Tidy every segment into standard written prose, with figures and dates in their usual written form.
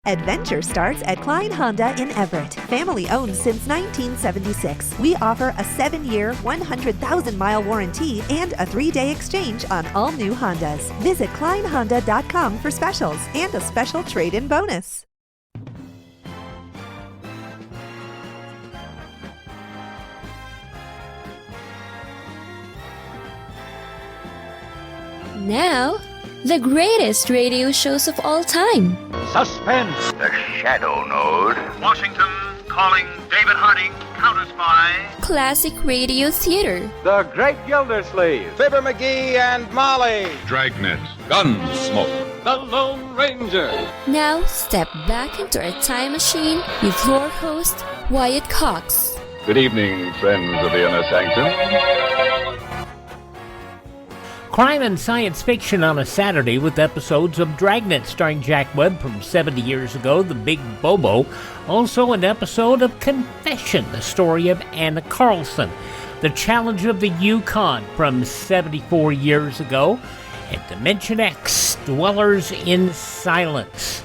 Adventure starts at Klein Honda in Everett. Family owned since 1976. We offer a 7-year, 100,000-mile warranty and a 3-day exchange on all new Hondas. Visit kleinhonda.com for specials and a special trade-in bonus. Now, the greatest radio shows of all time. Suspense. The Shadow Node. Washington calling David Harding, Counter-Spy. Classic radio theater. The Great Gildersleeve. Fibber McGee and Molly. Dragnet. Gunsmoke. The Lone Ranger. Now, step back into our time machine with your host, Wyatt Cox. Good evening, friends of the Inner Sanctum. Crime and science fiction on a Saturday with episodes of Dragnet starring Jack Webb from 70 years ago, the Big Bobo. Also an episode of Confession, the story of Anna Carlson. The Challenge of the Yukon from 74 years ago. And Dimension X, Dwellers in Silence.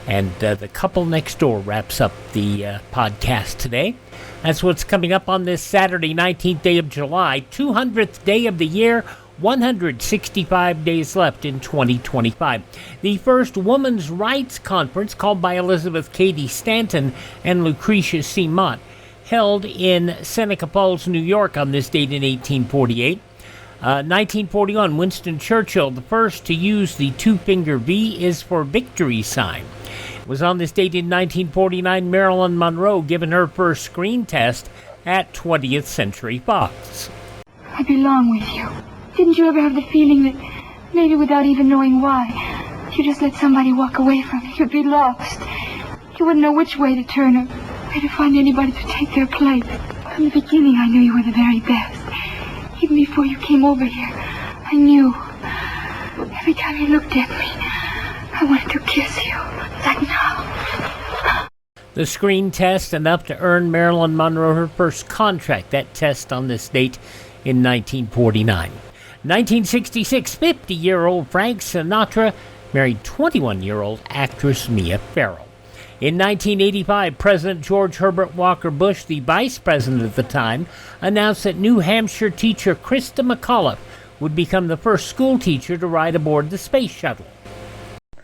And The Couple Next Door wraps up the podcast today. That's what's coming up on this Saturday, 19th day of July, 200th day of the year, 165 days left in 2025. The first Women's Rights Conference, called by Elizabeth Cady Stanton and Lucretia C. Mott, held in Seneca Falls, New York on this date in 1848. 1941, Winston Churchill, the first to use the two-finger V is for victory sign. It was on this date in 1949, Marilyn Monroe given her first screen test at 20th Century Fox. I belong with you. Didn't you ever have the feeling that, maybe without even knowing why, if you just let somebody walk away from you, you'd be lost? You wouldn't know which way to turn or where to find anybody to take their place. From the beginning, I knew you were the very best. Even before you came over here, I knew. Every time you looked at me, I wanted to kiss you, like now. The screen test enough to earn Marilyn Monroe her first contract. That test on this date in 1949. 1966, 50-year-old Frank Sinatra married 21-year-old actress Mia Farrow. In 1985, President George Herbert Walker Bush, the vice president at the time, announced that New Hampshire teacher Krista McAuliffe would become the first school teacher to ride aboard the space shuttle.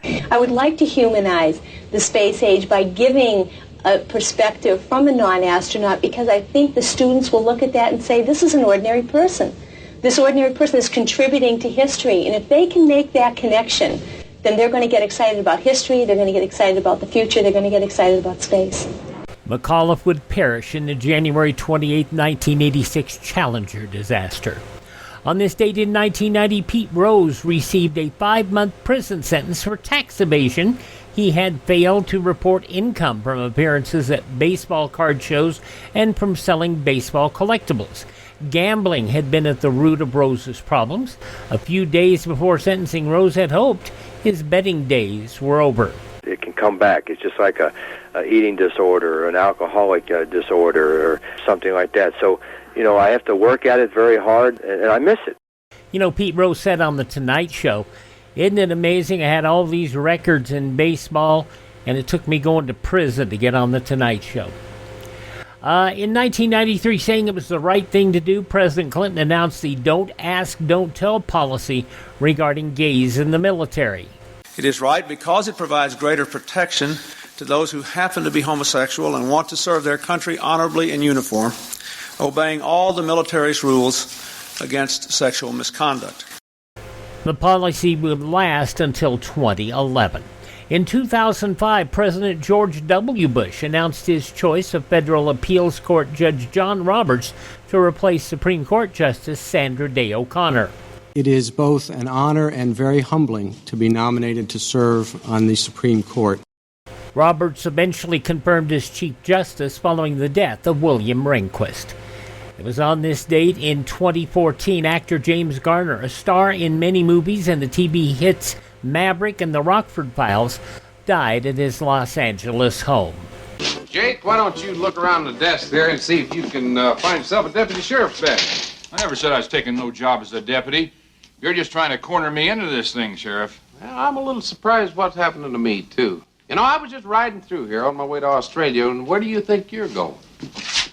I would like to humanize the space age by giving a perspective from a non-astronaut, because I think the students will look at that and say, this is an ordinary person. This ordinary person is contributing to history, and if they can make that connection, then they're going to get excited about history, they're going to get excited about the future, they're going to get excited about space. McAuliffe would perish in the January 28, 1986 Challenger disaster. On this date in 1990, Pete Rose received a 5-month prison sentence for tax evasion. He had failed to report income from appearances at baseball card shows and from selling baseball collectibles. Gambling had been at the root of Rose's problems. A few days before sentencing, Rose had hoped his betting days were over. It can come back. It's just like a eating disorder or an alcoholic disorder or something like that. So, I have to work at it very hard, and I miss it. Pete Rose said on The Tonight Show, isn't it amazing? I had all these records in baseball, and it took me going to prison to get on The Tonight Show. In 1993, saying it was the right thing to do, President Clinton announced the Don't Ask, Don't Tell policy regarding gays in the military. It is right because it provides greater protection to those who happen to be homosexual and want to serve their country honorably in uniform, obeying all the military's rules against sexual misconduct. The policy would last until 2011. In 2005, President George W. Bush announced his choice of Federal Appeals Court Judge John Roberts to replace Supreme Court Justice Sandra Day O'Connor. It is both an honor and very humbling to be nominated to serve on the Supreme Court. Roberts eventually confirmed as Chief Justice following the death of William Rehnquist. It was on this date in 2014, actor James Garner, a star in many movies and the TV hits Maverick and The Rockford Files, died at his Los Angeles home. Jake, why don't you look around the desk there and see if you can find yourself a deputy sheriff's badge? I never said I was taking no job as a deputy. You're just trying to corner me into this thing, Sheriff. Well, I'm a little surprised what's happening to me, too. You know, I was just riding through here on my way to Australia, and where do you think you're going?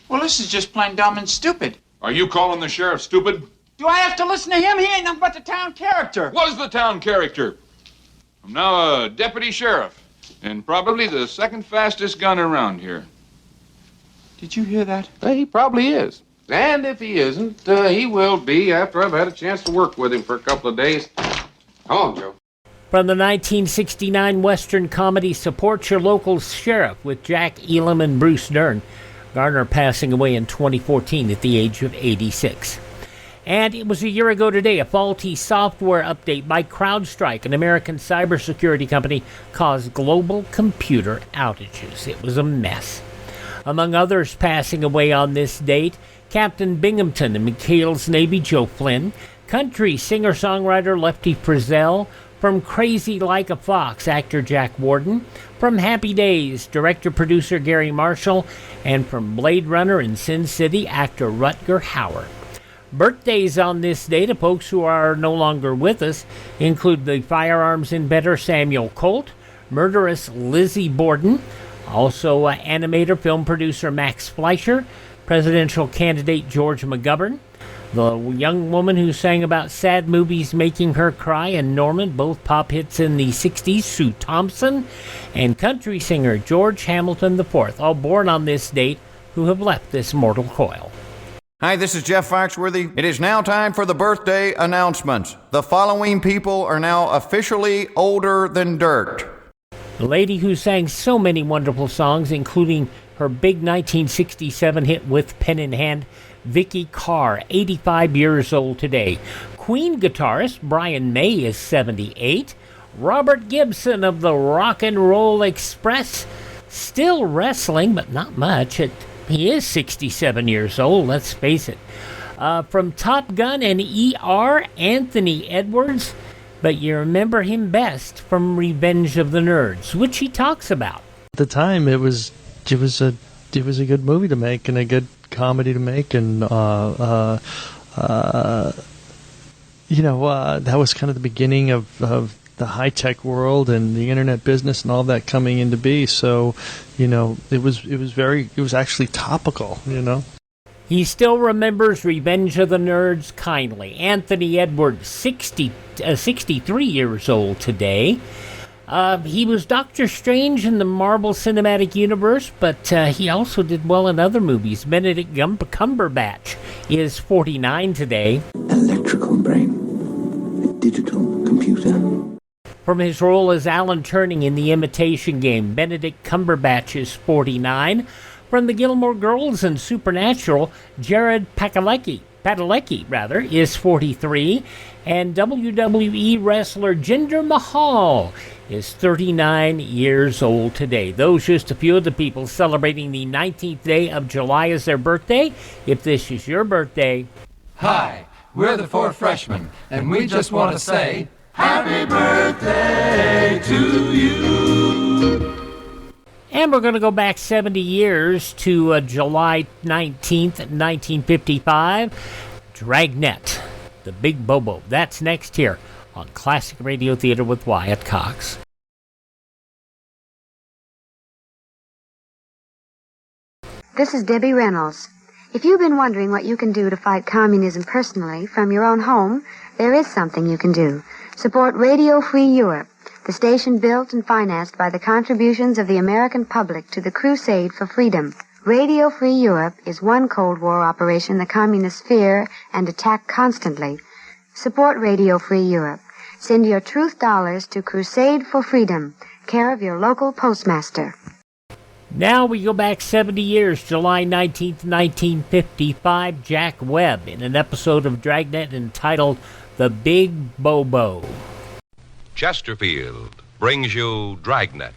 Well, this is just plain dumb and stupid. Are you calling the sheriff stupid? Do I have to listen to him? He ain't nothing but the town character. Was the town character. I'm now a deputy sheriff, and probably the second fastest gun around here. Did you hear that? He probably is. And if he isn't, he will be after I've had a chance to work with him for a couple of days. Come on, Joe. From the 1969 Western comedy Support Your Local Sheriff with Jack Elam and Bruce Dern, Garner passing away in 2014 at the age of 86. And it was a year ago today, a faulty software update by CrowdStrike, an American cybersecurity company, caused global computer outages. It was a mess. Among others passing away on this date, Captain Binghamton and McHale's Navy Joe Flynn, country singer-songwriter Lefty Frizzell, from Crazy Like a Fox, actor Jack Warden, from Happy Days, director-producer Gary Marshall, and from Blade Runner and Sin City, actor Rutger Hauer. Birthdays on this date of folks who are no longer with us include the firearms inventor Samuel Colt, murderess Lizzie Borden, also animator, film producer Max Fleischer, presidential candidate George McGovern, the young woman who sang about sad movies making her cry, and Norman, both pop hits in the 60s, Sue Thompson, and country singer George Hamilton IV, all born on this date, who have left this mortal coil. Hi, this is Jeff Foxworthy. It is now time for the birthday announcements. The following people are now officially older than dirt. The lady who sang so many wonderful songs, including her big 1967 hit With Pen in Hand, Vicky Carr, 85 years old today. Queen guitarist Brian May is 78. Robert Gibson of the Rock and Roll Express, still wrestling, but not much. He is 67 years old, let's face it. From Top Gun and ER, Anthony Edwards, but you remember him best from Revenge of the Nerds, which he talks about. At the time, it was a good movie to make and a good comedy to make, and that was kind of the beginning of the high-tech world and the internet business and all that coming into be. So, it was actually topical, He still remembers Revenge of the Nerds kindly. Anthony Edwards, 63 years old today. He was Doctor Strange in the Marvel Cinematic Universe, but he also did well in other movies. Benedict Cumberbatch is 49 today. Electrical brain. A digital computer. From his role as Alan Turing in The Imitation Game, Benedict Cumberbatch is 49. From the Gilmore Girls and Supernatural, Jared Padalecki is 43. And WWE wrestler Jinder Mahal is 39 years old today. Those just a few of the people celebrating the 19th day of July as their birthday. If this is your birthday... Hi, we're the Four Freshmen, and we just want to say... Happy birthday to you! And we're going to go back 70 years to July 19th, 1955. Dragnet, the Big Bobo. That's next here on Classic Radio Theater with Wyatt Cox. This is Debbie Reynolds. If you've been wondering what you can do to fight communism personally from your own home, there is something you can do. Support Radio Free Europe, the station built and financed by the contributions of the American public to the crusade for freedom. Radio Free Europe is one Cold War operation the communists fear and attack constantly. Support Radio Free Europe. Send your truth dollars to Crusade for Freedom, care of your local postmaster. Now we go back 70 years, July 19th, 1955, Jack Webb in an episode of Dragnet entitled The Big Bobo. Chesterfield brings you Dragnet.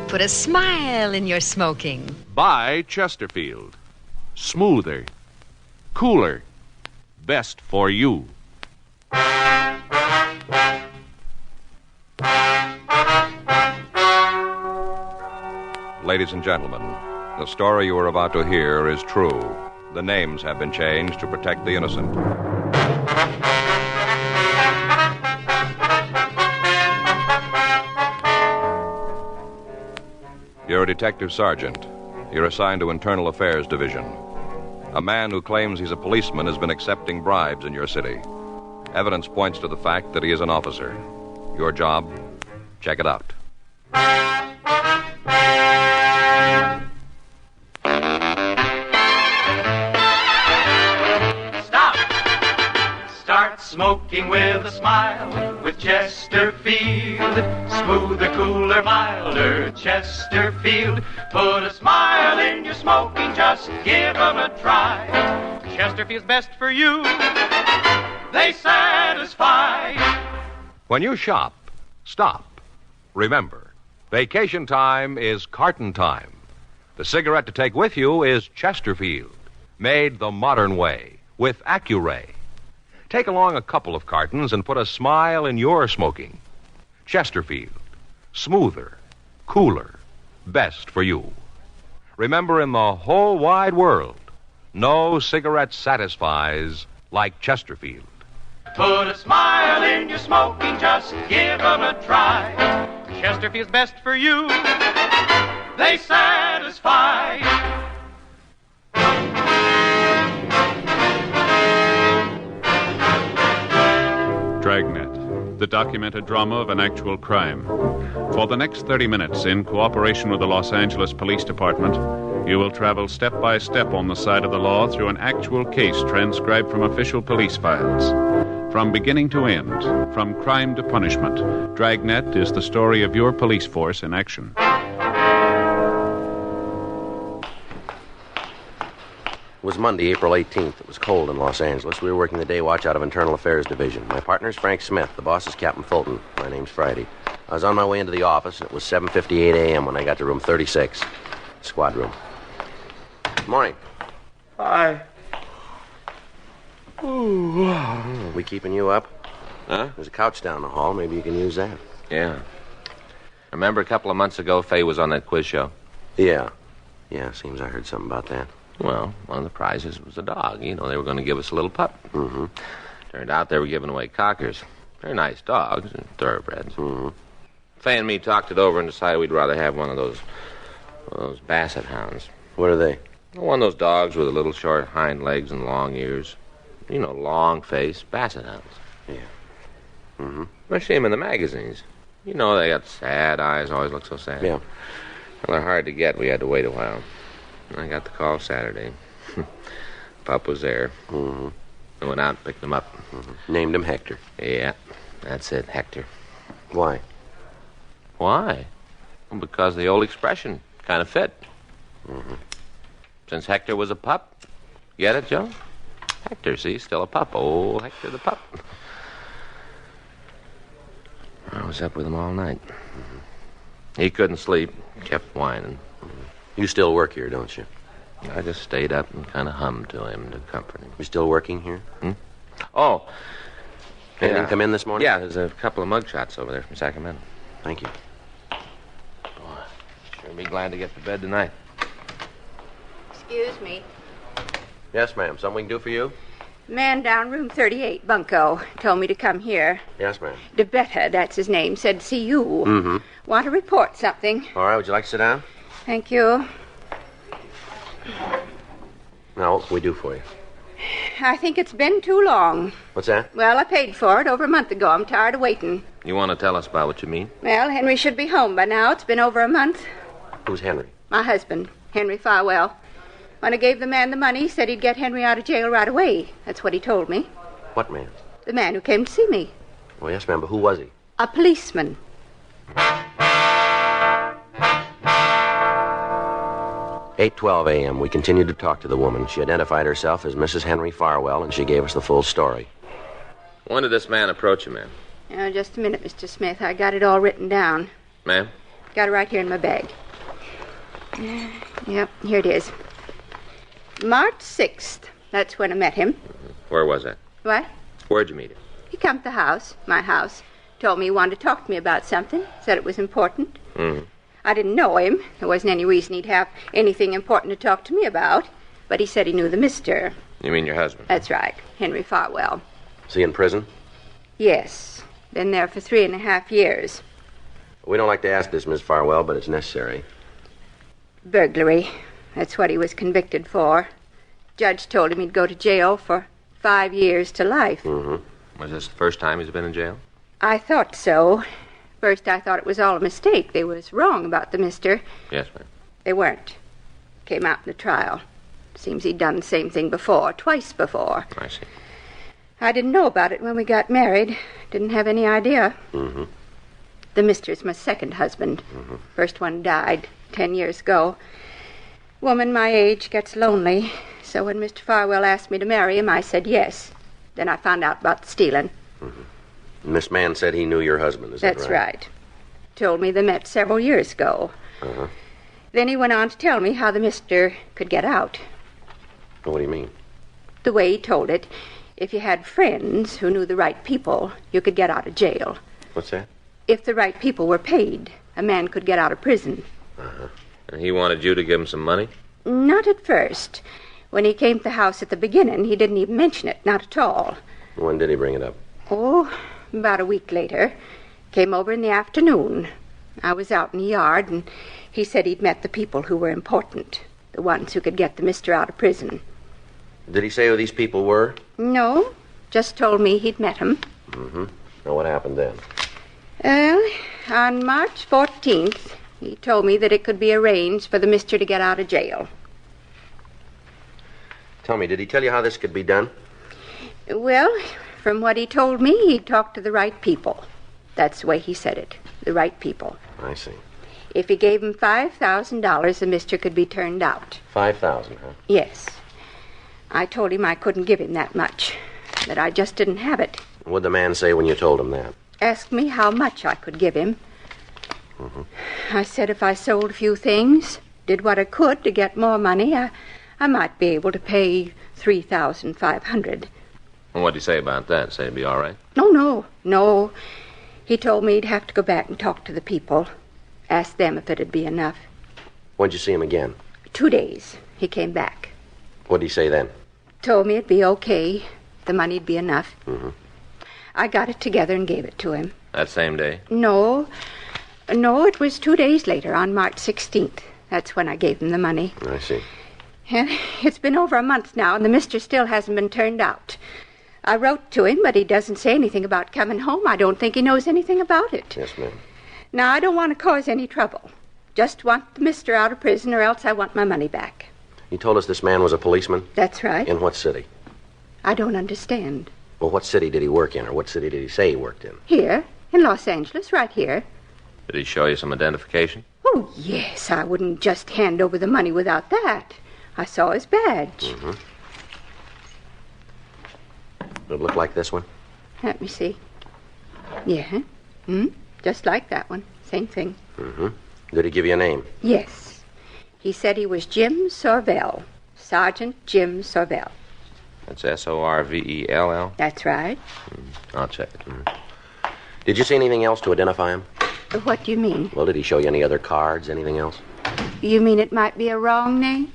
Put a smile in your smoking. Buy Chesterfield. Smoother, cooler, best for you. Ladies and gentlemen, the story you are about to hear is true. The names have been changed to protect the innocent. You're a detective sergeant. You're assigned to Internal Affairs Division. A man who claims he's a policeman has been accepting bribes in your city. Evidence points to the fact that he is an officer. Your job? Check it out. Stop! Start smoking with a smile with Chesterfield. Smoother, cooler, milder Chesterfield. Put a smile in your smoking, just give 'em a try. Chesterfield's best for you. They satisfy. When you shop, stop. Remember, vacation time is carton time. The cigarette to take with you is Chesterfield, made the modern way with Accuray. Take along a couple of cartons and put a smile in your smoking. Chesterfield, smoother, cooler, best for you. Remember, in the whole wide world, no cigarette satisfies like Chesterfield. Put a smile in your smoking, just give 'em a try. Chesterfield's best for you. They satisfy. Dragnet, the documented drama of an actual crime. For the next 30 minutes, in cooperation with the Los Angeles Police Department, you will travel step by step on the side of the law through an actual case transcribed from official police files. From beginning to end, from crime to punishment, Dragnet is the story of your police force in action. It was Monday, April 18th. It was cold in Los Angeles. We were working the day watch out of Internal Affairs Division. My partner's Frank Smith. The boss is Captain Fulton. My name's Friday. I was on my way into the office, and it was 7:58 a.m. when I got to room 36, squad room. Good morning. Hi. We keeping you up? Huh? There's a couch down the hall. Maybe you can use that. Yeah. Remember a couple of months ago, Faye was on that quiz show? Yeah. Yeah, seems I heard something about that. Well, one of the prizes was a dog. You know, they were going to give us a little pup. Mm-hmm. Turned out they were giving away cockers. They're nice dogs, thoroughbreds. Mm-hmm. Faye and me talked it over and decided we'd rather have one of those basset hounds. What are they? One of those dogs with the little short hind legs and long ears. You know, long face, basset hounds. Yeah. Mm-hmm. I see them in the magazines. You know, they got sad eyes, always look so sad. Yeah. Well, they're hard to get. We had to wait a while. I got the call Saturday. Pup was there. Mm-hmm. I went out and picked him up. Mm-hmm. Named him Hector. Yeah, that's it, Hector. Why? Why? Well, because the old expression kind of fit. Mm-hmm. Since Hector was a pup. Get it, Joe? Hector, see, still a pup. Oh, Hector the pup. I was up with him all night. Mm-hmm. He couldn't sleep, kept whining. You still work here, don't you? I just stayed up and kind of hummed to him to comfort him. You still working here? Oh. Anything come in this morning? Yeah, there's a couple of mugshots over there from Sacramento. Thank you. Boy, sure be glad to get to bed tonight. Excuse me. Yes, ma'am. Something we can do for you? Man down room 38, Bunko, told me to come here. Yes, ma'am. DeBetta, that's his name, said to see you. Mm-hmm. Want to report something. All right, would you like to sit down? Thank you. Now, what can we do for you? I think it's been too long. What's that? Well, I paid for it over a month ago. I'm tired of waiting. You want to tell us about what you mean? Well, Henry should be home by now. It's been over a month. Who's Henry? My husband, Henry Farwell. When I gave the man the money, he said he'd get Henry out of jail right away. That's what he told me. What man? The man who came to see me. Well, yes, ma'am, but who was he? A policeman. 8:12 a.m. We continued to talk to the woman. She identified herself as Mrs. Henry Farwell, and she gave us the full story. When did this man approach you, ma'am? Just a minute, Mr. Smith. I got it all written down. Ma'am? Got it right here in my bag. Yep, here it is. March 6th. That's when I met him. Where was that? What? Where'd you meet him? He come to the house, my house. Told me he wanted to talk to me about something. Said it was important. Mm-hmm. I didn't know him. There wasn't any reason he'd have anything important to talk to me about. But he said he knew the mister. You mean your husband? That's right, Henry Farwell. Is he in prison? Yes. Been there for 3.5 years. We don't like to ask this, Miss Farwell, but it's necessary. Burglary. That's what he was convicted for. Judge told him he'd go to jail for 5 years to life. Mm-hmm. Was this the first time he's been in jail? I thought so. First, I thought it was all a mistake. They was wrong about the mister. Yes, ma'am. They weren't. Came out in the trial. Seems he'd done the same thing before, twice before. I see. I didn't know about it when we got married. Didn't have any idea. Mm-hmm. The mister's my second husband. Mm-hmm. First one died 10 years ago. Woman my age gets lonely, so when Mr. Farwell asked me to marry him, I said yes. Then I found out about the stealing. Mm-hmm. This man said he knew your husband, is that right? That's right. Told me they met several years ago. Uh-huh. Then he went on to tell me how the mister could get out. What do you mean? The way he told it, if you had friends who knew the right people, you could get out of jail. What's that? If the right people were paid, a man could get out of prison. Uh-huh. And he wanted you to give him some money? Not at first. When he came to the house at the beginning, he didn't even mention it, not at all. When did he bring it up? Oh, about a week later. Came over in the afternoon. I was out in the yard, and he said he'd met the people who were important, the ones who could get the mister out of prison. Did he say who these people were? No, just told me he'd met 'em. Mm-hmm. Now, what happened then? Well, on March 14th, he told me that it could be arranged for the mister to get out of jail. Tell me, did he tell you how this could be done? Well, from what he told me, he talked to the right people. That's the way he said it, the right people. I see. If he gave him $5,000, the mister could be turned out. 5,000, huh? Yes. I told him I couldn't give him that much, that I just didn't have it. What'd the man say when you told him that? Asked me how much I could give him. Mm-hmm. I said if I sold a few things, did what I could to get more money, I might be able to pay $3,500. Well, what'd he say about that? Say it'd be all right? No. He told me he'd have to go back and talk to the people. Ask them if it'd be enough. When'd you see him again? 2 days. He came back. What'd he say then? Told me it'd be okay. The money'd be enough. Mm-hmm. I got it together and gave it to him. That same day? No, it was 2 days later, on March 16th. That's when I gave him the money. I see. And it's been over a month now, and the mister still hasn't been turned out. I wrote to him, but he doesn't say anything about coming home. I don't think he knows anything about it. Yes, ma'am. Now, I don't want to cause any trouble. Just want the mister out of prison, or else I want my money back. You told us this man was a policeman? That's right. In what city? I don't understand. Well, what city did he work in, or what city did he say he worked in? Here, in Los Angeles, right here. Did he show you some identification? Oh, yes. I wouldn't just hand over the money without that. I saw his badge. Mm-hmm. Did it look like this one? Let me see. Yeah. Just like that one. Same thing. Mm-hmm. Did he give you a name? Yes. He said he was Jim Sorvell. Sergeant Jim Sorvell. That's Sorvell? That's right. I'll check it. Did you see anything else to identify him? What do you mean? Well, did he show you any other cards, anything else? You mean it might be a wrong name?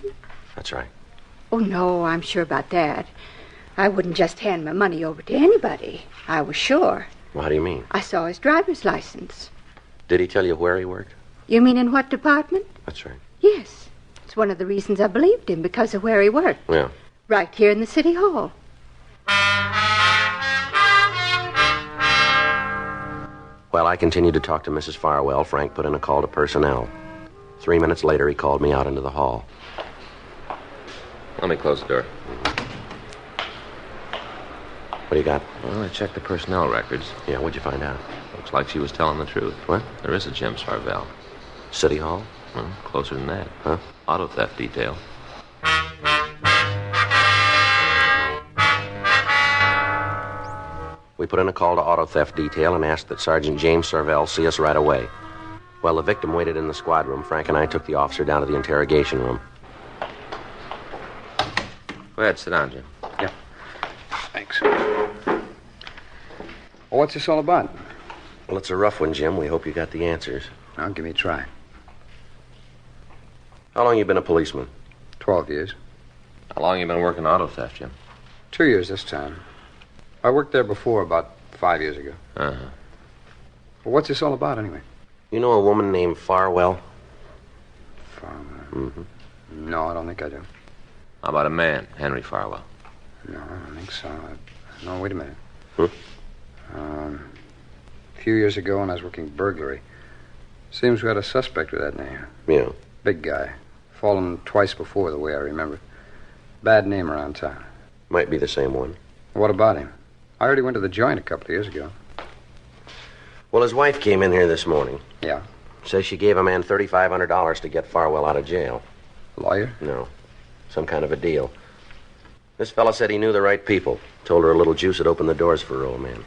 That's right. Oh, no, I'm sure about that. I wouldn't just hand my money over to anybody. I was sure. Well, how do you mean? I saw his driver's license. Did he tell you where he worked? You mean in what department? That's right. Yes. It's one of the reasons I believed him, because of where he worked. Yeah. Right here in the city hall. While I continued to talk to Mrs. Farwell, Frank put in a call to personnel. 3 minutes later, he called me out into the hall. Let me close the door. What do you got? Well, I checked the personnel records. Yeah, what'd you find out? Looks like she was telling the truth. What? There is a Jim Sorvell. City Hall? Well, closer than that. Huh? Auto theft detail. We put in a call to auto theft detail and asked that Sergeant James Sorvell see us right away. While the victim waited in the squad room, Frank and I took the officer down to the interrogation room. Go ahead, sit down, Jim. Yeah. Thanks. Well, what's this all about? Well, it's a rough one, Jim. We hope you got the answers. Now, give me a try. How long you been a policeman? 12 years. How long you been working auto theft, Jim? 2 years this time. I worked there before, about 5 years ago. Uh-huh. Well, what's this all about, anyway? You know a woman named Farwell? Farwell? Mm-hmm. No, I don't think I do. How about a man, Henry Farwell? No, I don't think so. No, wait a minute. Hmm? A few years ago when I was working burglary, seems we had a suspect with that name. Yeah. Big guy. Fallen twice before, the way I remember. Bad name around town. Might be the same one. What about him? I heard he went to the joint a couple of years ago. Well, his wife came in here this morning. Yeah. Says she gave a man $3,500 to get Farwell out of jail. Lawyer? No. Some kind of a deal. This fella said he knew the right people. Told her a little juice would open the doors for her old man.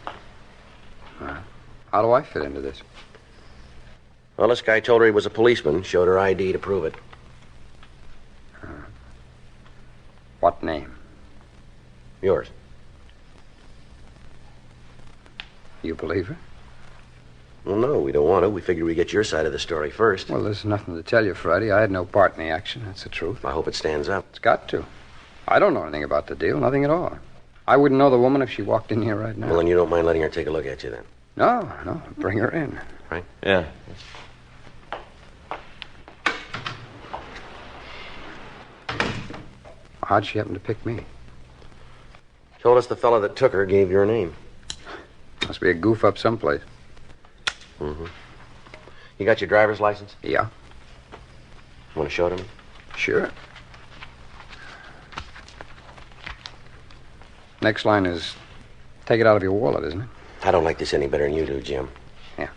How do I fit into this? Well, this guy told her he was a policeman. Showed her ID to prove it. What name? Yours. You believe her? Well, no, we don't want to. We figured we'd get your side of the story first. Well, there's nothing to tell you, Friday. I had no part in the action. That's the truth. I hope it stands up. It's got to. I don't know anything about the deal. Nothing at all. I wouldn't know the woman if she walked in here right now. Well, then you don't mind letting her take a look at you, then? No. Bring her in. Right? Yeah. How'd she happen to pick me? Told us the fella that took her gave your name. Must be a goof up someplace. Mm-hmm. You got your driver's license? Yeah. Want to show it to me? Sure. Next line is, take it out of your wallet, isn't it? I don't like this any better than you do, Jim. Yeah.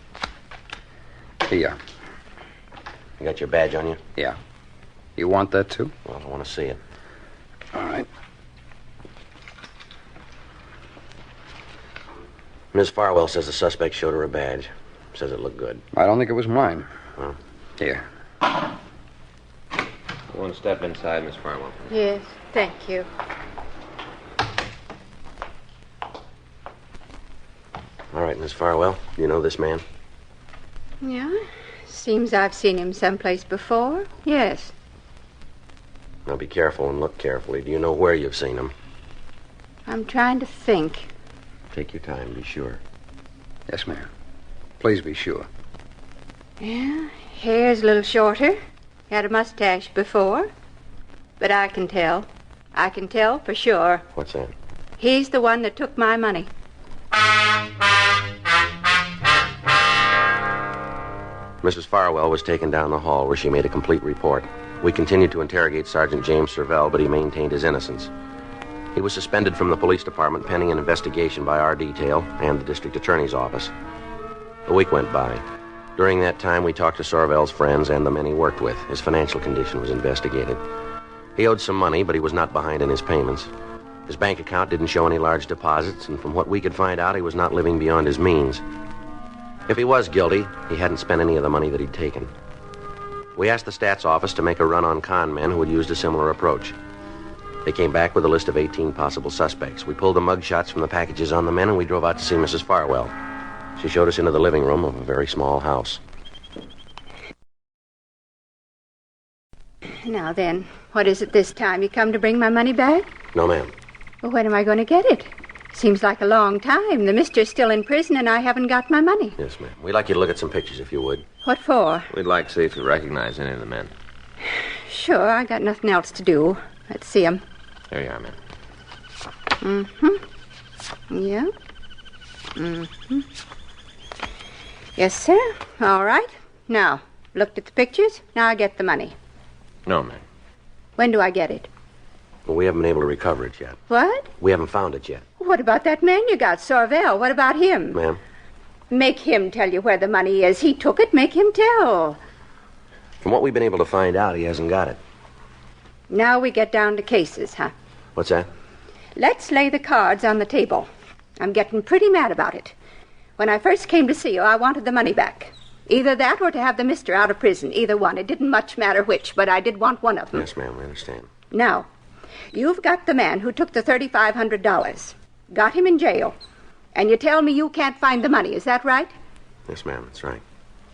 Here. You got your badge on you? Yeah. You want that, too? Well, I want to see it. All right. Ms. Farwell says the suspect showed her a badge. Says it looked good. I don't think it was mine. Well. Here. You want to step inside, Miss Farwell? Yes, thank you. All right, Miss Farwell. You know this man? Yeah, seems I've seen him someplace before. Yes. Now be careful and look carefully. Do you know where you've seen him? I'm trying to think. Take your time, be sure. Yes, ma'am. Please be sure. Yeah, hair's a little shorter. Had a mustache before. But I can tell. I can tell for sure. What's that? He's the one that took my money. Mrs. Farwell was taken down the hall where she made a complete report. We continued to interrogate Sergeant James Servell, but he maintained his innocence. He was suspended from the police department pending an investigation by our detail and the district attorney's office. A week went by. During that time, we talked to Servell's friends and the men he worked with. His financial condition was investigated. He owed some money, but he was not behind in his payments. His bank account didn't show any large deposits, and from what we could find out, he was not living beyond his means. If he was guilty, he hadn't spent any of the money that he'd taken. We asked the stats office to make a run on con men who had used a similar approach. They came back with a list of 18 possible suspects. We pulled the mug shots from the packages on the men, and we drove out to see Mrs. Farwell. She showed us into the living room of a very small house. Now then, what is it this time? You come to bring my money back? No, ma'am. Well, when am I going to get it? Seems like a long time. The mister's still in prison, and I haven't got my money. Yes, ma'am. We'd like you to look at some pictures, if you would. What for? We'd like to see if you recognize any of the men. Sure, I got nothing else to do. Let's see 'em. There you are, ma'am. Mm-hmm. Yeah. Mm-hmm. Yes, sir. All right. Now, looked at the pictures. Now I get the money. No, ma'am. When do I get it? Well, we haven't been able to recover it yet. What? We haven't found it yet. What about that man you got, Sorvell? What about him? Ma'am? Make him tell you where the money is. He took it. Make him tell. From what we've been able to find out, he hasn't got it. Now we get down to cases, huh? What's that? Let's lay the cards on the table. I'm getting pretty mad about it. When I first came to see you, I wanted the money back. Either that or to have the mister out of prison. Either one. It didn't much matter which, but I did want one of them. Yes, ma'am, we understand. Now, you've got the man who took the $3,500. Got him in jail. And you tell me you can't find the money. Is that right? Yes, ma'am, that's right.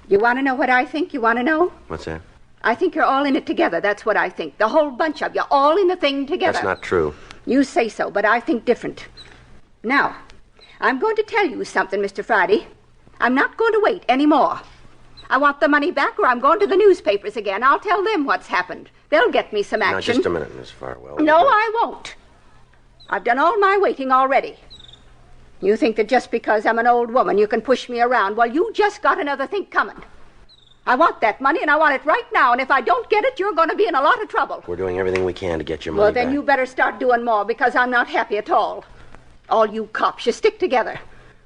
You want to know what I think? You want to know? What's that? I think you're all in it together. That's what I think. The whole bunch of you, all in the thing together. That's not true. You say so, but I think different. Now, I'm going to tell you something, Mr. Friday. I'm not going to wait any more. I want the money back or I'm going to the newspapers again. I'll tell them what's happened. They'll get me some action. Now, just a minute, Miss Farwell. No, I won't. I've done all my waiting already. You think that just because I'm an old woman you can push me around. Well, you just got another thing coming. I want that money, and I want it right now, and if I don't get it, you're going to be in a lot of trouble. We're doing everything we can to get your money Well, then back. you better start doing more, because I'm not happy at all. All you cops, you stick together.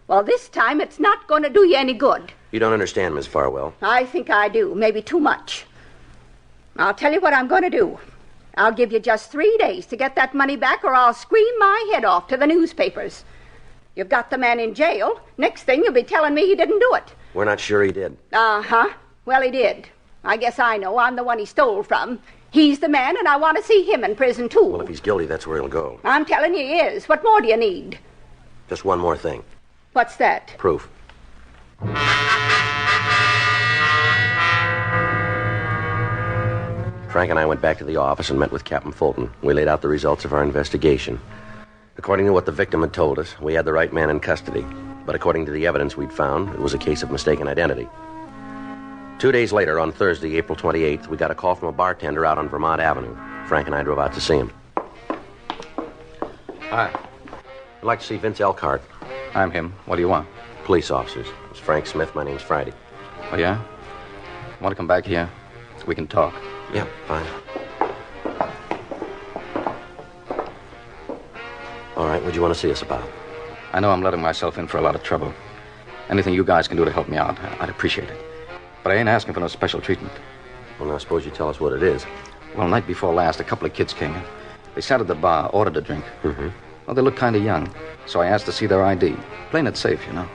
Well, this time it's not going to do you any good. You don't understand, Miss Farwell. I think I do, maybe too much. I'll tell you what I'm going to do. I'll give you just 3 days to get that money back, or I'll scream my head off to the newspapers. You've got the man in jail. Next thing, you'll be telling me he didn't do it. We're not sure he did. Uh-huh. Well, he did. I guess I know. I'm the one he stole from. He's the man, and I want to see him in prison, too. Well, if he's guilty, that's where he'll go. I'm telling you he is. What more do you need? Just one more thing. What's that? Proof. Frank and I went back to the office and met with Captain Fulton. We laid out the results of our investigation. According to what the victim had told us, we had the right man in custody. But according to the evidence we'd found, it was a case of mistaken identity. 2 days later, on Thursday, April 28th, we got a call from a bartender out on Vermont Avenue. Frank and I drove out to see him. Hi. I'd like to see Vince Elkhart. I'm him. What do you want? Police officers. It's Frank Smith. My name's Friday. Oh, yeah? Want to come back here? We can talk. Yeah, fine. All right, what do you want to see us about? I know I'm letting myself in for a lot of trouble. Anything you guys can do to help me out, I'd appreciate it. But I ain't asking for no special treatment. Well, now, suppose you tell us what it is. Well, night before last, a couple of kids came in. They sat at the bar, ordered a drink. Mm-hmm. Well, they looked kind of young, so I asked to see their ID. Playing it safe, you know.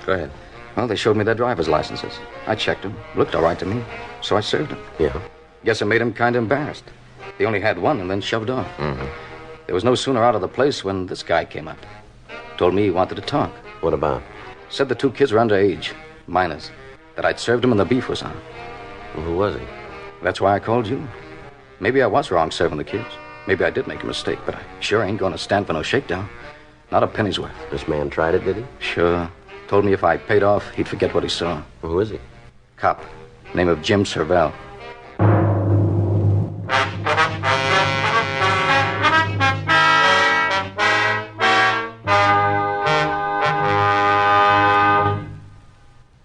Go ahead. Well, they showed me their driver's licenses. I checked them. Looked all right to me, so I served them. Yeah? Guess it made them kind of embarrassed. They only had one and then shoved off. Mm-hmm. They was no sooner out of the place when this guy came up. Told me he wanted to talk. What about? Said the two kids were underage, minors. That I'd served him and the beef was on. Well, who was he? That's why I called you. Maybe I was wrong serving the kids. Maybe I did make a mistake, but I sure ain't going to stand for no shakedown. Not a penny's worth. This man tried it, did he? Sure. Told me if I paid off, he'd forget what he saw. Well, who is he? Cop. Name of Jim Servell.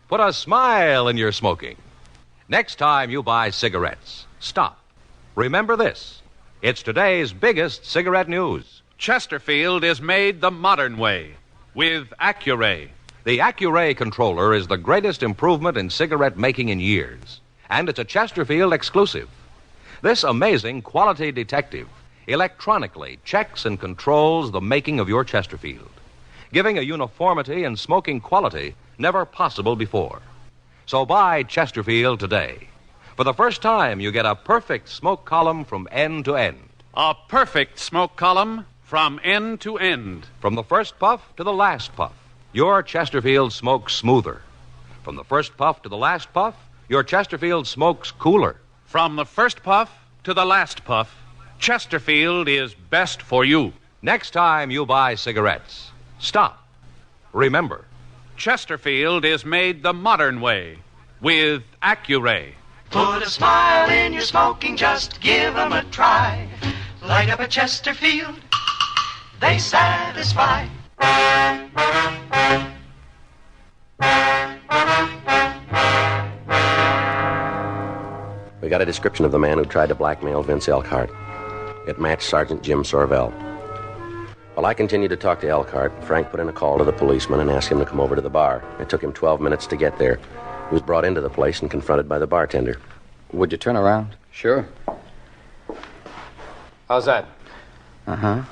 Put a smile in your smoking. Next time you buy cigarettes, stop. Remember this. It's today's biggest cigarette news. Chesterfield is made the modern way with Accuray. The Accuray controller is the greatest improvement in cigarette making in years, and it's a Chesterfield exclusive. This amazing quality detective electronically checks and controls the making of your Chesterfield, giving a uniformity in smoking quality never possible before. So buy Chesterfield today. For the first time, you get a perfect smoke column from end to end. A perfect smoke column from end to end. From the first puff to the last puff, your Chesterfield smokes smoother. From the first puff to the last puff, your Chesterfield smokes cooler. From the first puff to the last puff, Chesterfield is best for you. Next time you buy cigarettes, stop. Remember, Chesterfield is made the modern way with Accuray. Put a smile in your smoking, just give 'em a try. Light up a Chesterfield, they satisfy. We got a description of the man who tried to blackmail Vince Elkhart. It matched Sergeant Jim Sorvell. While I continued to talk to Elkhart, Frank put in a call to the policeman and asked him to come over to the bar. It took him 12 minutes to get there. He was brought into the place and confronted by the bartender. Would you turn around? Sure. How's that? Uh-huh.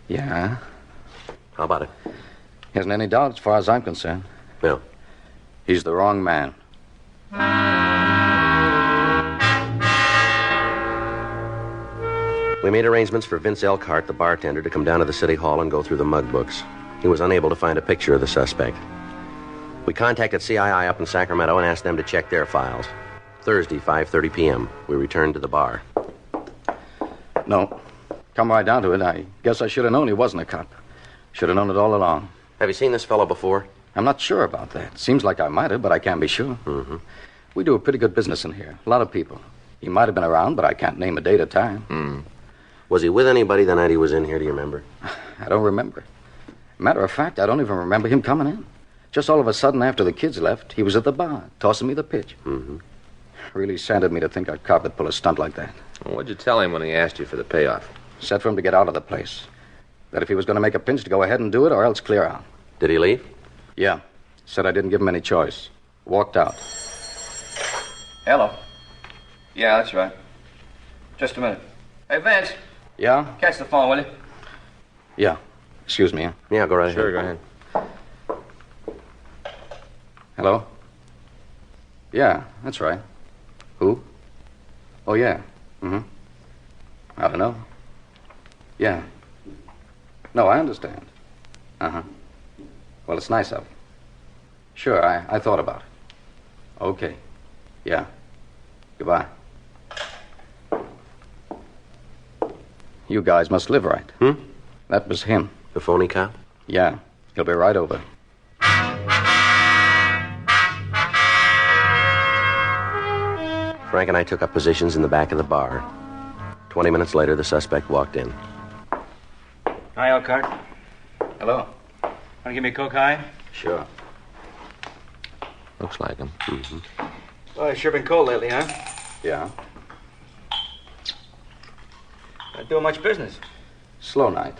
Yeah. How about it? Isn't any doubt as far as I'm concerned. No. He's the wrong man. We made arrangements for Vince Elkhart, the bartender, to come down to the city hall and go through the mug books. He was unable to find a picture of the suspect. We contacted CII up in Sacramento and asked them to check their files. Thursday, 5:30 p.m., we returned to the bar. No. Come right down to it, I guess I should have known he wasn't a cop. Should have known it all along. Have you seen this fellow before? I'm not sure about that. Seems like I might have, but I can't be sure. Mm-hmm. We do a pretty good business in here. A lot of people. He might have been around, but I can't name a date or time. Mm. Was he with anybody the night he was in here, do you remember? I don't remember. Matter of fact, I don't even remember him coming in. Just all of a sudden, after the kids left, he was at the bar, tossing me the pitch. Mm-hmm. Really saddened me to think a cop would pull a stunt like that. Well, what'd you tell him when he asked you for the payoff? Said for him to get out of the place. That if he was going to make a pinch, to go ahead and do it, or else clear out. Did he leave? Yeah. Said I didn't give him any choice. Walked out. Hello. Yeah, that's right. Just a minute. Hey, Vince. Yeah? Catch the phone, will you? Yeah. Excuse me. Yeah, go right ahead. Sure, go ahead. Hello? Yeah, that's right. Who? Oh, yeah. Mm-hmm. I don't know. Yeah. No, I understand. Uh-huh. Well, it's nice of you. Sure, I thought about it. Okay. Yeah. Goodbye. You guys must live right. That was him. The phony cop? Yeah. He'll be right over. Frank and I took up positions in the back of the bar. 20 minutes later, the suspect walked in. Hi, Elkhart. Hello. Want to give me a Coke High? Sure. Looks like him. Mm-hmm. Well, it's sure been cold lately, huh? Yeah. Not doing much business. Slow night.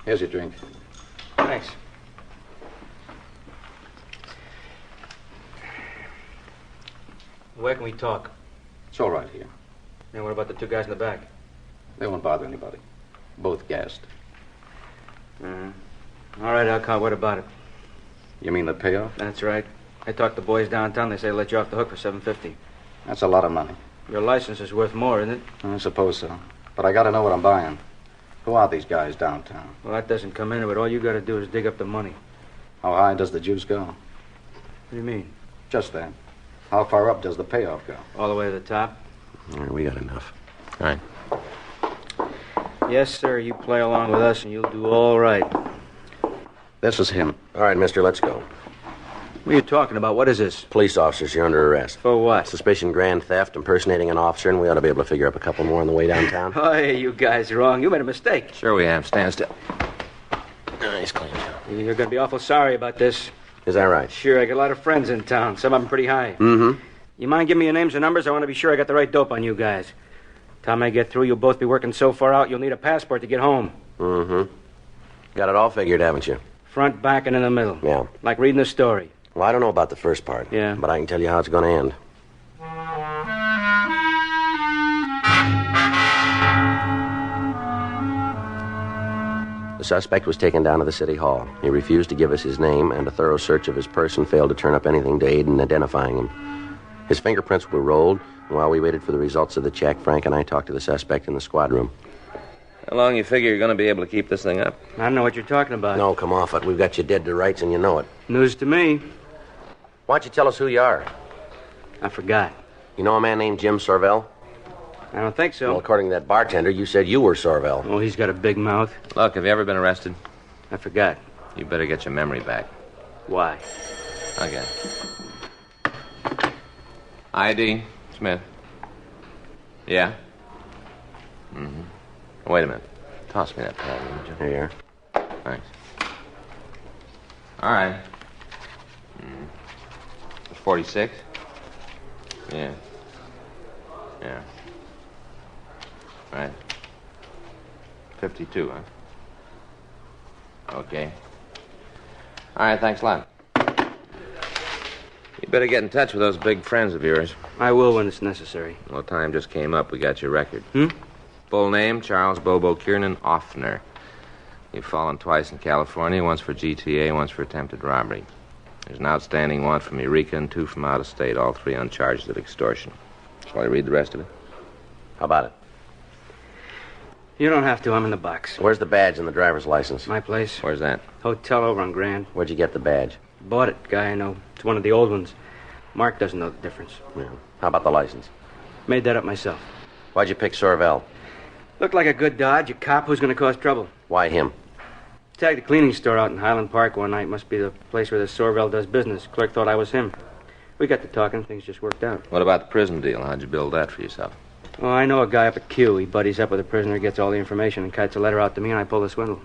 Here's your drink. Thanks. Where can we talk? It's all right here. And what about the two guys in the back? They won't bother anybody. Both gassed. All right, Elkhart, what about it? You mean the payoff? That's right. I talked to the boys downtown. They say they'll let you off the hook for $750. That's a lot of money. Your license is worth more, isn't it? I suppose so. But I gotta know what I'm buying. Who are these guys downtown? Well, that doesn't come into it. All you gotta do is dig up the money. How high does the juice go? What do you mean? Just that. How far up does the payoff go? All the way to the top? We got enough. All right. Yes, sir. You play along with us and you'll do all right. This is him. All right, mister, let's go. What are you talking about? What is this? Police officers, you're under arrest. For what? Suspicion grand theft, impersonating an officer, and we ought to be able to figure up a couple more on the way downtown. Oh, hey, you guys are wrong. You made a mistake. Sure we have. Stand still. Nice, clean. You're going to be awful sorry about this. Is that right? Sure, I got a lot of friends in town. Some of them pretty high. Mm-hmm. You mind giving me your names and numbers? I want to be sure I got the right dope on you guys. Time I get through, you'll both be working so far out, you'll need a passport to get home. Mm-hmm. Got it all figured, haven't you? Front, back, and in the middle. Yeah. Like reading a story. Well, I don't know about the first part. Yeah. But I can tell you how it's going to end. The suspect was taken down to the city hall. He refused to give us his name, and a thorough search of his person failed to turn up anything to aid in identifying him. His fingerprints were rolled, and while we waited for the results of the check, Frank and I talked to the suspect in the squad room. How long you figure you're going to be able to keep this thing up? I don't know what you're talking about. No, come off it. We've got you dead to rights, and you know it. News to me. Why don't you tell us who you are? I forgot. You know a man named Jim Sorvell? I don't think so. Well, according to that bartender, you said you were Sorvell. Oh, he's got a big mouth. Look, have you ever been arrested? I forgot. You better get your memory back. Why? Okay. ID, Smith. Yeah? Mm-hmm. Wait a minute. Toss me that pad, would you? Here you are. Thanks. All right. 46? Yeah. Yeah. Right. 52, huh? Okay. All right, thanks a lot. You better get in touch with those big friends of yours. I will when it's necessary. Well, time just came up. We got your record. Hmm? Full name, Charles Bobo Kiernan Offner. You've fallen twice in California, once for GTA, once for attempted robbery. There's an outstanding one from Eureka and 2 from out of state, all 3 on charges of extortion. Shall I read the rest of it? How about it? You don't have to. I'm in the box. Where's the badge and the driver's license? My place. Where's that? Hotel over on Grand. Where'd you get the badge? Bought it. Guy I know. It's one of the old ones. Mark doesn't know the difference. Yeah. How about the license? Made that up myself. Why'd you pick Sorvell? Looked like a good dodge. A cop who's going to cause trouble. Why him? Tagged a cleaning store out in Highland Park one night. Must be the place where the Sorvell does business. Clerk thought I was him. We got to talking. Things just worked out. What about the prison deal? How'd you build that for yourself? Oh, I know a guy up at Q. He buddies up with a prisoner, gets all the information, and kites a letter out to me, and I pull the swindle.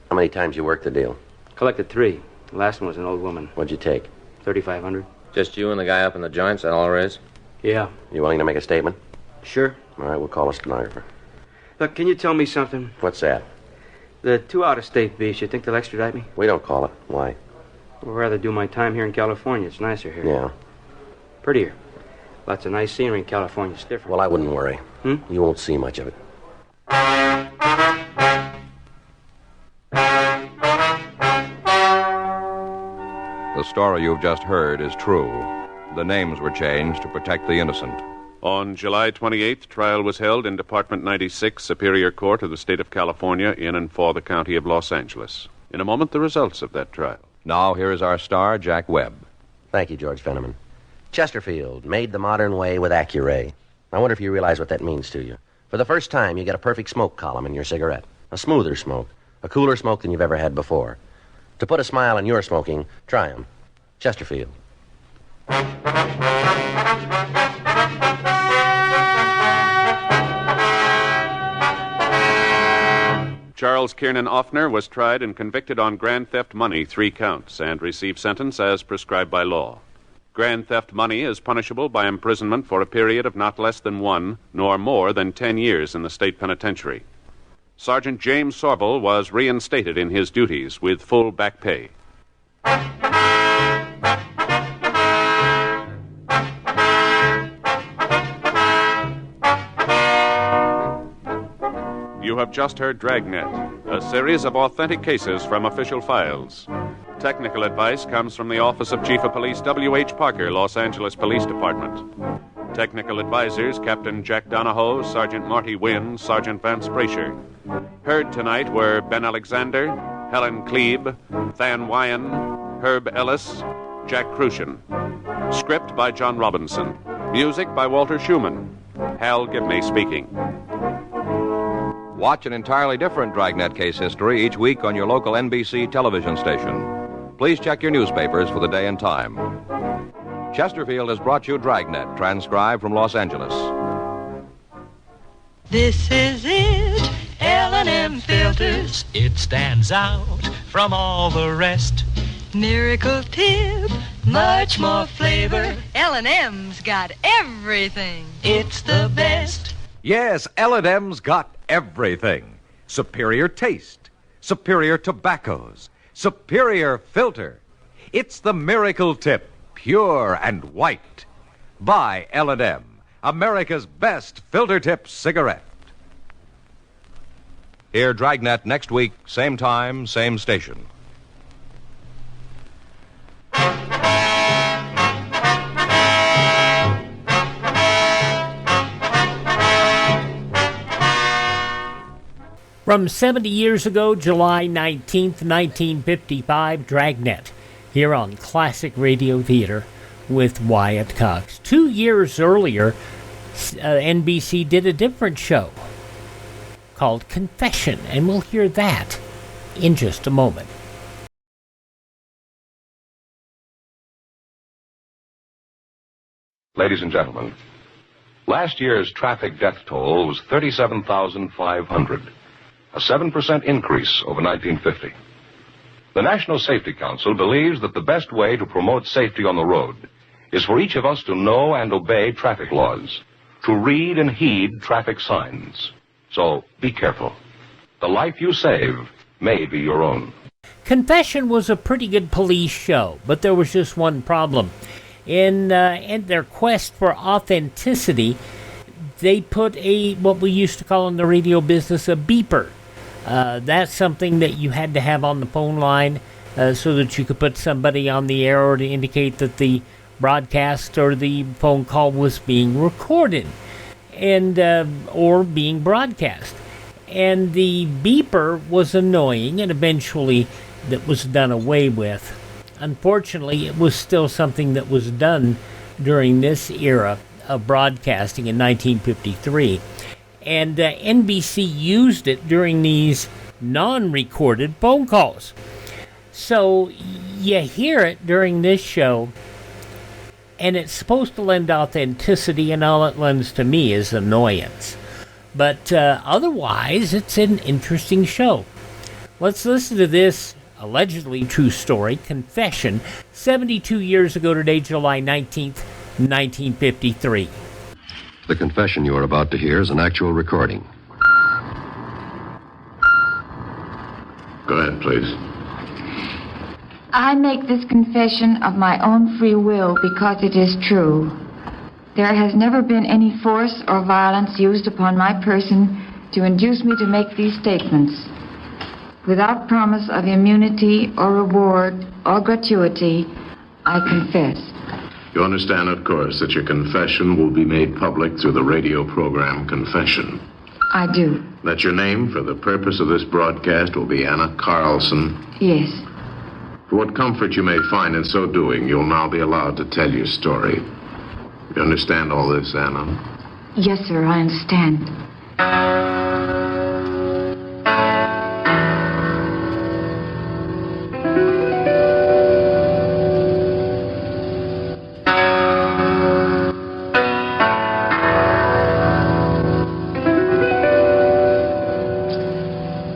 How many times you worked the deal? Collected 3. The last one was an old woman. What'd you take? $3,500. Just you and the guy up in the joints, that all there is? Yeah. You willing to make a statement? Sure. All right, we'll call a stenographer. Look, can you tell me something? What's that? The 2 out-of-state beasts, you think they'll extradite me? We don't call it. Why? I'd rather do my time here in California. It's nicer here. Yeah. Prettier. Lots of nice scenery in California. It's different. Well, I wouldn't worry. You won't see much of it. The story you've just heard is true. The names were changed to protect the innocent. On July 28th, trial was held in Department 96, Superior Court of the State of California, in and for the County of Los Angeles. In a moment, the results of that trial. Now, here is our star, Jack Webb. Thank you, George Fenneman. Chesterfield, made the modern way with Accuray. I wonder if you realize what that means to you. For the first time, you get a perfect smoke column in your cigarette. A smoother smoke. A cooler smoke than you've ever had before. To put a smile on your smoking, try 'em. Chesterfield. Charles Kiernan Offner was tried and convicted on grand theft money, 3 counts, and received sentence as prescribed by law. Grand theft money is punishable by imprisonment for a period of not less than 1, nor more than 10 years in the state penitentiary. Sergeant James Sorvell was reinstated in his duties with full back pay. You have just heard Dragnet, a series of authentic cases from official files. Technical advice comes from the Office of Chief of Police W.H. Parker, Los Angeles Police Department. Technical advisors Captain Jack Donahoe, Sergeant Marty Wynn, Sergeant Vance Brasher. Heard tonight were Ben Alexander, Helen Klebe, Than Wyan, Herb Ellis, Jack Crucian. Script by John Robinson. Music by Walter Schumann. Hal Gibney speaking. Watch an entirely different Dragnet case history each week on your local NBC television station. Please check your newspapers for the day and time. Chesterfield has brought you Dragnet, transcribed from Los Angeles. This is it, L&M Filters. It stands out from all the rest. Miracle tip, much more flavor. L&M's got everything. It's the best. Yes, L&M's got everything. Superior taste, superior tobaccos, superior filter. It's the miracle tip, pure and white. Buy L&M, America's best filter tip cigarette. Hear Dragnet next week, same time, same station. From 70 years ago, July 19th, 1955, Dragnet, here on Classic Radio Theater with Wyatt Cox. 2 years earlier, NBC did a different show called Confession, and we'll hear that in just a moment. Ladies and gentlemen, last year's traffic death toll was 37,500. A 7% increase over 1950. The National Safety Council believes that the best way to promote safety on the road is for each of us to know and obey traffic laws, to read and heed traffic signs. So be careful. The life you save may be your own. Confession was a pretty good police show, but there was just one problem. In their quest for authenticity, they put what we used to call in the radio business a beeper. That's something that you had to have on the phone line so that you could put somebody on the air or to indicate that the broadcast or the phone call was being recorded and or being broadcast. And the beeper was annoying, and eventually that was done away with. Unfortunately, it was still something that was done during this era of broadcasting in 1953. And NBC used it during these non-recorded phone calls. So you hear it during this show, and it's supposed to lend authenticity, and all it lends to me is annoyance. But otherwise, it's an interesting show. Let's listen to this allegedly true story, Confession, 72 years ago today, July 19th, 1953. The confession you are about to hear is an actual recording. Go ahead, please. I make this confession of my own free will because it is true. There has never been any force or violence used upon my person to induce me to make these statements. Without promise of immunity or reward or gratuity, I confess. You understand, of course, that your confession will be made public through the radio program Confession. I do. That your name, for the purpose of this broadcast, will be Anna Carlson. Yes. For what comfort you may find in so doing, you'll now be allowed to tell your story. You understand all this, Anna? Yes, sir, I understand.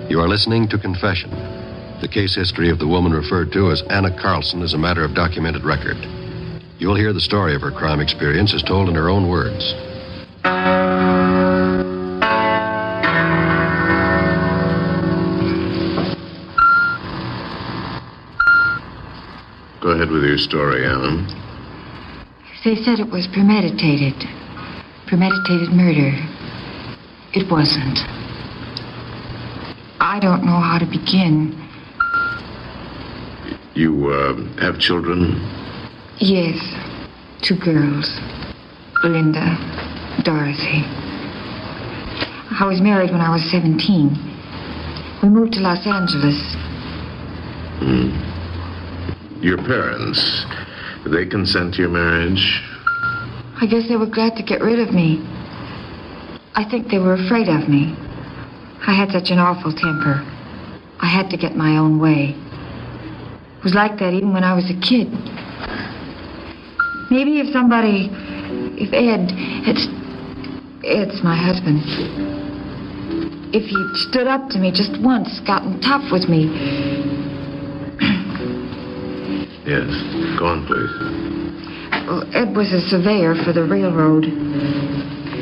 You are listening to Confession. The case history of the woman referred to as Anna Carlson is a matter of documented record. You'll hear the story of her crime experience as told in her own words. Go ahead with your story, Anna. They said it was premeditated. Premeditated murder. It wasn't. I don't know how to begin. You, have children? Yes. 2 girls. Linda, Dorothy. I was married when I was 17. We moved to Los Angeles. Your parents, did they consent to your marriage? I guess they were glad to get rid of me. I think they were afraid of me. I had such an awful temper. I had to get my own way. It was like that even when I was a kid. Maybe if Ed's my husband. If he'd stood up to me just once, gotten tough with me. Yes, go on, please. Well, Ed was a surveyor for the railroad.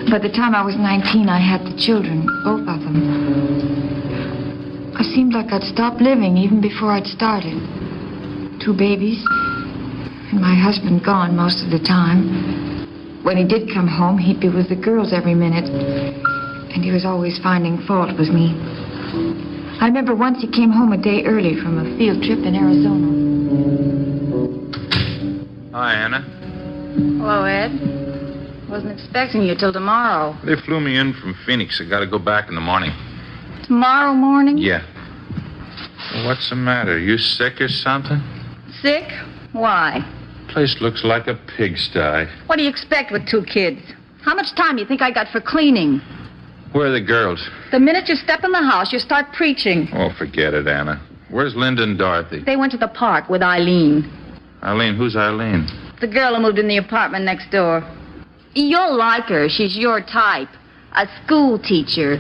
By the time I was 19, I had the children, both of them. I seemed like I'd stopped living even before I'd started. 2 babies, and my husband gone most of the time. When he did come home, he'd be with the girls every minute, and he was always finding fault with me. I remember once he came home a day early from a field trip in Arizona. Hi, Anna. Hello, Ed. Wasn't expecting you till tomorrow. They flew me in from Phoenix. I got to go back in the morning. Tomorrow morning? Yeah. Well, what's the matter? You sick or something? Sick? Why? Place looks like a pigsty. What do you expect with 2 kids? How much time do you think I got for cleaning? Where are the girls? The minute you step in the house, you start preaching. Oh, forget it, Anna. Where's Linda and Dorothy? They went to the park with Eileen. Eileen? Who's Eileen? The girl who moved in the apartment next door. You'll like her. She's your type. A school teacher.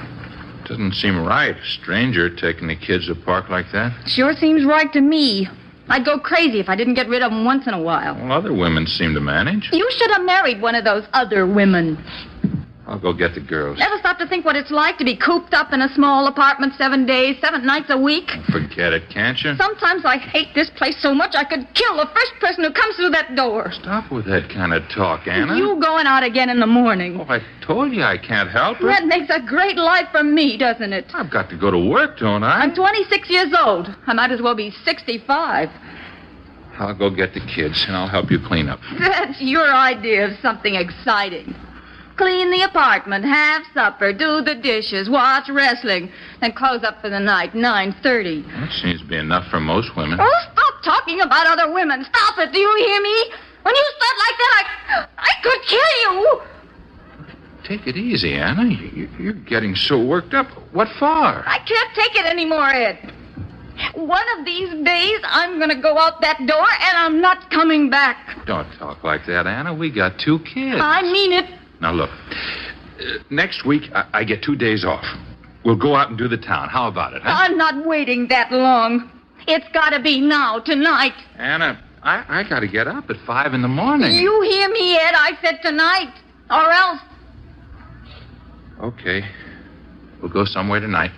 Doesn't seem right. A stranger taking the kids to a park like that. Sure seems right to me. I'd go crazy if I didn't get rid of them once in a while. Well, other women seem to manage. You should have married one of those other women. I'll go get the girls. Never stop to think what it's like to be cooped up in a small apartment 7 days, 7 nights a week. Forget it, can't you? Sometimes I hate this place so much I could kill the first person who comes through that door. Stop with that kind of talk, Anna. You going out again in the morning. Oh, I told you I can't help it. That makes a great life for me, doesn't it? I've got to go to work, don't I? I'm 26 years old. I might as well be 65. I'll go get the kids, and I'll help you clean up. That's your idea of something exciting. Clean the apartment, have supper, do the dishes, watch wrestling, then close up for the night, 9:30. That seems to be enough for most women. Oh, stop talking about other women. Stop it, do you hear me? When you start like that, I could kill you. take it easy, Anna. You're getting so worked up. What for? I can't take it anymore, Ed. One of these days, I'm going to go out that door, and I'm not coming back. Don't talk like that, Anna. We got 2 kids. I mean it. Now, look. Next week, I get 2 days off. We'll go out and do the town. How about it, huh? I'm not waiting that long. It's got to be now, tonight. Anna, I got to get up at 5 in the morning. You hear me, Ed? I said tonight. Or else. Okay. We'll go somewhere tonight.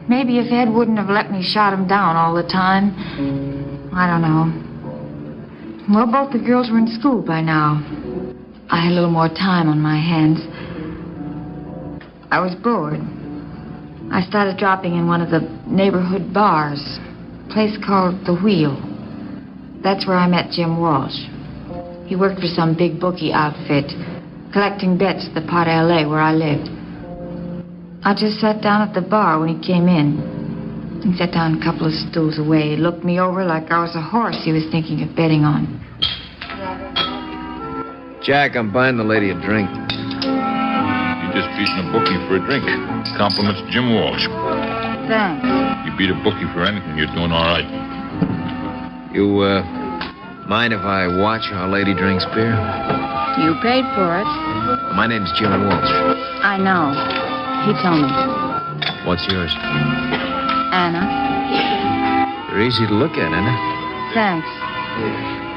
Maybe if Ed wouldn't have let me shot him down all the time. I don't know. Well, both the girls were in school by now. I had a little more time on my hands. I was bored. I started dropping in one of the neighborhood bars. A place called The Wheel. That's where I met Jim Walsh. He worked for some big bookie outfit, collecting bets at the part of L.A. where I lived. I just sat down at the bar when he came in. He sat down a couple of stools away, looked me over like I was a horse he was thinking of betting on. Jack, I'm buying the lady a drink. You just beaten a bookie for a drink. Compliments to Jim Walsh. Thanks. You beat a bookie for anything, you're doing all right. You, mind if I watch our lady drinks beer? You paid for it. My name's Jim Walsh. I know. He told me. What's yours? Anna. You're easy to look at, Anna. Thanks.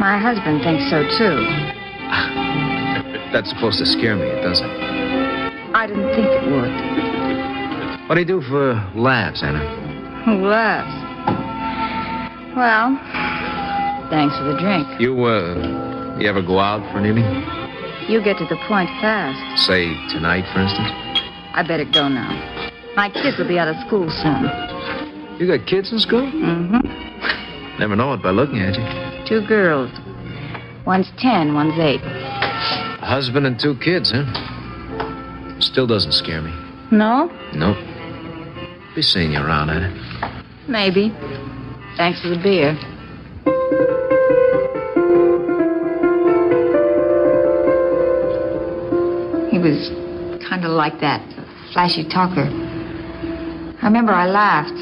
My husband thinks so, too. That's supposed to scare me, doesn't it? I didn't think it would. What do you do for laughs, Anna? Who laughs? Well, thanks for the drink. You ever go out for an evening? You get to the point fast. Say, tonight, for instance? I better go now. My kids will be out of school soon. You got kids in school? Mm-hmm. Never know it by looking at you. 2 girls. One's 10, one's 8. A husband and 2 kids, huh? Still doesn't scare me. No? Nope. Be seeing you around, Anna. Maybe. Thanks for the beer. He was kind of like that, a flashy talker. I remember I laughed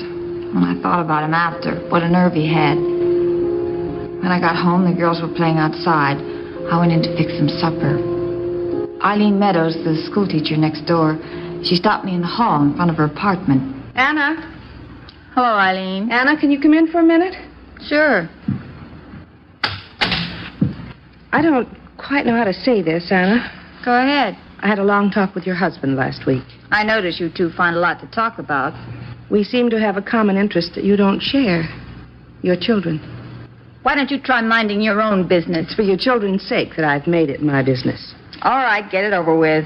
when I thought about him after, what a nerve he had. When I got home, the girls were playing outside. I went in to fix some supper. Eileen Meadows, the schoolteacher next door, she stopped me in the hall in front of her apartment. Anna? Hello, Eileen. Anna, can you come in for a minute? Sure. I don't quite know how to say this, Anna. Go ahead. I had a long talk with your husband last week. I noticed you two find a lot to talk about. We seem to have a common interest that you don't share. Your children. Why don't you try minding your own business? It's for your children's sake that I've made it my business. All right, get it over with.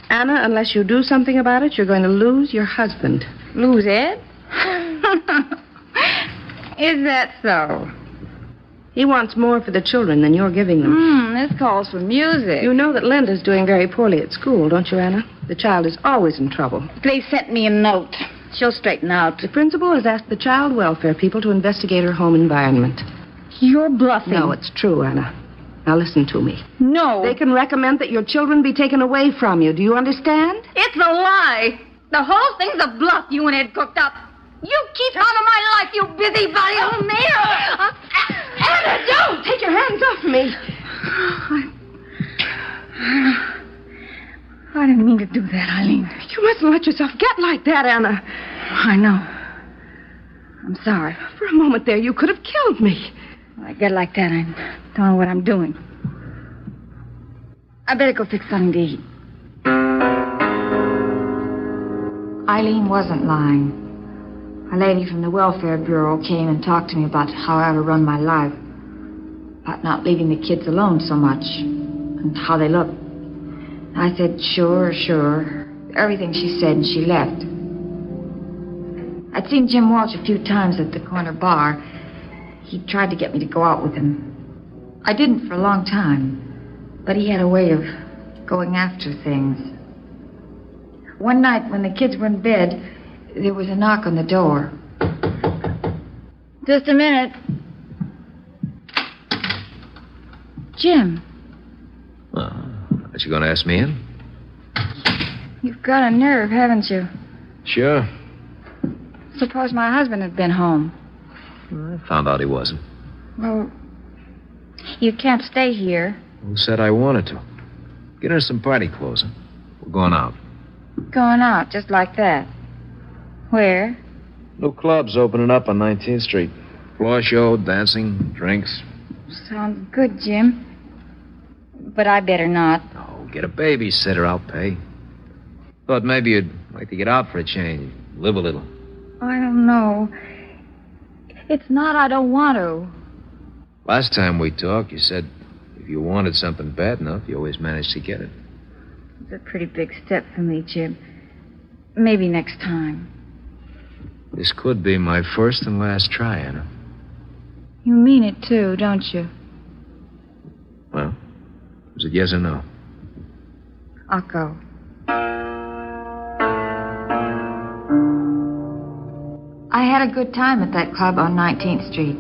Anna, unless you do something about it, you're going to lose your husband. Lose Ed? Is that so? He wants more for the children than you're giving them. This calls for music. You know that Linda's doing very poorly at school, don't you, Anna? The child is always in trouble. They sent me a note. She'll straighten out. The principal has asked the child welfare people to investigate her home environment. You're bluffing. No, it's true, Anna. Now listen to me. No. They can recommend that your children be taken away from you. Do you understand? It's a lie. The whole thing's a bluff you and Ed cooked up. You keep out of my life, you busybody old man. Anna, don't! Take your hands off me. I didn't mean to do that, Eileen. You mustn't let yourself get like that, Anna. I know. I'm sorry. For a moment there, you could have killed me. When I get like that, I don't know what I'm doing. I better go fix something to eat. Eileen wasn't lying. A lady from the Welfare Bureau came and talked to me about how I ought to run my life. About not leaving the kids alone so much. And how they look. I said, sure. Everything she said, and she left. I'd seen Jim Walsh a few times at the corner bar. He tried to get me to go out with him. I didn't for a long time. But he had a way of going after things. One night when the kids were in bed, there was a knock on the door. Just a minute. Jim, Well, aren't you going to ask me in? you've got a nerve, haven't you? Sure. Suppose my husband had been home. I found out he wasn't. Well, you can't stay here. Who said I wanted to? Get her some party clothes. We're going out. Going out just like that. Where? New club's opening up on 19th Street. Floor show, dancing, drinks. Sounds good, Jim. But I better not. Oh, get a babysitter, I'll pay. Thought maybe you'd like to get out for a change. Live a little. I don't know. It's not I don't want to. Last time we talked, you said if you wanted something bad enough, you always managed to get it. It's a pretty big step for me, Jim. Maybe next time. This could be my first and last try, Anna. You mean it, too, don't you? Well, is it yes or no? I'll go. I had a good time at that club on 19th Street.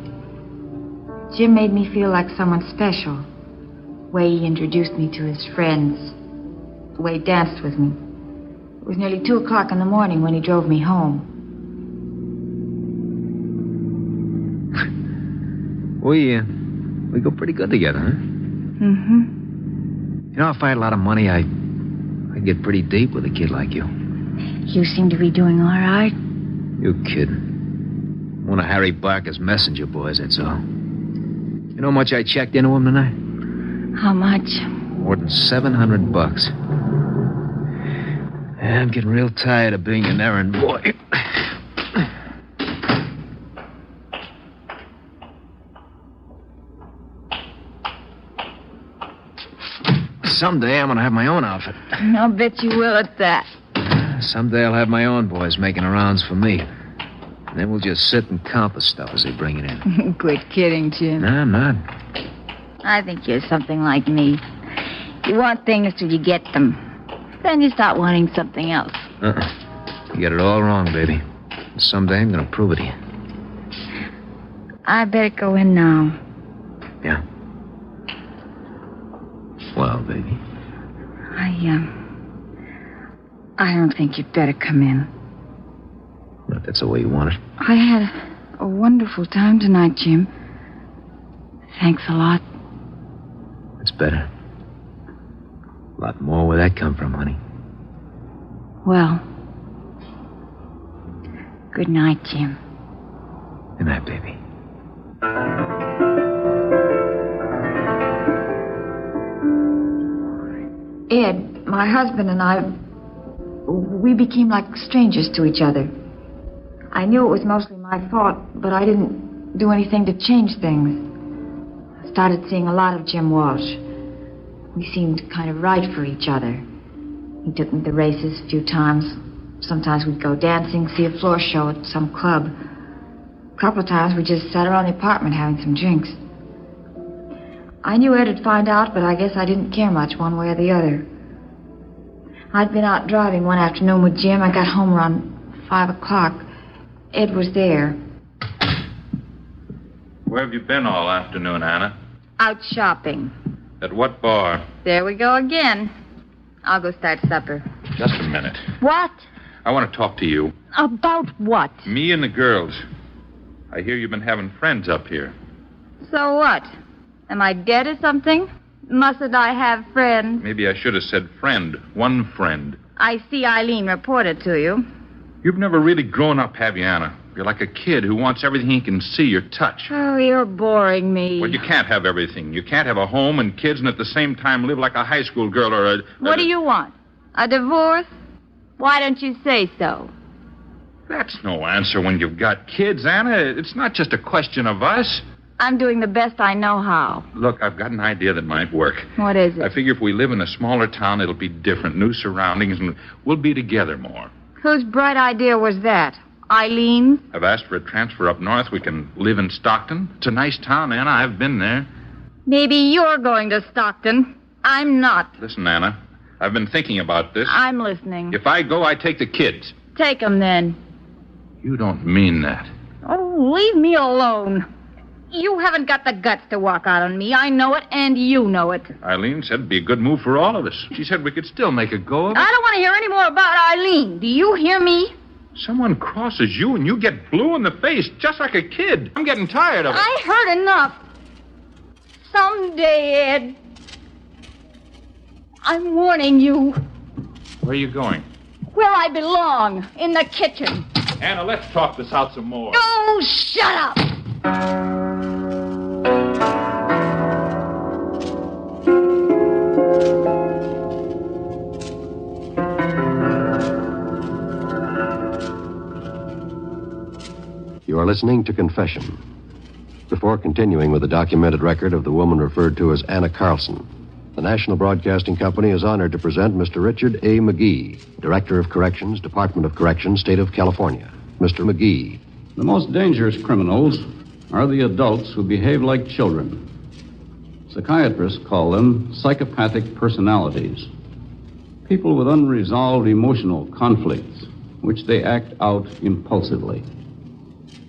Jim made me feel like someone special. The way he introduced me to his friends. The way he danced with me. It was nearly 2 o'clock in the morning when he drove me home. We go pretty good together, huh? Mm-hmm. You know, if I had a lot of money, I'd get pretty deep with a kid like you. You seem to be doing all right. You kidding. One of Harry Barker's messenger boys, that's all. You know how much I checked into him tonight? How much? More than $700. I'm getting real tired of being an errand boy. Someday I'm going to have my own outfit. I'll bet you will at that. Someday I'll have my own boys making the rounds for me. And then we'll just sit and count the stuff as they bring it in. Quit kidding, Jim. No, I'm not. I think you're something like me. You want things till you get them. Then you start wanting something else. You get it all wrong, baby. Someday I'm going to prove it to you. I better go in now. Yeah. Well, baby. I don't think you'd better come in. If that's the way you want it. I had a wonderful time tonight, Jim. Thanks a lot. It's better. A lot more where that come from, honey. Well, good night, Jim. Good night, baby. Ed, my husband and I, we became like strangers to each other. I knew it was mostly my fault, but I didn't do anything to change things. I started seeing a lot of Jim Walsh. We seemed kind of right for each other. He took me to races a few times. Sometimes we'd go dancing, see a floor show at some club. A couple of times we just sat around the apartment having some drinks. I knew Ed would find out, but I guess I didn't care much one way or the other. I'd been out driving one afternoon with Jim. I got home around 5 o'clock. Ed was there. Where have you been all afternoon, Anna? Out shopping. At what bar? There we go again. I'll go start supper. Just a minute. What? I want to talk to you. About what? Me and the girls. I hear you've been having friends up here. So what? Am I dead or something? Mustn't I have friends? Maybe I should have said friend. One friend. I see Eileen reported to you. You've never really grown up, have you, Anna? You're like a kid who wants everything he can see or touch. Oh, you're boring me. Well, you can't have everything. You can't have a home and kids and at the same time live like a high school girl or a... What do you want? A divorce? Why don't you say so? That's no answer when you've got kids, Anna. It's not just a question of us. I'm doing the best I know how. Look, I've got an idea that might work. What is it? I figure if we live in a smaller town, it'll be different, new surroundings, and we'll be together more. Whose bright idea was that? Eileen? I've asked for a transfer up north. We can live in Stockton. It's a nice town, Anna. I've been there. Maybe you're going to Stockton. I'm not. Listen, Anna, I've been thinking about this. I'm listening. If I go, I take the kids. Take them then. You don't mean that. Oh, leave me alone. You haven't got the guts to walk out on me. I know it, and you know it. Eileen said it'd be a good move for all of us. She said we could still make a go of it. I don't want to hear any more about Eileen. Do you hear me? Someone crosses you and you get blue in the face, just like a kid. I'm getting tired of it. I heard enough. Someday, Ed, I'm warning you. Where are you going? Where I belong, in the kitchen. Anna, let's talk this out some more. Oh, shut up! You are listening to Confession. Before continuing with the documented record of the woman referred to as Anna Carlson, the National Broadcasting Company is honored to present Mr. Richard A. McGee, Director of Corrections, Department of Corrections, State of California. Mr. McGee. The most dangerous criminals are the adults who behave like children. Psychiatrists call them psychopathic personalities. People with unresolved emotional conflicts, which they act out impulsively.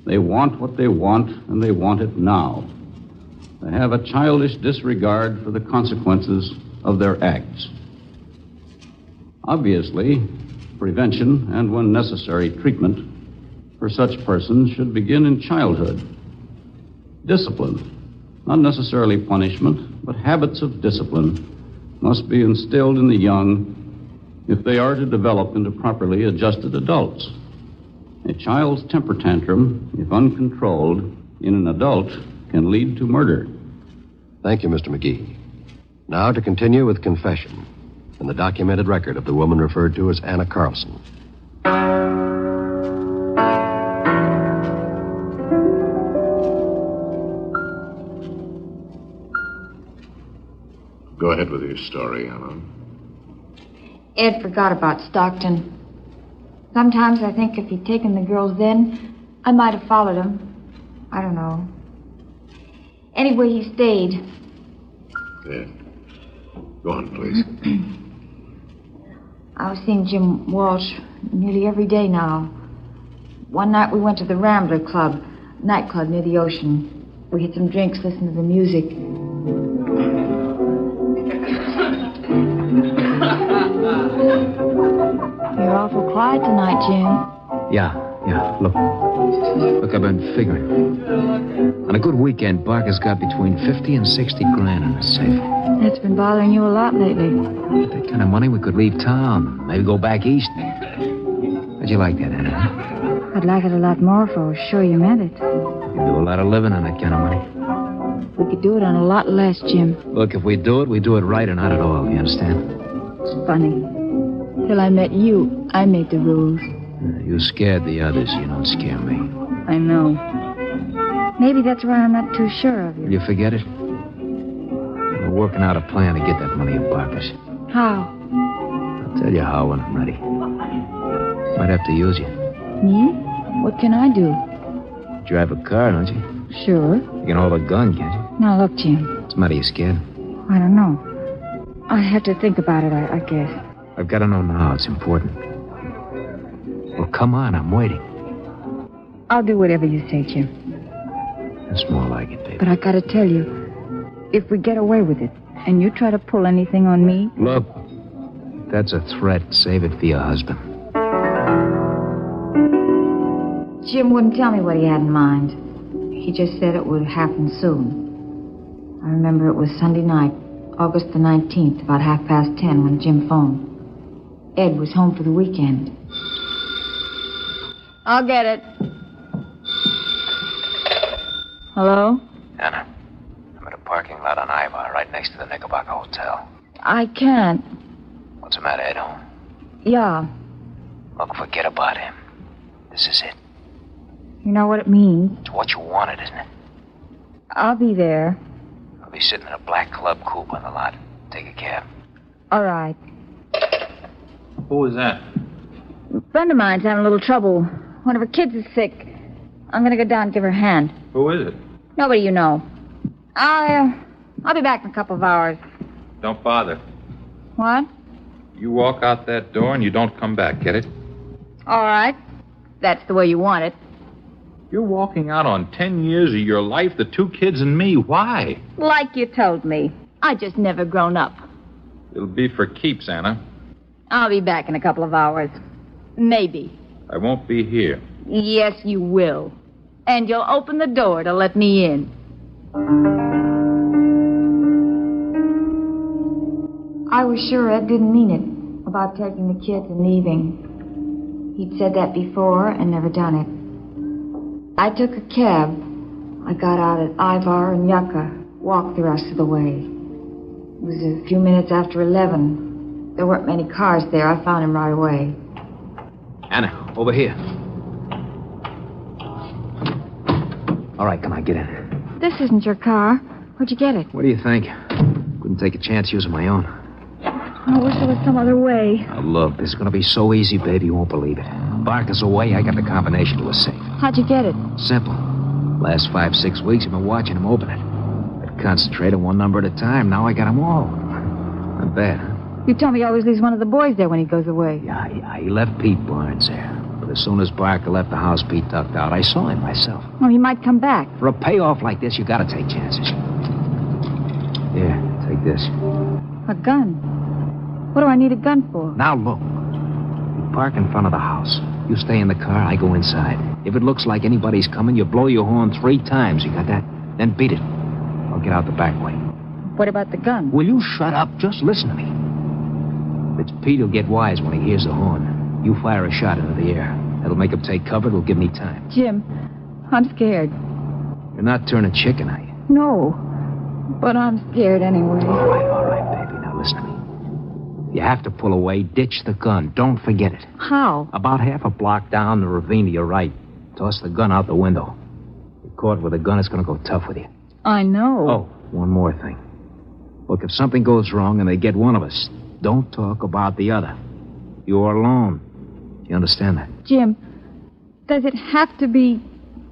They want what they want, and they want it now. They have a childish disregard for the consequences of their acts. Obviously, prevention and, when necessary, treatment for such persons should begin in childhood. Discipline, not necessarily punishment, but habits of discipline, must be instilled in the young if they are to develop into properly adjusted adults. A child's temper tantrum, if uncontrolled, in an adult, can lead to murder. Thank you, Mr. McGee. Now to continue with Confession and the documented record of the woman referred to as Anna Carlson. Go ahead with your story, Anna. Ed forgot about Stockton. Sometimes I think if he'd taken the girls then, I might have followed him. I don't know. Anyway, he stayed. Yeah. Go on, please. I was seeing Jim Walsh nearly every day now. One night we went to the Rambler Club, nightclub near the ocean. We had some drinks, listened to the music. You're awful quiet tonight, Jim. Yeah. Look, I've been figuring. On a good weekend, Barker's got between 50 and 60 grand in his safe. That's been bothering you a lot lately. With that kind of money, we could leave town. Maybe go back east. How'd you like that, Anna? I'd like it a lot more if I was sure you meant it. You do a lot of living on that kind of money. We could do it on a lot less, Jim. Look, if we do it right or not at all. You understand? It's funny. Till I met you, I made the rules. You scared the others. You don't scare me. I know. Maybe that's why I'm not too sure of you. You forget it? We're working out a plan to get that money of Barker's. How? I'll tell you how when I'm ready. Might have to use you. Me? What can I do? You drive a car, don't you? Sure. You can hold a gun, can't you? Now, look, Jim. What's the matter? You scared? I don't know. I have to think about it, I guess. I've got to know now. It's important. Well, come on. I'm waiting. I'll do whatever you say, Jim. That's more like it, baby. But I gotta tell you, if we get away with it, and you try to pull anything on me... Look, if that's a threat, save it for your husband. Jim wouldn't tell me what he had in mind. He just said it would happen soon. I remember it was Sunday night, August the 19th, about 10:30 when Jim phoned. Ed was home for the weekend. I'll get it. Hello? Anna, I'm at a parking lot on Ivar, right next to the Knickerbocker Hotel. I can't. What's the matter, Ed home? Yeah. Look, forget about him. This is it. You know what it means? It's what you wanted, isn't it? I'll be there. I'll be sitting in a black club coupe on the lot. Take a cab. All right. Who was that? A friend of mine's having a little trouble. One of her kids is sick. I'm going to go down and give her a hand. Who is it? Nobody you know. I'll be back in a couple of hours. Don't bother. What? You walk out that door and you don't come back, get it? All right. That's the way you want it. You're walking out on 10 years of your life, the 2 kids and me. Why? Like you told me. I just never grown up. It'll be for keeps, Anna. I'll be back in a couple of hours. Maybe. I won't be here. Yes, you will. And you'll open the door to let me in. I was sure Ed didn't mean it about taking the kids and leaving. He'd said that before and never done it. I took a cab. I got out at Ivar and Yucca, walked the rest of the way. It was a few minutes after 11. There weren't many cars there. I found him right away. Anna, over here. All right, come on, get in. This isn't your car. Where'd you get it? What do you think? Couldn't take a chance using my own. I wish there was some other way. Now, look, this is going to be so easy, baby, you won't believe it. Barker's away, I got the combination to a safe. How'd you get it? Simple. Last 5-6 weeks, I've been watching him open it. I'd concentrate on one number at a time. Now I got them all. Not bad, huh? You told me he always leaves one of the boys there when he goes away. Yeah, he left Pete Barnes there. But as soon as Barker left the house, Pete ducked out. I saw him myself. Oh, he might come back. For a payoff like this, you gotta take chances. Here, take this. A gun? What do I need a gun for? Now look. You park in front of the house. You stay in the car, I go inside. If it looks like anybody's coming, you blow your horn 3 times. You got that? Then beat it. I'll get out the back way. What about the gun? Will you shut up? Just listen to me. It's Pete who'll get wise when he hears the horn. You fire a shot into the air. That'll make him take cover. It'll give me time. Jim, I'm scared. You're not turning chicken, are you? No, but I'm scared anyway. All right, baby. Now listen to me. You have to pull away. Ditch the gun. Don't forget it. How? About half a block down the ravine to your right. Toss the gun out the window. If you're caught with a gun, it's going to go tough with you. I know. Oh, one more thing. Look, if something goes wrong and they get one of us, don't talk about the other. You're alone. You understand that? Jim, does it have to be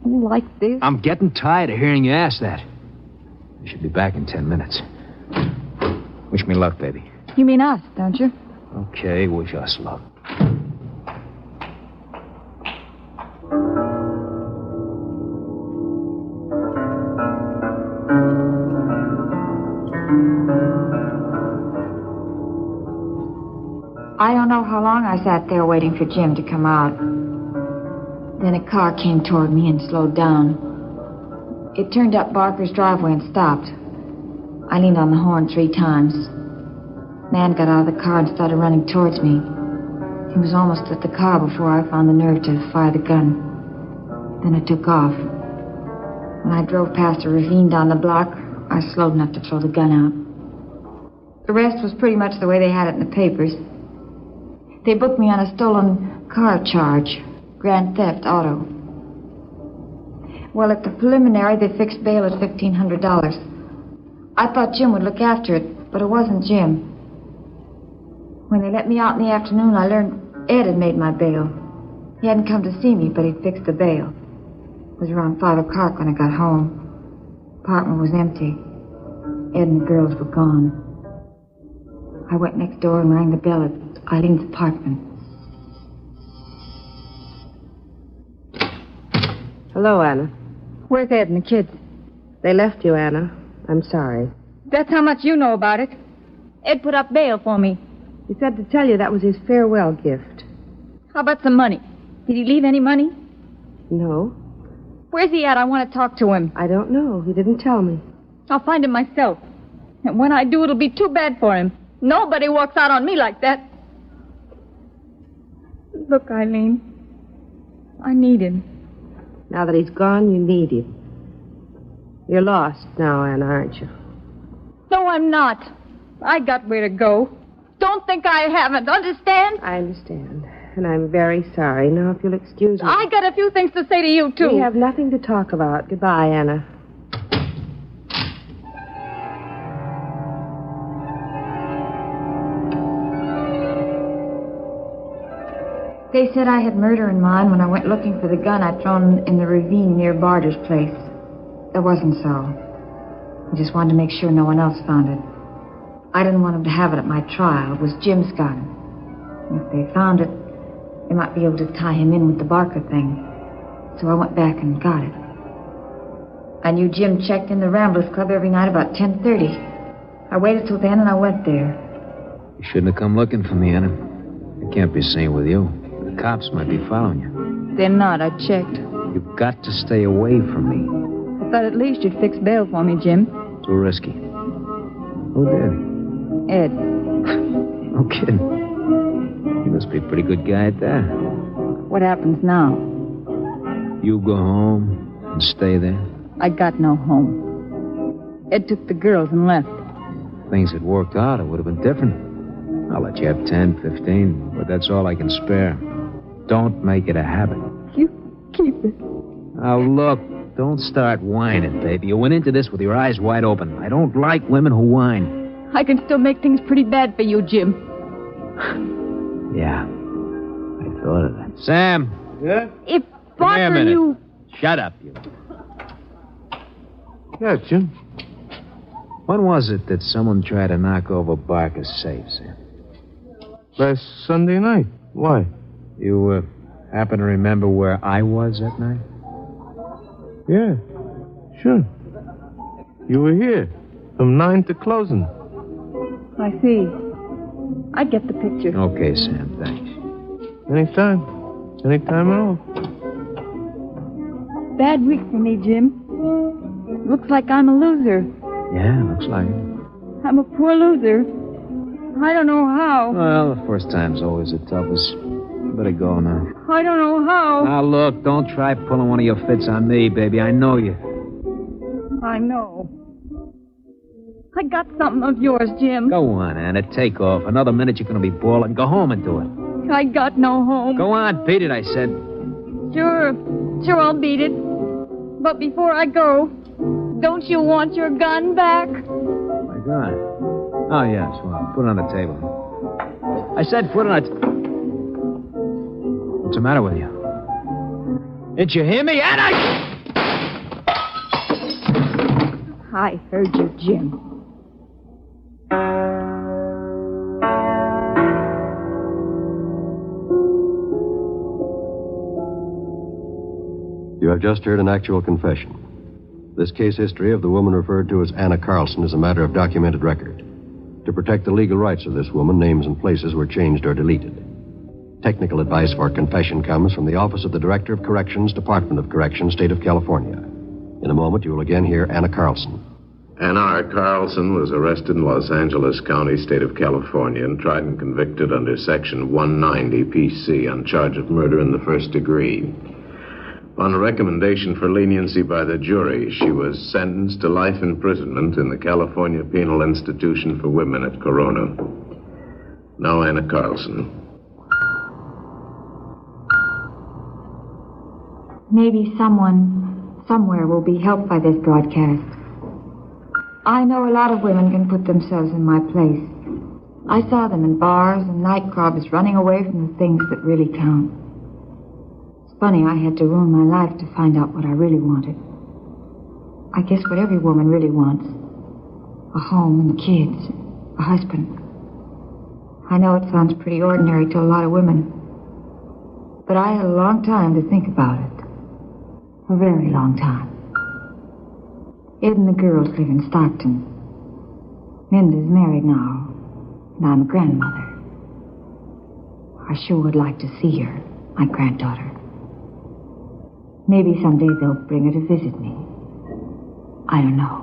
like this? I'm getting tired of hearing you ask that. I should be back in 10 minutes. Wish me luck, baby. You mean us, don't you? Okay, wish us luck. I don't know how long I sat there waiting for Jim to come out. Then a car came toward me and slowed down. It turned up Barker's driveway and stopped. I leaned on the horn 3 times. Man got out of the car and started running towards me. He was almost at the car before I found the nerve to fire the gun. Then I took off. When I drove past a ravine down the block, I slowed enough to throw the gun out. The rest was pretty much the way they had it in the papers. They booked me on a stolen car charge, grand theft auto. Well, at the preliminary, they fixed bail at $1,500. I thought Jim would look after it, but it wasn't Jim. When they let me out in the afternoon, I learned Ed had made my bail. He hadn't come to see me, but he'd fixed the bail. It was around 5 o'clock when I got home. The apartment was empty. Ed and the girls were gone. I went next door and rang the bell at Eileen's apartment. Hello, Anna. Where's Ed and the kids? They left you, Anna. I'm sorry. That's how much you know about it. Ed put up bail for me. He said to tell you that was his farewell gift. How about some money? Did he leave any money? No. Where's he at? I want to talk to him. I don't know. He didn't tell me. I'll find him myself. And when I do, it'll be too bad for him. Nobody walks out on me like that. Look, Eileen. I need him. Now that he's gone, you need him. You're lost now, Anna, aren't you? No, I'm not. I got where to go. Don't think I haven't. Understand? I understand. And I'm very sorry. Now, if you'll excuse me. I got a few things to say to you, too. We have nothing to talk about. Goodbye, Anna. They said I had murder in mind when I went looking for the gun I'd thrown in the ravine near Barter's place. That wasn't so. I just wanted to make sure no one else found it. I didn't want them to have it at my trial. It was Jim's gun. And if they found it, they might be able to tie him in with the Barker thing. So I went back and got it. I knew Jim checked in the Ramblers Club every night about 10:30. I waited till then and I went there. You shouldn't have come looking for me, Anna. I can't be seen with you. The cops might be following you. They're not. I checked. You've got to stay away from me. I thought at least you'd fix bail for me, Jim. Too risky. Who did? Ed. No kidding. You must be a pretty good guy at that. What happens now? You go home and stay there? I got no home. Ed took the girls and left. If things had worked out, it would have been different. I'll let you have 10, 15, but that's all I can spare. Don't make it a habit. You keep it. Now, look, don't start whining, baby. You went into this with your eyes wide open. I don't like women who whine. I can still make things pretty bad for you, Jim. Yeah, I thought of that. Sam! Yeah? If Come here a bothering minute. you... Shut up, you. Yeah, Jim. When was it that someone tried to knock over Barker's safe, Sam? Last Sunday night. Why? You happen to remember where I was that night? Yeah, sure. You were here from 9 to closing. I see. I get the picture. Okay, Sam, thanks. Anytime. Anytime at all. Bad week for me, Jim. Looks like I'm a loser. Yeah, looks like it. I'm a poor loser. I don't know how. Well, the first time's always the toughest. You better go now. I don't know how. Now, look, don't try pulling one of your fits on me, baby. I know you. I know. I got something of yours, Jim. Go on, Anna. Take off. Another minute you're going to be bawling. Go home and do it. I got no home. Go on. Beat it, I said. Sure. Sure, I'll beat it. But before I go, don't you want your gun back? My God. Oh, yes. Well, put it on the table. I said put it on the... What's the matter with you? Did you hear me, Anna? I heard you, Jim. You have just heard an actual confession. This case history of the woman referred to as Anna Carlson is a matter of documented record. To protect the legal rights of this woman, names and places were changed or deleted. Technical advice for confession comes from the Office of the Director of Corrections, Department of Corrections, State of California. In a moment, you will again hear Anna Carlson. Anna R. Carlson was arrested in Los Angeles County, State of California, and tried and convicted under Section 190 PC on charge of murder in the first degree. On a recommendation for leniency by the jury, she was sentenced to life imprisonment in the California Penal Institution for Women at Corona. Now, Anna Carlson. Maybe someone, somewhere, will be helped by this broadcast. I know a lot of women can put themselves in my place. I saw them in bars and nightclubs running away from the things that really count. It's funny I had to ruin my life to find out what I really wanted. I guess what every woman really wants. A home and kids, a husband. I know it sounds pretty ordinary to a lot of women, but I had a long time to think about it. A very long time. Ed and the girls live in Stockton. Linda's married now, and I'm a grandmother. I sure would like to see her, my granddaughter. Maybe someday they'll bring her to visit me. I don't know.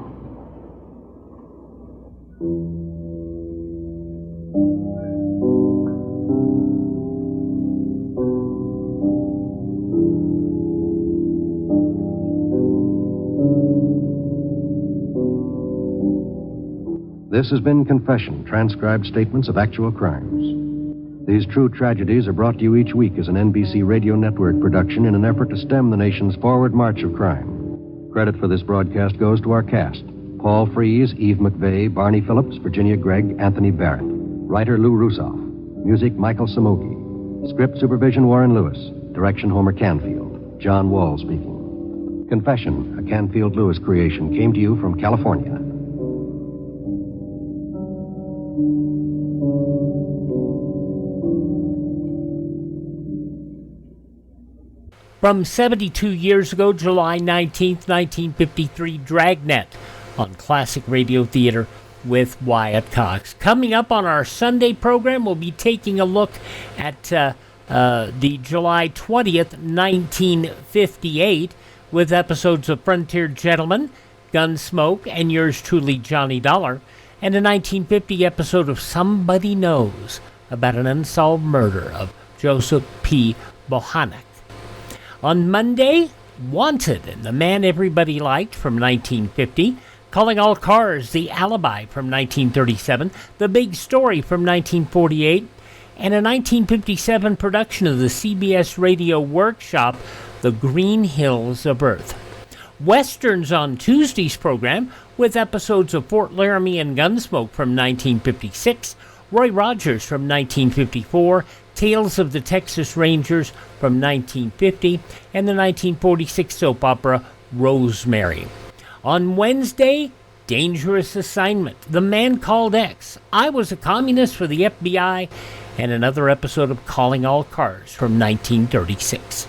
This has been Confession, transcribed statements of actual crimes. These true tragedies are brought to you each week as an NBC Radio Network production in an effort to stem the nation's forward march of crime. Credit for this broadcast goes to our cast: Paul Frees, Eve McVeigh, Barney Phillips, Virginia Gregg, Anthony Barrett. Writer Lou Rusoff. Music Michael Samogi. Script supervision Warren Lewis. Direction Homer Canfield. John Wall speaking. Confession, a Canfield Lewis creation, came to you from California. From 72 years ago, July 19th, 1953, Dragnet on Classic Radio Theater with Wyatt Cox. Coming up on our Sunday program, we'll be taking a look at the July 20th, 1958, with episodes of Frontier Gentleman, Gunsmoke, and yours truly, Johnny Dollar, and a 1950 episode of Somebody Knows, about an unsolved murder of Joseph P. Bohanec. On Monday, Wanted and the Man Everybody Liked from 1950, Calling All Cars, The Alibi from 1937, The Big Story from 1948, and a 1957 production of the CBS Radio Workshop, The Green Hills of Earth. Westerns on Tuesday's program, with episodes of Fort Laramie and Gunsmoke from 1956, Roy Rogers from 1954, Tales of the Texas Rangers from 1950, and the 1946 soap opera Rosemary. On Wednesday, Dangerous Assignment, The Man Called X, I Was a Communist for the FBI, and another episode of Calling All Cars from 1936.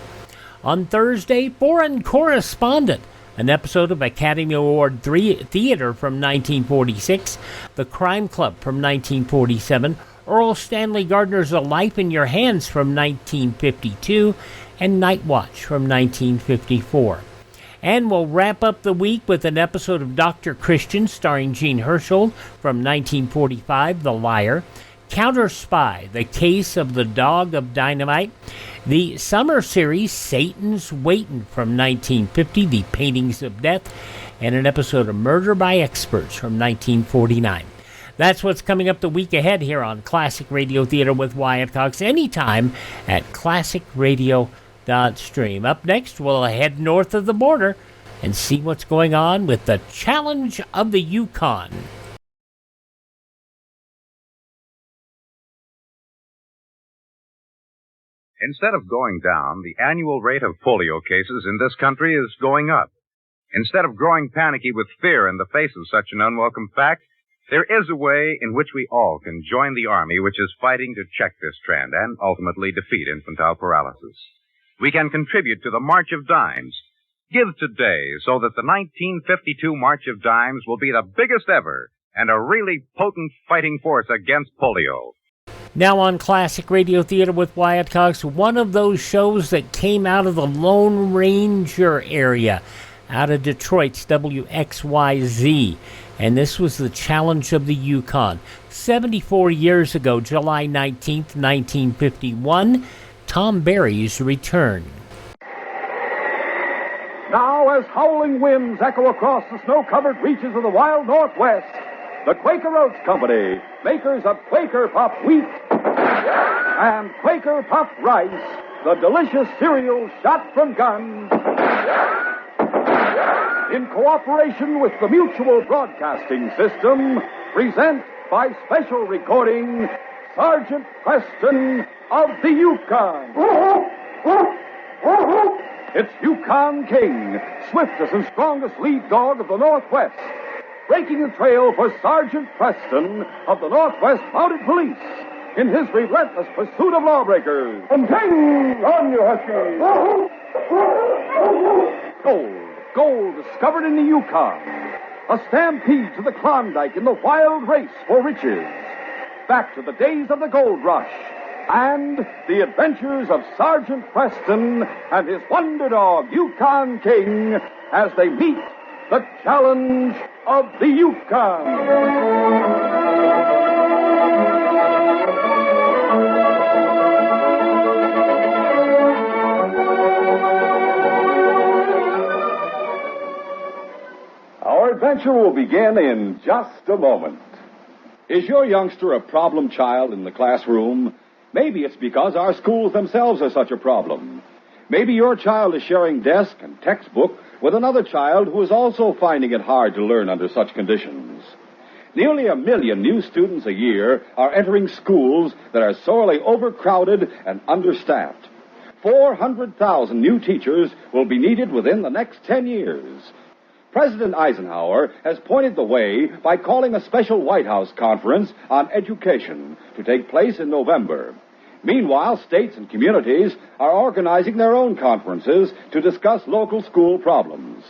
On Thursday, Foreign Correspondent, an episode of Academy Award Theater from 1946, The Crime Club from 1947, Earl Stanley Gardner's A Life in Your Hands from 1952, and Night Watch from 1954. And we'll wrap up the week with an episode of Dr. Christian starring Gene Herschel from 1945, The Liar, Counter Spy, The Case of the Dog of Dynamite, the summer series Satan's Waitin' from 1950, The Paintings of Death, and an episode of Murder by Experts from 1949. That's what's coming up the week ahead here on Classic Radio Theater with Wyatt Cox, anytime at classicradio.stream. Up next, we'll head north of the border and see what's going on with the Challenge of the Yukon. Instead of going down, the annual rate of polio cases in this country is going up. Instead of growing panicky with fear in the face of such an unwelcome fact, there is a way in which we all can join the Army which is fighting to check this trend and ultimately defeat infantile paralysis. We can contribute to the March of Dimes. Give today so that the 1952 March of Dimes will be the biggest ever and a really potent fighting force against polio. Now on Classic Radio Theater with Wyatt Cox, one of those shows that came out of the Lone Ranger area, out of Detroit's WXYZ. And this was the Challenge of the Yukon. 74 years ago, July 19th, 1951, Tom Barry's return. Now, as howling winds echo across the snow-covered reaches of the wild Northwest, the Quaker Oats Company, makers of Quaker Puff Wheat and Quaker Puff Rice, the delicious cereal shot from guns, in cooperation with the Mutual Broadcasting System, present by special recording, Sergeant Preston of the Yukon. It's Yukon King, swiftest and strongest lead dog of the Northwest, breaking the trail for Sergeant Preston of the Northwest Mounted Police in his relentless pursuit of lawbreakers. And ting! On you, Huskies! Gold discovered in the Yukon. A stampede to the Klondike in the wild race for riches. Back to the days of the gold rush. And the adventures of Sergeant Preston and his wonder dog, Yukon King, as they meet the Challenge of the Yukon. Our adventure will begin in just a moment. Is your youngster a problem child in the classroom? Maybe it's because our schools themselves are such a problem. Maybe your child is sharing desk and textbook with another child who is also finding it hard to learn under such conditions. Nearly 1 million new students a year are entering schools that are sorely overcrowded and understaffed. 400,000 new teachers will be needed within the next 10 years. President Eisenhower has pointed the way by calling a special White House conference on education to take place in November. Meanwhile, states and communities are organizing their own conferences to discuss local school problems.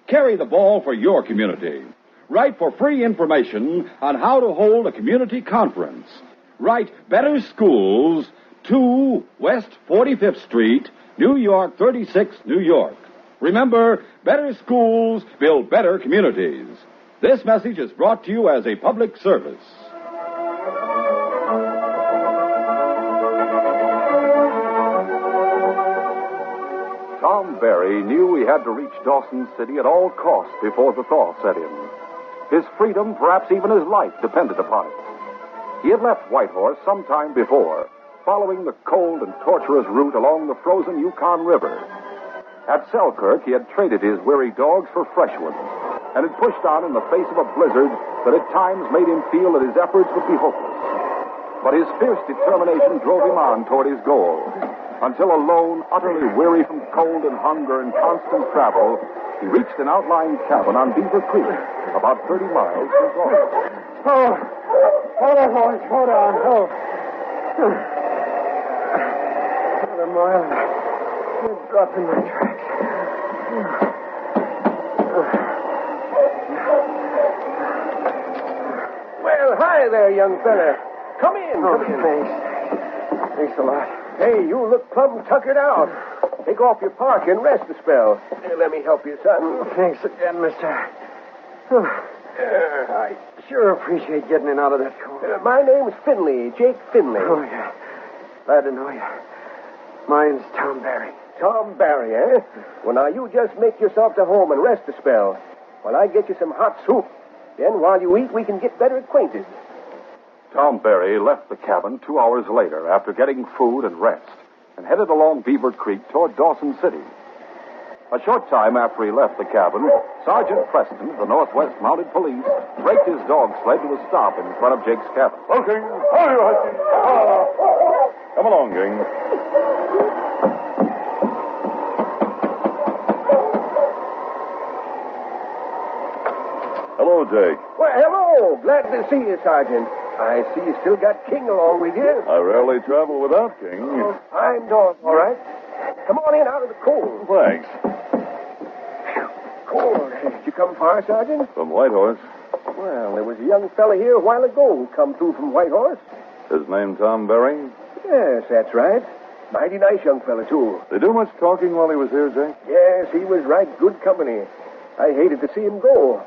Carry the ball for your community. Write for free information on how to hold a community conference. Write Better Schools, 2 West 45th Street, New York 36, New York. Remember, better schools build better communities. This message is brought to you as a public service. Tom Berry knew he had to reach Dawson City at all costs before the thaw set in. His freedom, perhaps even his life, depended upon it. He had left Whitehorse some time before, following the cold and tortuous route along the frozen Yukon River. At Selkirk, he had traded his weary dogs for fresh ones, and had pushed on in the face of a blizzard that at times made him feel that his efforts would be hopeless. But his fierce determination drove him on toward his goal, until alone, utterly weary from cold and hunger and constant travel, he reached an outlying cabin on Beaver Creek, about 30 miles from Dawson. Oh, hold on, boys, hold on. Oh. Another mile. You're dropping my tracks. Well, hi there, young fella. Come in. Oh, come in. thanks. Thanks a lot. Hey, you look plumb tuckered out. Take off your park and rest a spell. Here, let me help you, son. Thanks again, mister. I sure appreciate getting in out of that cold. My name's Finley, Jake Finley. Oh, yeah. Glad to know you. Mine's Tom Berry. Tom Barry, eh? Well, now, you just make yourself to home and rest a spell while I get you some hot soup. Then, while you eat, we can get better acquainted. Tom Berry left the cabin 2 hours later after getting food and rest, and headed along Beaver Creek toward Dawson City. A short time after he left the cabin, Sergeant Preston of the Northwest Mounted Police braked his dog sled to a stop in front of Jake's cabin. Okay. Come along, gang. Hello, Jake. Well, hello. Glad to see you, Sergeant. I see you still got King along with you. I rarely travel without King. I'm Dawson, all right. Come on in out of the cold. Thanks. Cold. Did you come far, Sergeant? From Whitehorse. Well, there was a young fella here a while ago who come through from Whitehorse. His name Tom Berry? Yes, that's right. Mighty nice young fella, too. They do much talking while he was here, Jake? Yes, he was right good company. I hated to see him go.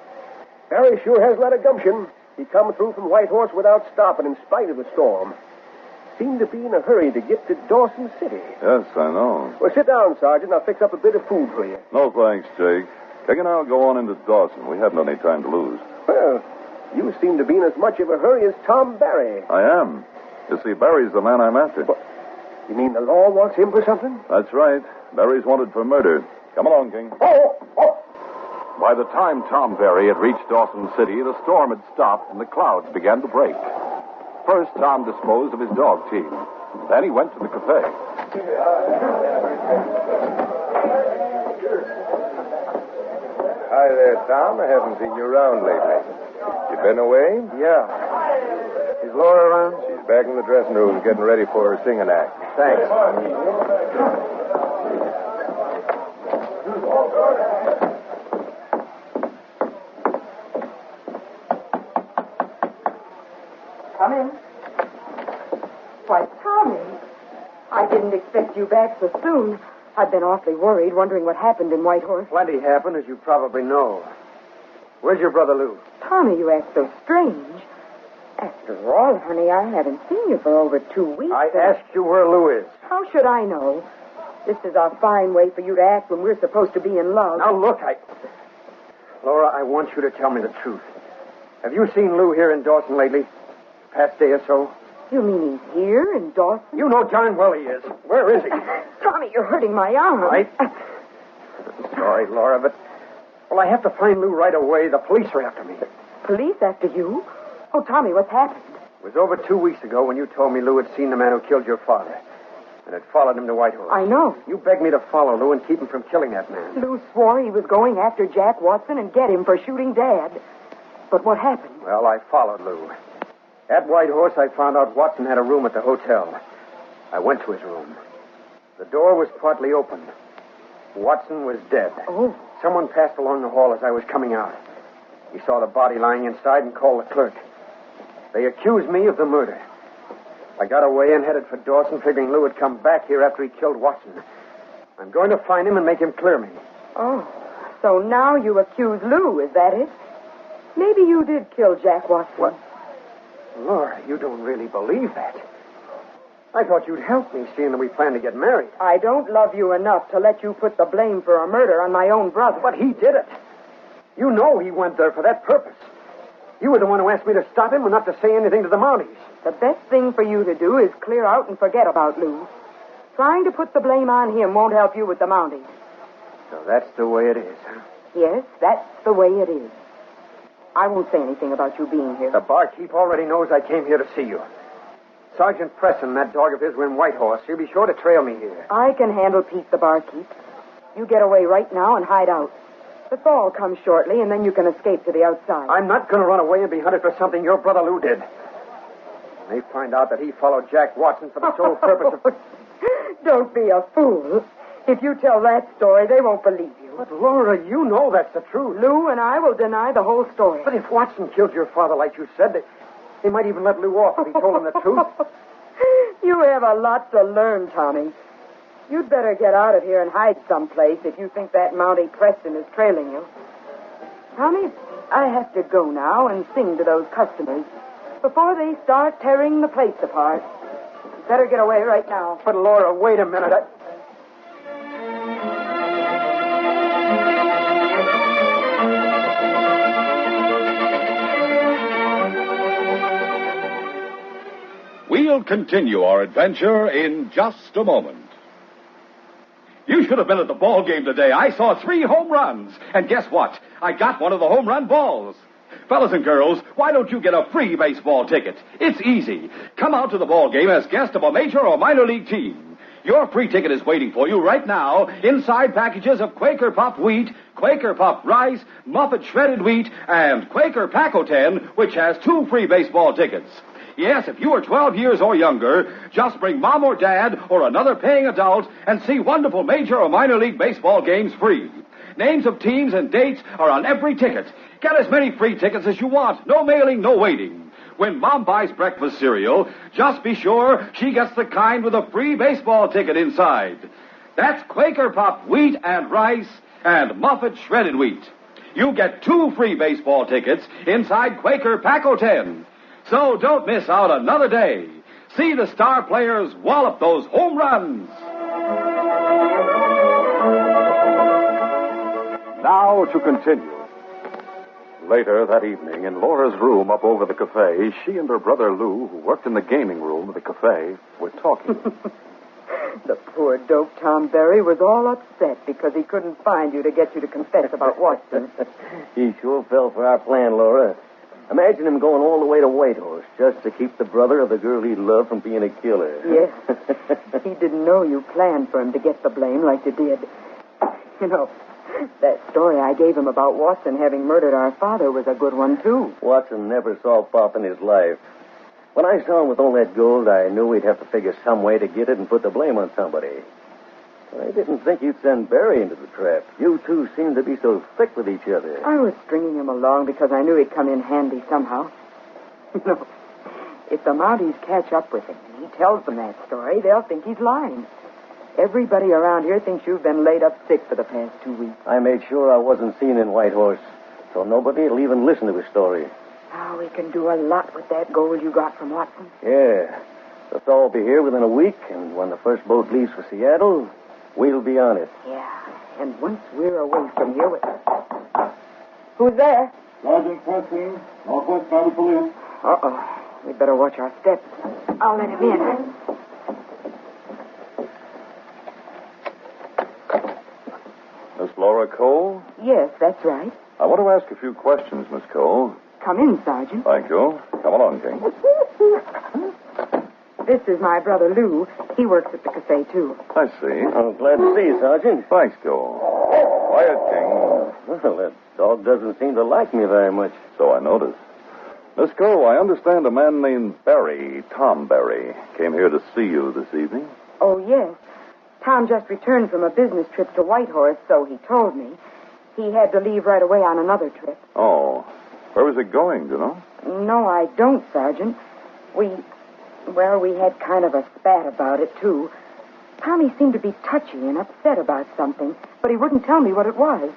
Barry sure has a lot of gumption. He come through from Whitehorse without stopping in spite of the storm. Seemed to be in a hurry to get to Dawson City. Yes, I know. Well, sit down, Sergeant. I'll fix up a bit of food for you. No, thanks, Jake. King and I'll go on into Dawson. We haven't any time to lose. Well, you seem to be in as much of a hurry as Tom Barry. I am. You see, Barry's the man I'm after. What? You mean the law wants him for something? That's right. Barry's wanted for murder. Come along, King. Oh! By the time Tom Berry had reached Dawson City, the storm had stopped and the clouds began to break. First, Tom disposed of his dog team. Then he went to the cafe. Hi there, Tom. I haven't seen you around lately. You been away? Yeah. Is Laura around? She's back in the dressing room getting ready for her singing act. Thanks. Come in. Why, Tommy, I didn't expect you back so soon. I've been awfully worried, wondering what happened in Whitehorse. Plenty happened, as you probably know. Where's your brother Lou? Tommy, you act so strange. After all, honey, I haven't seen you for over 2 weeks. I asked you where Lou is. How should I know? This is a fine way for you to act when we're supposed to be in love. Now, look, Laura, I want you to tell me the truth. Have you seen Lou here in Dawson lately? Past day or so? You mean he's here in Dawson? You know darn well he is. Where is he? Tommy, you're hurting my arm. Right? Sorry, Laura, but... Well, I have to find Lou right away. The police are after me. Police after you? Oh, Tommy, what's happened? It was over 2 weeks ago when you told me Lou had seen the man who killed your father and had followed him to Whitehorse. I know. You begged me to follow Lou and keep him from killing that man. Lou swore he was going after Jack Watson and get him for shooting Dad. But what happened? Well, I followed Lou. At Whitehorse, I found out Watson had a room at the hotel. I went to his room. The door was partly open. Watson was dead. Oh. Someone passed along the hall as I was coming out. He saw the body lying inside and called the clerk. They accused me of the murder. I got away and headed for Dawson, figuring Lou would come back here after he killed Watson. I'm going to find him and make him clear me. Oh, so now you accuse Lou, is that it? Maybe you did kill Jack Watson. What? Laura, you don't really believe that. I thought you'd help me, seeing that we plan to get married. I don't love you enough to let you put the blame for a murder on my own brother. But he did it. You know he went there for that purpose. You were the one who asked me to stop him and not to say anything to the Mounties. The best thing for you to do is clear out and forget about Lou. Trying to put the blame on him won't help you with the Mounties. So that's the way it is, huh? Yes, that's the way it is. I won't say anything about you being here. The barkeep already knows I came here to see you. Sergeant Preston and that dog of his were in Whitehorse. He'll be sure to trail me here. I can handle Pete the barkeep. You get away right now and hide out. The thaw comes shortly, and then you can escape to the outside. I'm not going to run away and be hunted for something your brother Lou did. They find out that he followed Jack Watson for the sole purpose of... Don't be a fool. If you tell that story, they won't believe you. But, Laura, you know that's the truth. Lou and I will deny the whole story. But if Watson killed your father like you said, they might even let Lou off if he told them the truth. You have a lot to learn, Tommy. You'd better get out of here and hide someplace if you think that Mountie Preston is trailing you. Tommy, I have to go now and sing to those customers before they start tearing the place apart. You better get away right now. But, Laura, wait a minute. We'll continue our adventure in just a moment. You should have been at the ball game today. I saw 3 home runs. And guess what? I got one of the home run balls. Fellas and girls, why don't you get a free baseball ticket? It's easy. Come out to the ball game as guest of a major or minor league team. Your free ticket is waiting for you right now inside packages of Quaker Puffed Wheat, Quaker Puffed Rice, Muffet Shredded Wheat, and Quaker Pack-O-10, which has 2 free baseball tickets. Yes, if you are 12 years or younger, just bring mom or dad or another paying adult and see wonderful major or minor league baseball games free. Names of teams and dates are on every ticket. Get as many free tickets as you want. No mailing, no waiting. When Mom buys breakfast cereal, just be sure she gets the kind with a free baseball ticket inside. That's Quaker Puffed Wheat and Rice and Muffet Shredded Wheat. You get 2 free baseball tickets inside Quaker Pack-O-10. So don't miss out another day. See the star players wallop those home runs. Now to continue. Later that evening, in Laura's room up over the cafe, she and her brother Lou, who worked in the gaming room of the cafe, were talking. The poor dope Tom Berry was all upset because he couldn't find you to get you to confess about Watson. He sure fell for our plan, Laura. Imagine him going all the way to Whitehorse just to keep the brother of the girl he loved from being a killer. Yes. He didn't know you planned for him to get the blame like you did. You know, that story I gave him about Watson having murdered our father was a good one, too. Watson never saw Pop in his life. When I saw him with all that gold, I knew we'd have to figure some way to get it and put the blame on somebody. I didn't think you'd send Barry into the trap. You two seem to be so thick with each other. I was stringing him along because I knew he'd come in handy somehow. You know, if the Mounties catch up with him and he tells them that story, they'll think he's lying. Everybody around here thinks you've been laid up sick for the past 2 weeks. I made sure I wasn't seen in Whitehorse, so nobody will even listen to his story. Now we can do a lot with that gold you got from Watson. Yeah. The thaw will be here within a week, and when the first boat leaves for Seattle, we'll be on it. Yeah, and once we're away from here... Who's there? Sergeant Preston, Northwest Mounted Police. Uh-oh. We'd better watch our steps. I'll let him in. Miss Laura Cole? Yes, that's right. I want to ask a few questions, Miss Cole. Come in, Sergeant. Thank you. Come along, King. This is my brother Lou. He works at the cafe, too. I see. I'm glad to see you, Sergeant. Thanks, Cole. Quiet, King. Well, that dog doesn't seem to like me very much. So I noticed. Miss Cole, I understand a man named Barry, Tom Barry, came here to see you this evening. Oh, yes. Tom just returned from a business trip to Whitehorse, so he told me. He had to leave right away on another trip. Oh. Where was it going, do you know? No, I don't, Sergeant. We had kind of a spat about it, too. Tommy seemed to be touchy and upset about something, but he wouldn't tell me what it was.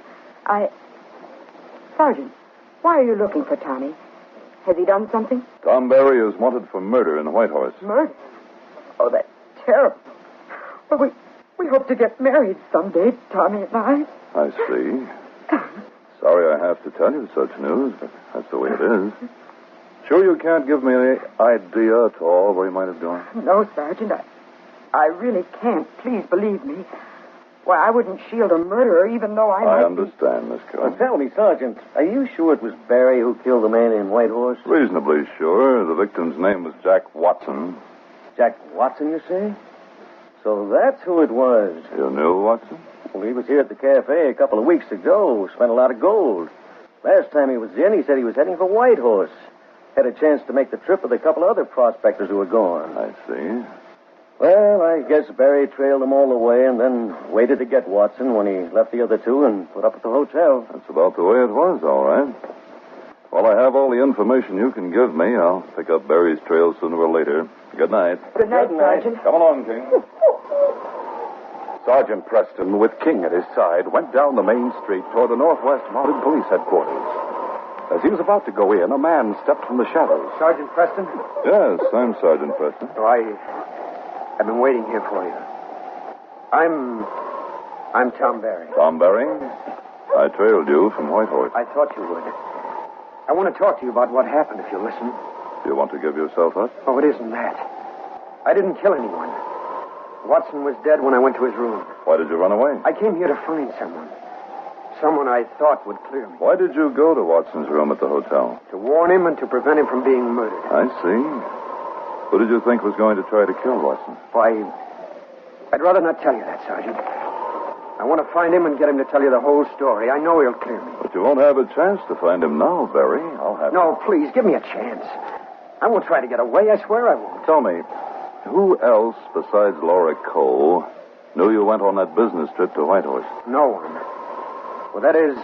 Sergeant, why are you looking for Tommy? Has he done something? Tom Barry is wanted for murder in Whitehorse. Murder? Oh, that's terrible. Well, we hope to get married someday, Tommy and I. I see. Sorry I have to tell you such news, but that's the way it is. Sure you can't give me any idea at all where he might have gone? No, Sergeant, I really can't. Please believe me. Why, I wouldn't shield a murderer even though I understand, Miss Cole. Well, tell me, Sergeant, are you sure it was Barry who killed the man in Whitehorse? Reasonably sure. The victim's name was Jack Watson. Jack Watson, you say? So that's who it was. You knew Watson? Well, he was here at the cafe a couple of weeks ago. Spent a lot of gold. Last time he was in, he said he was heading for Whitehorse. Had a chance to make the trip with a couple of other prospectors who were gone. I see. Well, I guess Barry trailed them all the way and then waited to get Watson when he left the other two and put up at the hotel. That's about the way it was, all right. Well, I have all the information you can give me. I'll pick up Barry's trail sooner or later. Good night. Good night, Sergeant. Come along, King. Sergeant Preston, with King at his side, went down the main street toward the Northwest Mounted Police Headquarters. As he was about to go in, a man stepped from the shadows. Sergeant Preston? Yes, I'm Sergeant Preston. Oh, I've been waiting here for you. I'm Tom Barry. Tom Barry? I trailed you from Whitehorse. I thought you would. I want to talk to you about what happened, if you'll listen. Do you want to give yourself up? Oh, it isn't that. I didn't kill anyone. Watson was dead when I went to his room. Why did you run away? I came here to find someone. Someone I thought would clear me. Why did you go to Watson's room at the hotel? To warn him and to prevent him from being murdered. I see. Who did you think was going to try to kill Watson? Why, I'd rather not tell you that, Sergeant. I want to find him and get him to tell you the whole story. I know he'll clear me. But you won't have a chance to find him now, Barry. No, please, give me a chance. I won't try to get away. I swear I won't. Tell me, who else besides Laura Cole knew you went on that business trip to Whitehorse? No one. Well, that is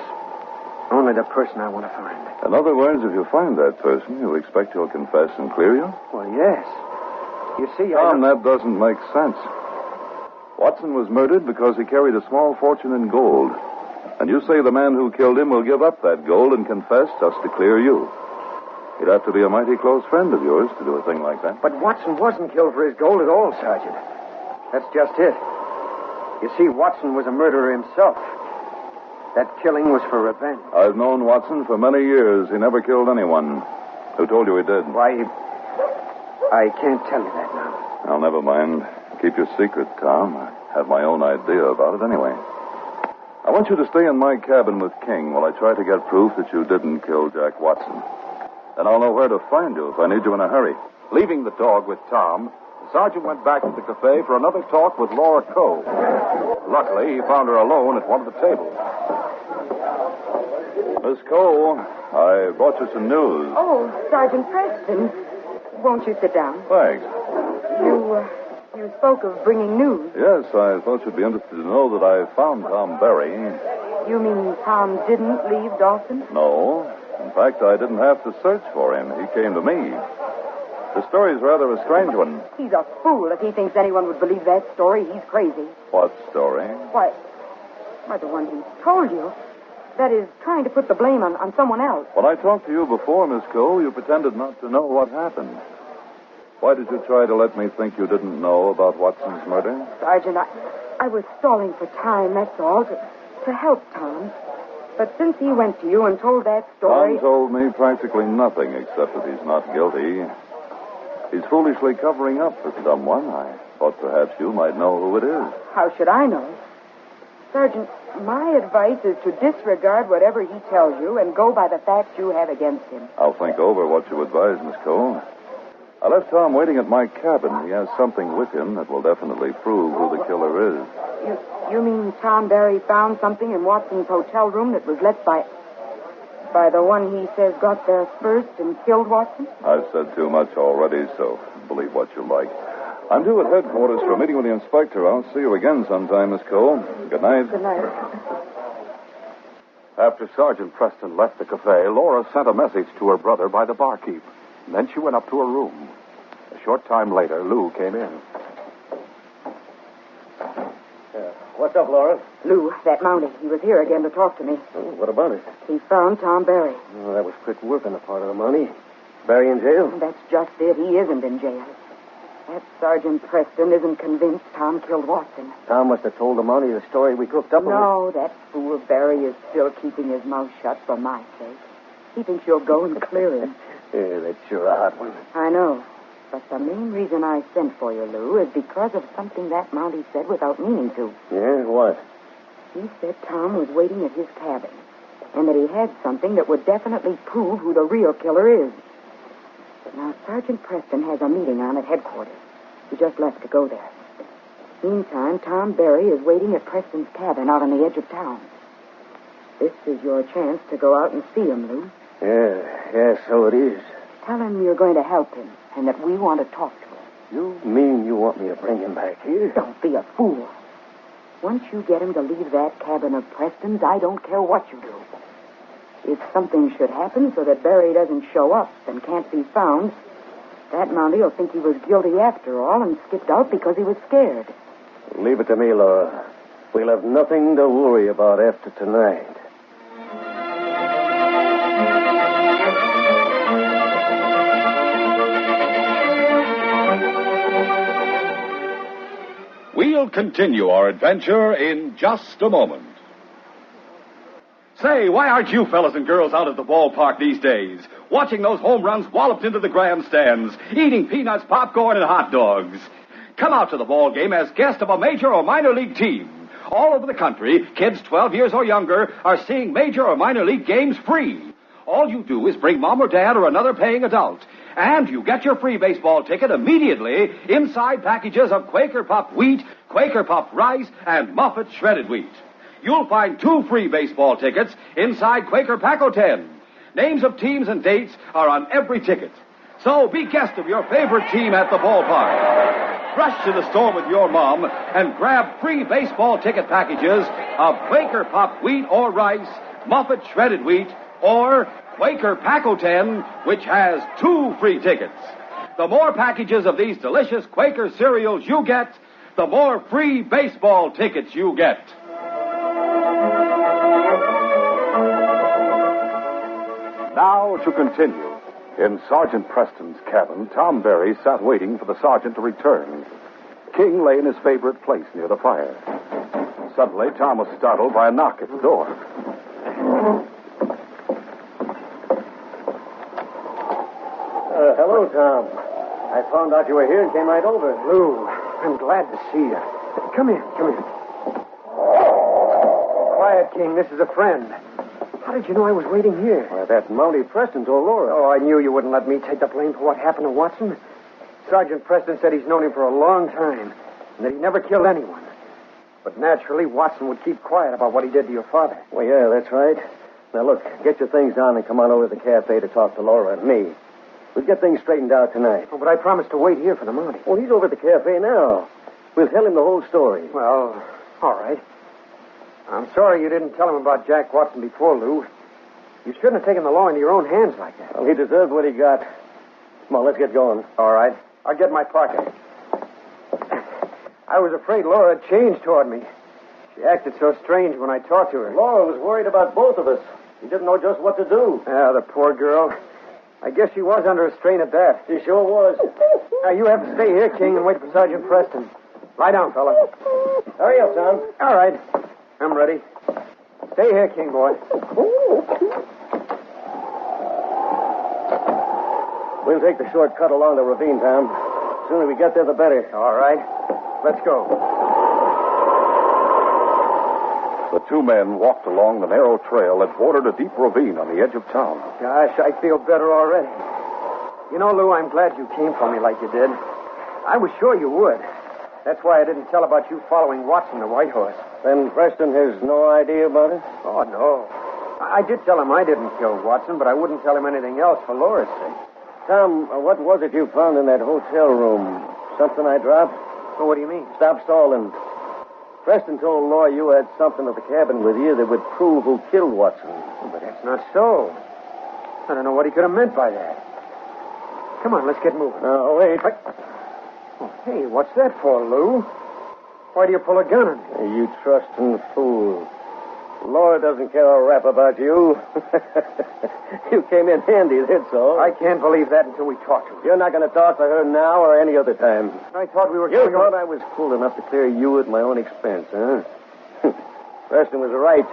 only the person I want to find. In other words, if you find that person, you expect he'll confess and clear you? Well, yes. You see, Tom, that doesn't make sense. Watson was murdered because he carried a small fortune in gold. And you say the man who killed him will give up that gold and confess just to clear you. He'd have to be a mighty close friend of yours to do a thing like that. But Watson wasn't killed for his gold at all, Sergeant. That's just it. You see, Watson was a murderer himself. That killing was for revenge. I've known Watson for many years. He never killed anyone. Who told you he did? Why, I can't tell you that now. Well, never mind. Keep your secret, Tom. I have my own idea about it anyway. I want you to stay in my cabin with King while I try to get proof that you didn't kill Jack Watson. Then I'll know where to find you if I need you in a hurry. Leaving the dog with Tom, the sergeant went back to the cafe for another talk with Laura Cole. Luckily, he found her alone at one of the tables. Miss Cole, I brought you some news. Oh, Sergeant Preston. Won't you sit down? Thanks. You spoke of bringing news. Yes, I thought you'd be interested to know that I found Tom Barry. You mean Tom didn't leave Dawson? No. In fact, I didn't have to search for him. He came to me. The story's rather a strange one. He's a fool if he thinks anyone would believe that story. He's crazy. What story? Why, the one he told you. That is, trying to put the blame on someone else. When I talked to you before, Miss Cole, you pretended not to know what happened. Why did you try to let me think you didn't know about Watson's murder? Sergeant, I was stalling for time, that's all, to help Tom. But since he went to you and told that story... Tom told me practically nothing except that he's not guilty. He's foolishly covering up for someone. I thought perhaps you might know who it is. How should I know? Sergeant, my advice is to disregard whatever he tells you and go by the facts you have against him. I'll think over what you advise, Miss Cole. I left Tom waiting at my cabin. He has something with him that will definitely prove who the killer is. You mean Tom Barry found something in Watson's hotel room that was left by... by the one he says got there first and killed Watson? I've said too much already, so believe what you like. I'm due at headquarters for a meeting with the inspector. I'll see you again sometime, Miss Cole. Good night. Good night. After Sergeant Preston left the cafe, Laura sent a message to her brother by the barkeep. And then she went up to her room. A short time later, Lou came in. What's up, Laura? Lou, that Mountie, he was here again to talk to me. Oh, what about it? He found Tom Barry. Oh, that was quick work on the part of the money. Barry in jail? That's just it. He isn't in jail. That Sergeant Preston isn't convinced Tom killed Watson. Tom must have told the Mountie the story we cooked up. No, that fool Barry is still keeping his mouth shut for my sake. He thinks you'll go and clear him. Yeah, that's sure a hot one. I know. But the main reason I sent for you, Lou, is because of something that Mountie said without meaning to. Yeah, what? He said Tom was waiting at his cabin, and that he had something that would definitely prove who the real killer is. Now, Sergeant Preston has a meeting on at headquarters. He just left to go there. Meantime, Tom Barry is waiting at Preston's cabin out on the edge of town. This is your chance to go out and see him, Lou. Yeah, so it is. Tell him you're going to help him, and that we want to talk to him. You mean you want me to bring him back here? Don't be a fool. Once you get him to leave that cabin of Preston's, I don't care what you do. If something should happen so that Barry doesn't show up and can't be found, that Mountie will think he was guilty after all and skipped out because he was scared. Leave it to me, Laura. We'll have nothing to worry about after tonight. We'll continue our adventure in just a moment. Say, why aren't you fellas and girls out at the ballpark these days, watching those home runs walloped into the grandstands, eating peanuts, popcorn, and hot dogs? Come out to the ball game as guest of a major or minor league team. All over the country, kids 12 years or younger are seeing major or minor league games free. All you do is bring mom or dad or another paying adult, and you get your free baseball ticket immediately inside packages of Quaker Puffed wheat, Quaker Puffed rice, and Muffet shredded wheat. You'll find 2 free baseball tickets inside Quaker Pack-O-10. Names of teams and dates are on every ticket. So be guest of your favorite team at the ballpark. Rush to the store with your mom and grab free baseball ticket packages of Quaker Puffed wheat or rice, Muffet shredded wheat, or Quaker Pack-O-10, which has 2 free tickets. The more packages of these delicious Quaker cereals you get, the more free baseball tickets you get. Now to continue. In Sergeant Preston's cabin, Tom Barry sat waiting for the sergeant to return. King lay in his favorite place near the fire. Suddenly, Tom was startled by a knock at the door. Hello, Tom. I found out you were here and came right over. Lou, I'm glad to see you. Come in. Quiet, King. This is a friend. How did you know I was waiting here? Why, that Mountie Preston told Laura. Oh, I knew you wouldn't let me take the blame for what happened to Watson. Sergeant Preston said he's known him for a long time and that he never killed anyone. But naturally, Watson would keep quiet about what he did to your father. Well, yeah, that's right. Now, look, get your things down and come on over to the cafe to talk to Laura and me. We'll get things straightened out tonight. Oh, but I promised to wait here for the Mountie. Well, he's over at the cafe now. We'll tell him the whole story. Well, all right. I'm sorry you didn't tell him about Jack Watson before, Lou. You shouldn't have taken the law into your own hands like that. Well, he deserved what he got. Come on, let's get going. All right. I'll get my pocket. I was afraid Laura had changed toward me. She acted so strange when I talked to her. Laura was worried about both of us. She didn't know just what to do. Yeah, the poor girl. I guess she was under a strain at that. She sure was. Now, you have to stay here, King, and wait for Sergeant Preston. Lie down, fella. Hurry up, Tom. All right. I'm ready. Stay here, King boy. We'll take the shortcut along the ravine, Tom. The sooner we get there, the better. All right. Let's go. The 2 men walked along the narrow trail that bordered a deep ravine on the edge of town. Gosh, I feel better already. You know, Lou, I'm glad you came for me like you did. I was sure you would. That's why I didn't tell about you following Watson, the White Horse. Then Preston has no idea about it? Oh, no. I did tell him I didn't kill Watson, but I wouldn't tell him anything else for Laura's sake. Tom, what was it you found in that hotel room? Something I dropped? Well, what do you mean? Stop stalling. Preston told Laura you had something at the cabin with you that would prove who killed Watson. But that's not so. I don't know what he could have meant by that. Come on, let's get moving. Wait. Oh, hey, what's that for, Lou? Why do you pull a gun on me? You trusting fool. Laura doesn't care a rap about you. You came in handy, that's all. I can't believe that until we talk to her. You're not going to talk to her now or any other time. I thought we were You going thought I was fool enough to clear you at my own expense, huh? Preston was right.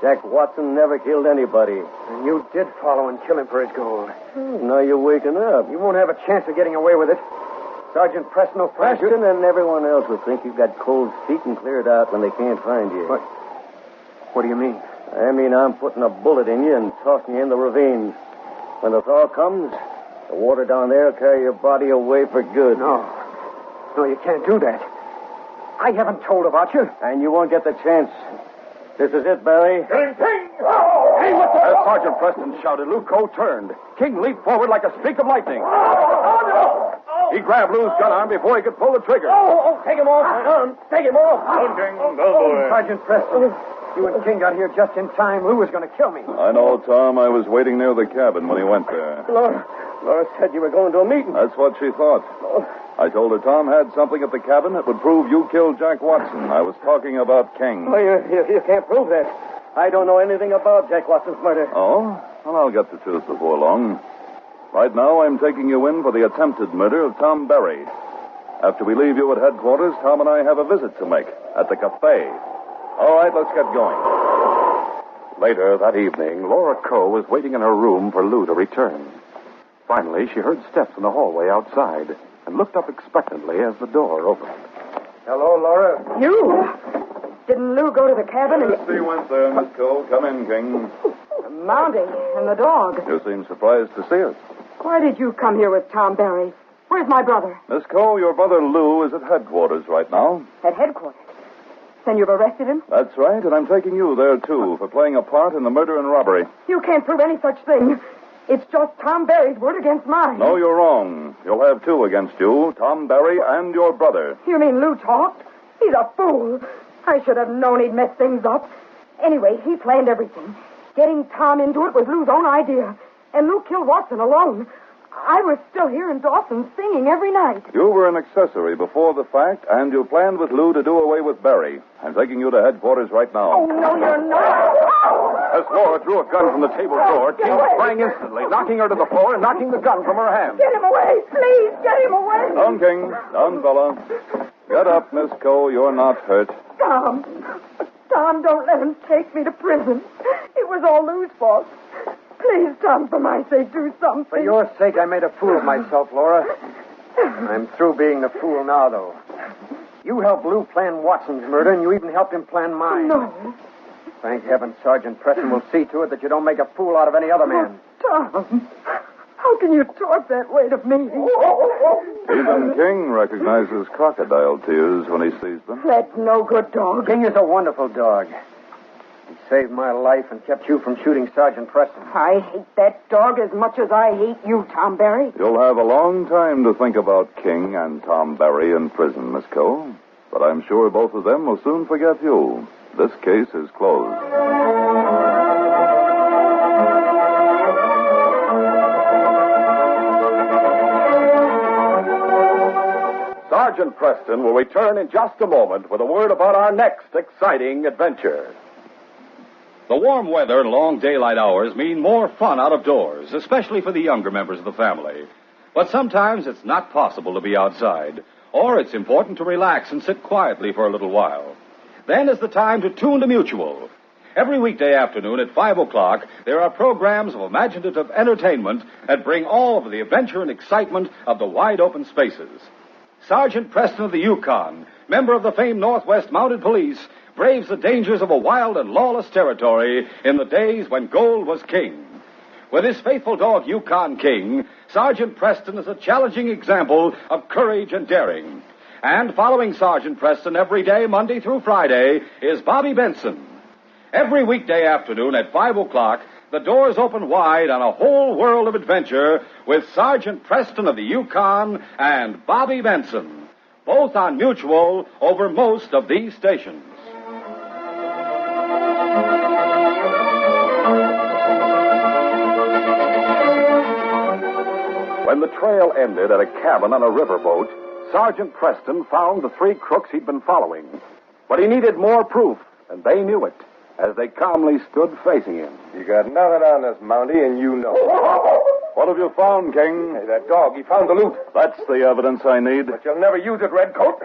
Jack Watson never killed anybody. And you did follow and kill him for his gold. Now you're waking up. You won't have a chance of getting away with it. Sergeant Preston will find you. Preston and everyone else will think you've got cold feet and clear it out when they can't find you. What do you mean? I mean I'm putting a bullet in you and tossing you in the ravine. When the thaw comes, the water down there will carry your body away for good. No, you can't do that. I haven't told about you. And you won't get the chance. This is it, Barry. King! Oh! Hey, what the... As Sergeant Preston shouted, Lou Coe turned. King leaped forward like a streak of lightning. He grabbed Lou's gun arm before he could pull the trigger. Take him off. Take him off. Sergeant Preston, you and King got here just in time. Lou was going to kill me. I know, Tom. I was waiting near the cabin when he went there. Laura said you were going to a meeting. That's what she thought. I told her Tom had something at the cabin that would prove you killed Jack Watson. I was talking about King. Oh, you can't prove that. I don't know anything about Jack Watson's murder. Oh? Well, I'll get the truth before long. Right now, I'm taking you in for the attempted murder of Tom Berry. After we leave you at headquarters, Tom and I have a visit to make at the cafe. All right, let's get going. Later that evening, Laura Coe was waiting in her room for Lou to return. Finally, she heard steps in the hallway outside and looked up expectantly as the door opened. Hello, Laura. You? Didn't Lou go to the cabin and... Yes, he went there, Miss Coe. Come in, King. Mounty and the dog. You seem surprised to see us. Why did you come here with Tom Berry? Where's my brother? Miss Coe, your brother Lou is at headquarters right now. At headquarters? Then you've arrested him? That's right, and I'm taking you there, too, for playing a part in the murder and robbery. You can't prove any such thing. It's just Tom Berry's word against mine. No, you're wrong. You'll have two against you, Tom Berry and your brother. You mean Lou talked? He's a fool. I should have known he'd mess things up. Anyway, he planned everything. Getting Tom into it was Lou's own idea. And Lou killed Watson alone. I was still here in Dawson singing every night. You were an accessory before the fact, and you planned with Lou to do away with Berry. I'm taking you to headquarters right now. Oh, no, you're not. As Laura drew a gun from the table drawer, King sprang instantly, knocking her to the floor and knocking the gun from her hand. Get him away, please. Get him away. Down, King. Down, fella. Get up, Miss Coe. You're not hurt. Tom, don't let him take me to prison. It was all Lou's fault. Please, Tom, for my sake, do something. For your sake, I made a fool of myself, Laura. I'm through being the fool now, though. You helped Lou plan Watson's murder, and you even helped him plan mine. No. Thank heaven Sergeant Preston will see to it that you don't make a fool out of any other man. Tom, how can you talk that way to me? Even King recognizes crocodile tears when he sees them. That's no good dog. King is a wonderful dog. He saved my life and kept you from shooting Sergeant Preston. I hate that dog as much as I hate you, Tom Berry. You'll have a long time to think about King and Tom Berry in prison, Miss Coe. But I'm sure both of them will soon forget you. This case is closed. Sergeant Preston will return in just a moment with a word about our next exciting adventure. The warm weather and long daylight hours mean more fun out of doors, especially for the younger members of the family. But sometimes it's not possible to be outside, or it's important to relax and sit quietly for a little while. Then is the time to tune to Mutual. Every weekday afternoon at 5 o'clock, there are programs of imaginative entertainment that bring all of the adventure and excitement of the wide-open spaces. Sergeant Preston of the Yukon, member of the famed Northwest Mounted Police, braves the dangers of a wild and lawless territory in the days when gold was king. With his faithful dog, Yukon King, Sergeant Preston is a challenging example of courage and daring. And following Sergeant Preston every day, Monday through Friday, is Bobby Benson. Every weekday afternoon at 5 o'clock, the doors open wide on a whole world of adventure with Sergeant Preston of the Yukon and Bobby Benson, both on Mutual over most of these stations. When the trail ended at a cabin on a riverboat, Sergeant Preston found the three crooks he'd been following. But he needed more proof, and they knew it, as they calmly stood facing him. You got nothing on us, Mountie, and you know it. What have you found, King? Hey, that dog, he found the loot. That's the evidence I need. But you'll never use it, Redcoat.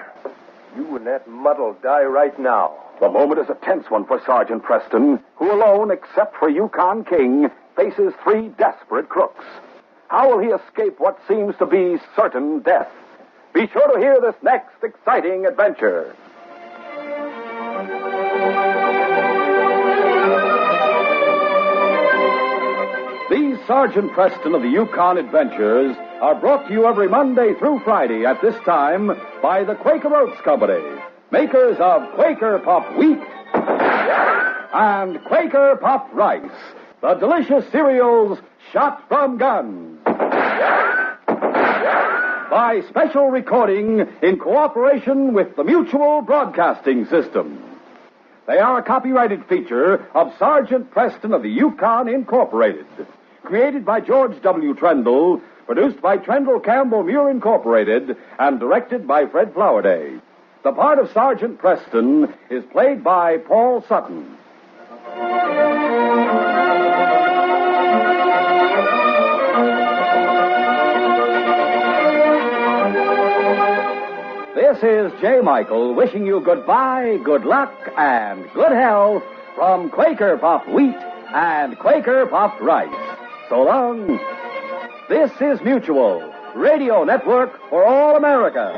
You and that mutt'll die right now. The moment is a tense one for Sergeant Preston, who alone, except for Yukon King, faces three desperate crooks. How will he escape what seems to be certain death? Be sure to hear this next exciting adventure. These Sergeant Preston of the Yukon adventures are brought to you every Monday through Friday at this time by the Quaker Oats Company, makers of Quaker Puff Wheat and Quaker Puff Rice, the delicious cereals shot from guns. By special recording in cooperation with the Mutual Broadcasting System. They are a copyrighted feature of Sergeant Preston of the Yukon Incorporated. Created by George W. Trendle, produced by Trendle Campbell Muir Incorporated, and directed by Fred Flowerday. The part of Sergeant Preston is played by Paul Sutton. This is J. Michael wishing you goodbye, good luck, and good health from Quaker Puff Wheat and Quaker Puff Rice. So long. This is Mutual, Radio Network for all America.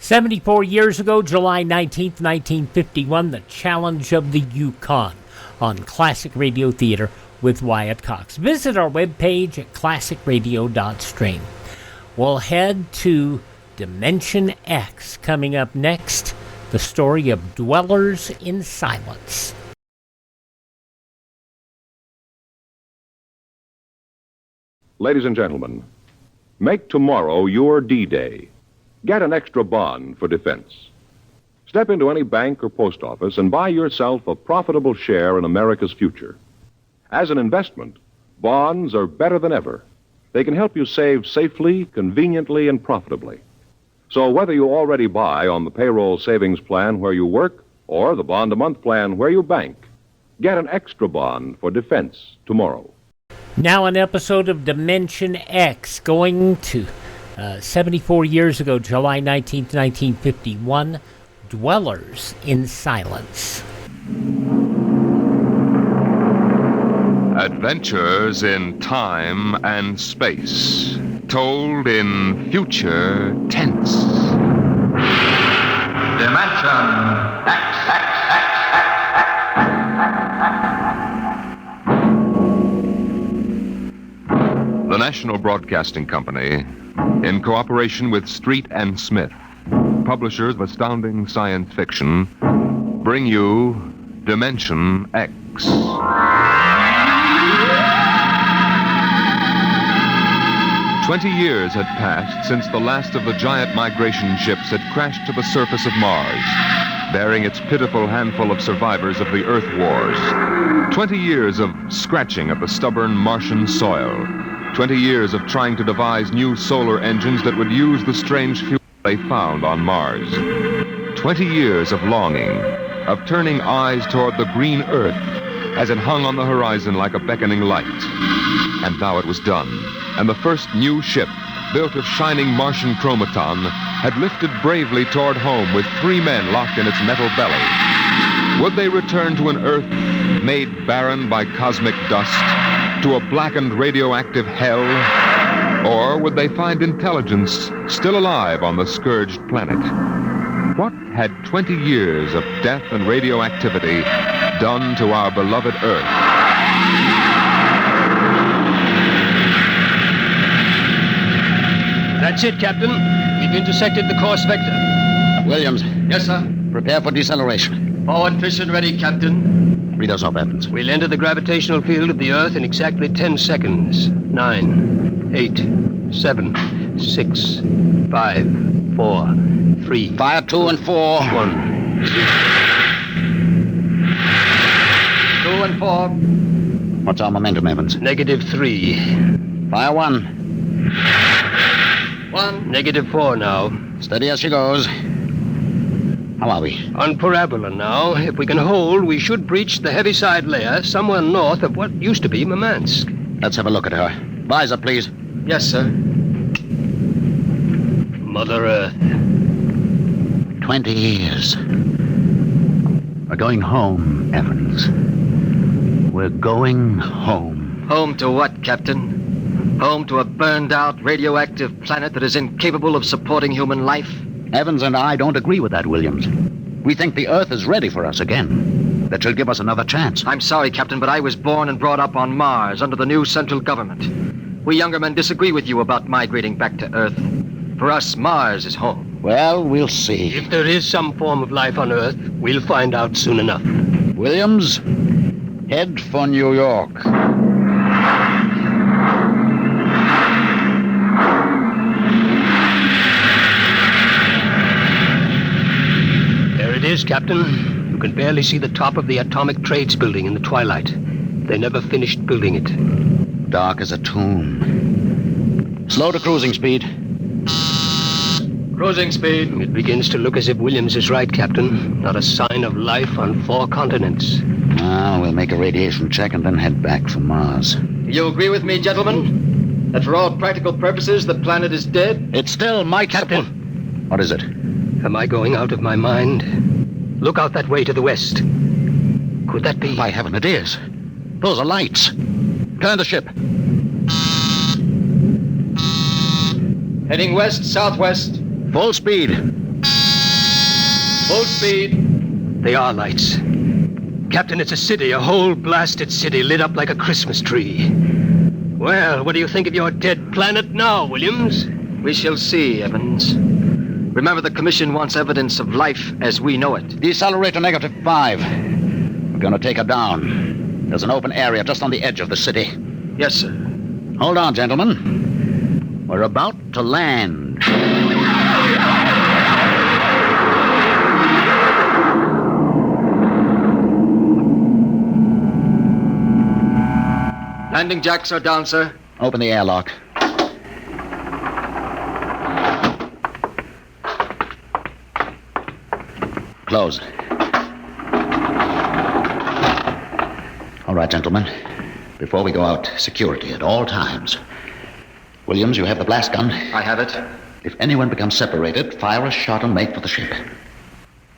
"74 years ago, July 19th, 1951, the Challenge of the Yukon on Classic Radio Theater with Wyatt Cox. Visit our webpage at classicradio.stream. We'll head to Dimension X coming up next, the story of Dwellers in Silence. Ladies and gentlemen, make tomorrow your D-Day. Get an extra bond for defense. Step into any bank or post office and buy yourself a profitable share in America's future. As an investment, bonds are better than ever. They can help you save safely, conveniently, and profitably. So whether you already buy on the payroll savings plan where you work or the bond-a-month plan where you bank, get an extra bond for defense tomorrow. Now an episode of Dimension X going to 74 years ago, July 19th, 1951, Dwellers in Silence. Adventures in time and space, told in future tense. Dimension X. The National Broadcasting Company, in cooperation with Street and Smith, publishers of astounding science fiction, bring you Dimension X. 20 years had passed since the last of the giant migration ships had crashed to the surface of Mars, bearing its pitiful handful of survivors of the Earth Wars. 20 years of scratching at the stubborn Martian soil. 20 years of trying to devise new solar engines that would use the strange fuel they found on Mars. 20 years of longing, of turning eyes toward the green Earth as it hung on the horizon like a beckoning light. And now it was done, and the first new ship, built of shining Martian chromaton, had lifted bravely toward home with 3 men locked in its metal belly. Would they return to an Earth made barren by cosmic dust? to a blackened radioactive hell? Or would they find intelligence still alive on the scourged planet? What had 20 years of death and radioactivity done to our beloved Earth? That's it, Captain. We've intersected the course vector. Williams. Yes, sir. Prepare for deceleration. Forward position ready, Captain. Read us off, Evans. We'll enter the gravitational field of the Earth in exactly 10 seconds. 9, 8, 7, 6, 5, 4, 3. Fire 2 and 4. 1. 2 and 4. What's our momentum, Evans? -3. Fire 1. 1. -4 now. Steady as she goes. How are we? On parabola now. If we can hold, we should breach the heaviside layer somewhere north of what used to be Murmansk. Let's have a look at her. Visor, please. Yes, sir. Mother Earth. 20 years. We're going home, Evans. We're going home. Home to what, Captain? Home to a burned-out radioactive planet that is incapable of supporting human life? Evans and I don't agree with that, Williams. We think the Earth is ready for us again. That she'll give us another chance. I'm sorry, Captain, but I was born and brought up on Mars under the new central government. We younger men disagree with you about migrating back to Earth. For us, Mars is home. Well, we'll see. If there is some form of life on Earth, we'll find out soon enough. Williams, head for New York. It is, Captain. You can barely see the top of the Atomic Trades building in the twilight. They never finished building it. Dark as a tomb. Slow to cruising speed. Cruising speed. It begins to look as if Williams is right, Captain. Not a sign of life on 4 continents. We'll make a radiation check and then head back for Mars. You agree with me, gentlemen? That for all practical purposes, the planet is dead? It's still my Captain. What is it? Am I going out of my mind? Look out that way to the west. Could that be? By heaven, it is. Those are lights. Turn the ship. Heading west-southwest. Full speed. Full speed. They are lights. Captain, it's a city, a whole blasted city lit up like a Christmas tree. Well, what do you think of your dead planet now, Williams? We shall see, Evans. Remember, the Commission wants evidence of life as we know it. Decelerator -5. We're going to take her down. There's an open area just on the edge of the city. Yes, sir. Hold on, gentlemen. We're about to land. Landing jacks are down, sir. Open the airlock. Close. All right, gentlemen. Before we go out, security at all times. Williams, you have the blast gun. I have it. If anyone becomes separated, fire a shot and make for the ship.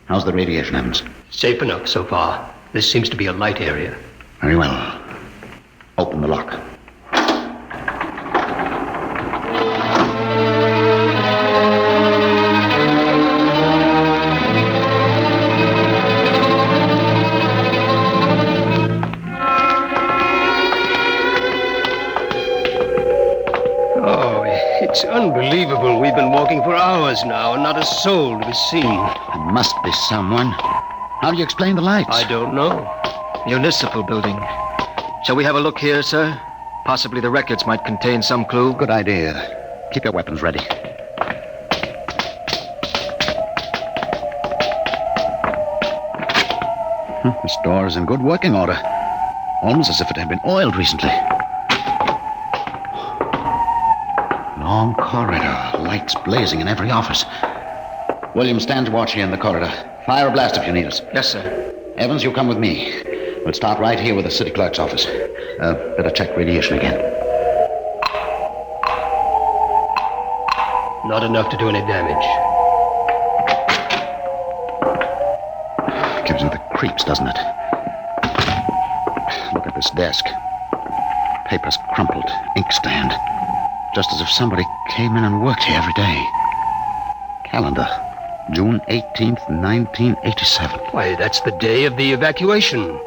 How's the radiation, Evans? Safe enough so far. This seems to be a light area. Very well. Open the lock. It's unbelievable. We've been walking for hours now, and not a soul to be seen. There must be someone. How do you explain the lights? I don't know. Municipal building. Shall we have a look here, sir? Possibly the records might contain some clue. Good idea. Keep your weapons ready. This door is in good working order. Almost as if it had been oiled recently. Long corridor, lights blazing in every office. William, stand watch here in the corridor. Fire a blast if you need us. Yes, sir. Evans, you come with me. We'll start right here with the city clerk's office. Better check radiation again. Not enough to do any damage. Gives you the creeps, doesn't it? Look at this desk. papers crumpled, inkstand. Just as if somebody came in and worked here every day. Calendar, June 18th, 1987. Why, that's the day of the evacuation.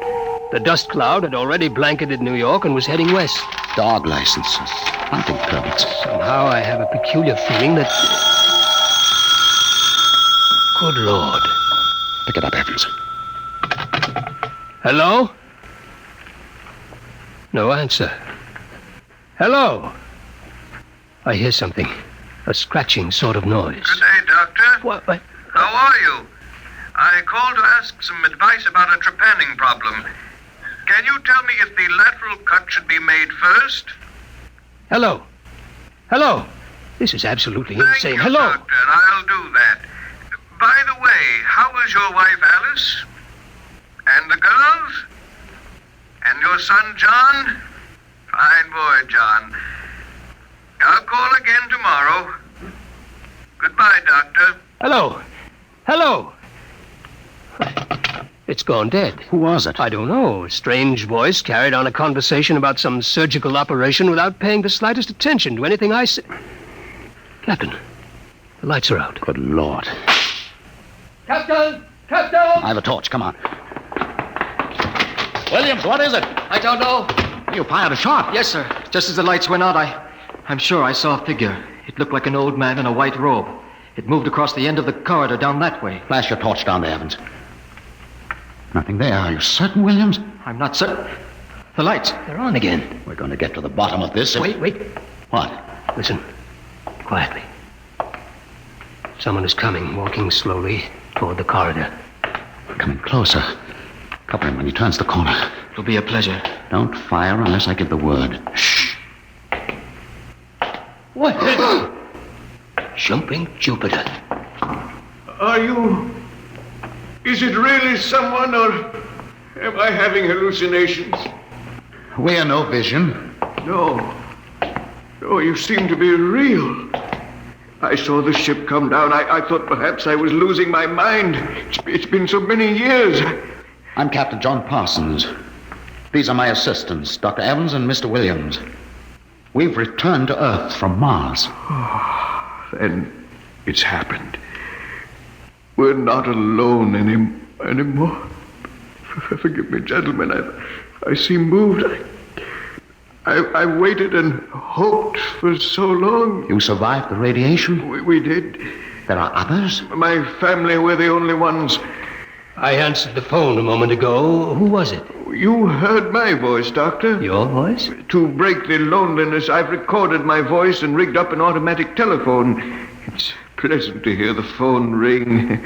The dust cloud had already blanketed New York and was heading west. Dog licenses, hunting permits. Somehow I have a peculiar feeling that... Good Lord. Pick it up, Evans. Hello? No answer. Hello? I hear something. A scratching sort of noise. Good day, Doctor. What? How are you? I called to ask some advice about a trepanning problem. Can you tell me if the lateral cut should be made first? Hello? Hello? This is absolutely insane. Thank you, Hello? Doctor. I'll do that. By the way, how is your wife, Alice? And the girls? And your son, John? Fine boy, John. I'll call again tomorrow. Goodbye, Doctor. Hello? Hello? It's gone dead. Who was it? I don't know. A strange voice carried on a conversation about some surgical operation without paying the slightest attention to anything I said. Captain, the lights are out. Good Lord. Captain! Captain! I have a torch. Come on. Williams, what is it? I don't know. You fired a shot. Yes, sir. Just as the lights went out, I'm sure I saw a figure. It looked like an old man in a white robe. It moved across the end of the corridor down that way. Flash your torch down there, Evans. Nothing there. Are you certain, Williams? I'm not certain. The lights. They're on again. We're going to get to the bottom of this. Wait. What? Listen. Quietly. Someone is coming, walking slowly toward the corridor. Coming closer. Cover him when he turns the corner. It'll be a pleasure. Don't fire unless I give the word. Shh. What? Jumping Jupiter. Are you... Is it really someone, or am I having hallucinations? We are no vision. No. No, you seem to be real. I saw the ship come down. I thought perhaps I was losing my mind. It's been so many years. I'm Captain John Parsons. These are my assistants, Dr. Evans and Mr. Williams. We've returned to Earth from Mars. Then it's happened. We're not alone anymore. Forgive me, gentlemen. I seem moved. I waited and hoped for so long. You survived the radiation? We did. There are others? My family were the only ones. I answered the phone a moment ago. Who was it? You heard my voice, Doctor. Your voice? To break the loneliness, I've recorded my voice and rigged up an automatic telephone. It's pleasant to hear the phone ring.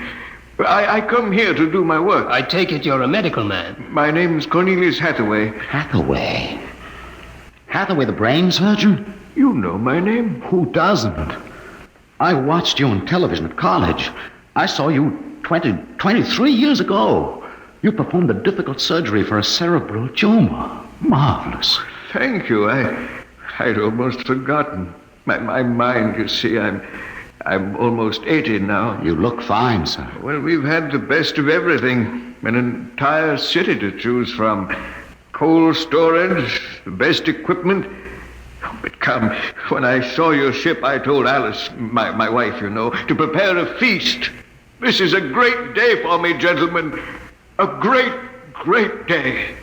I come here to do my work. I take it you're a medical man. My name's Cornelius Hathaway. Hathaway? Hathaway, the brain surgeon? You know my name. Who doesn't? I watched you on television at college. I saw you 23 years ago. You performed a difficult surgery for a cerebral tumor. Marvelous. Thank you. I'd almost forgotten. My mind, you see, I'm almost 80 now. You look fine, sir. Well, we've had the best of everything. An entire city to choose from. Cold storage, the best equipment. Oh, but come, when I saw your ship, I told Alice, my wife, you know, to prepare a feast. This is a great day for me, gentlemen. A great, great day.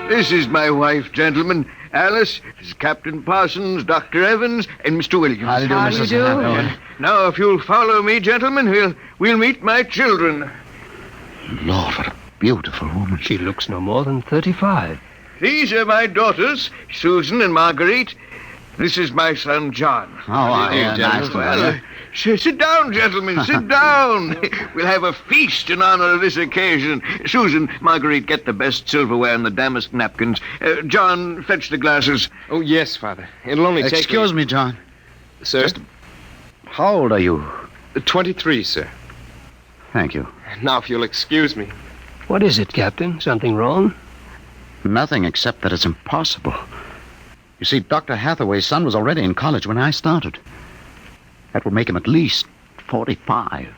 This is my wife, gentlemen. Alice, this is Captain Parsons, Dr. Evans, and Mr. Williams. How do you do, Mrs. Hathaway? Now, if you'll follow me, gentlemen, we'll meet my children. Lord, what a beautiful woman. She looks no more than 35. These are my daughters, Susan and Marguerite. This is my son, John. How are you, nice to meet you. Sit down, gentlemen, sit down. We'll have a feast in honor of this occasion. Susan, Marguerite, get the best silverware and the damask napkins. John, fetch the glasses. Oh, yes, Father. It'll only take... Excuse me, John. Sir? How old are you? 23, sir. Thank you. Now, if you'll excuse me. What is it, Captain? Something wrong? Nothing except that it's impossible. You see, Dr. Hathaway's son was already in college when I started. That would make him at least 45.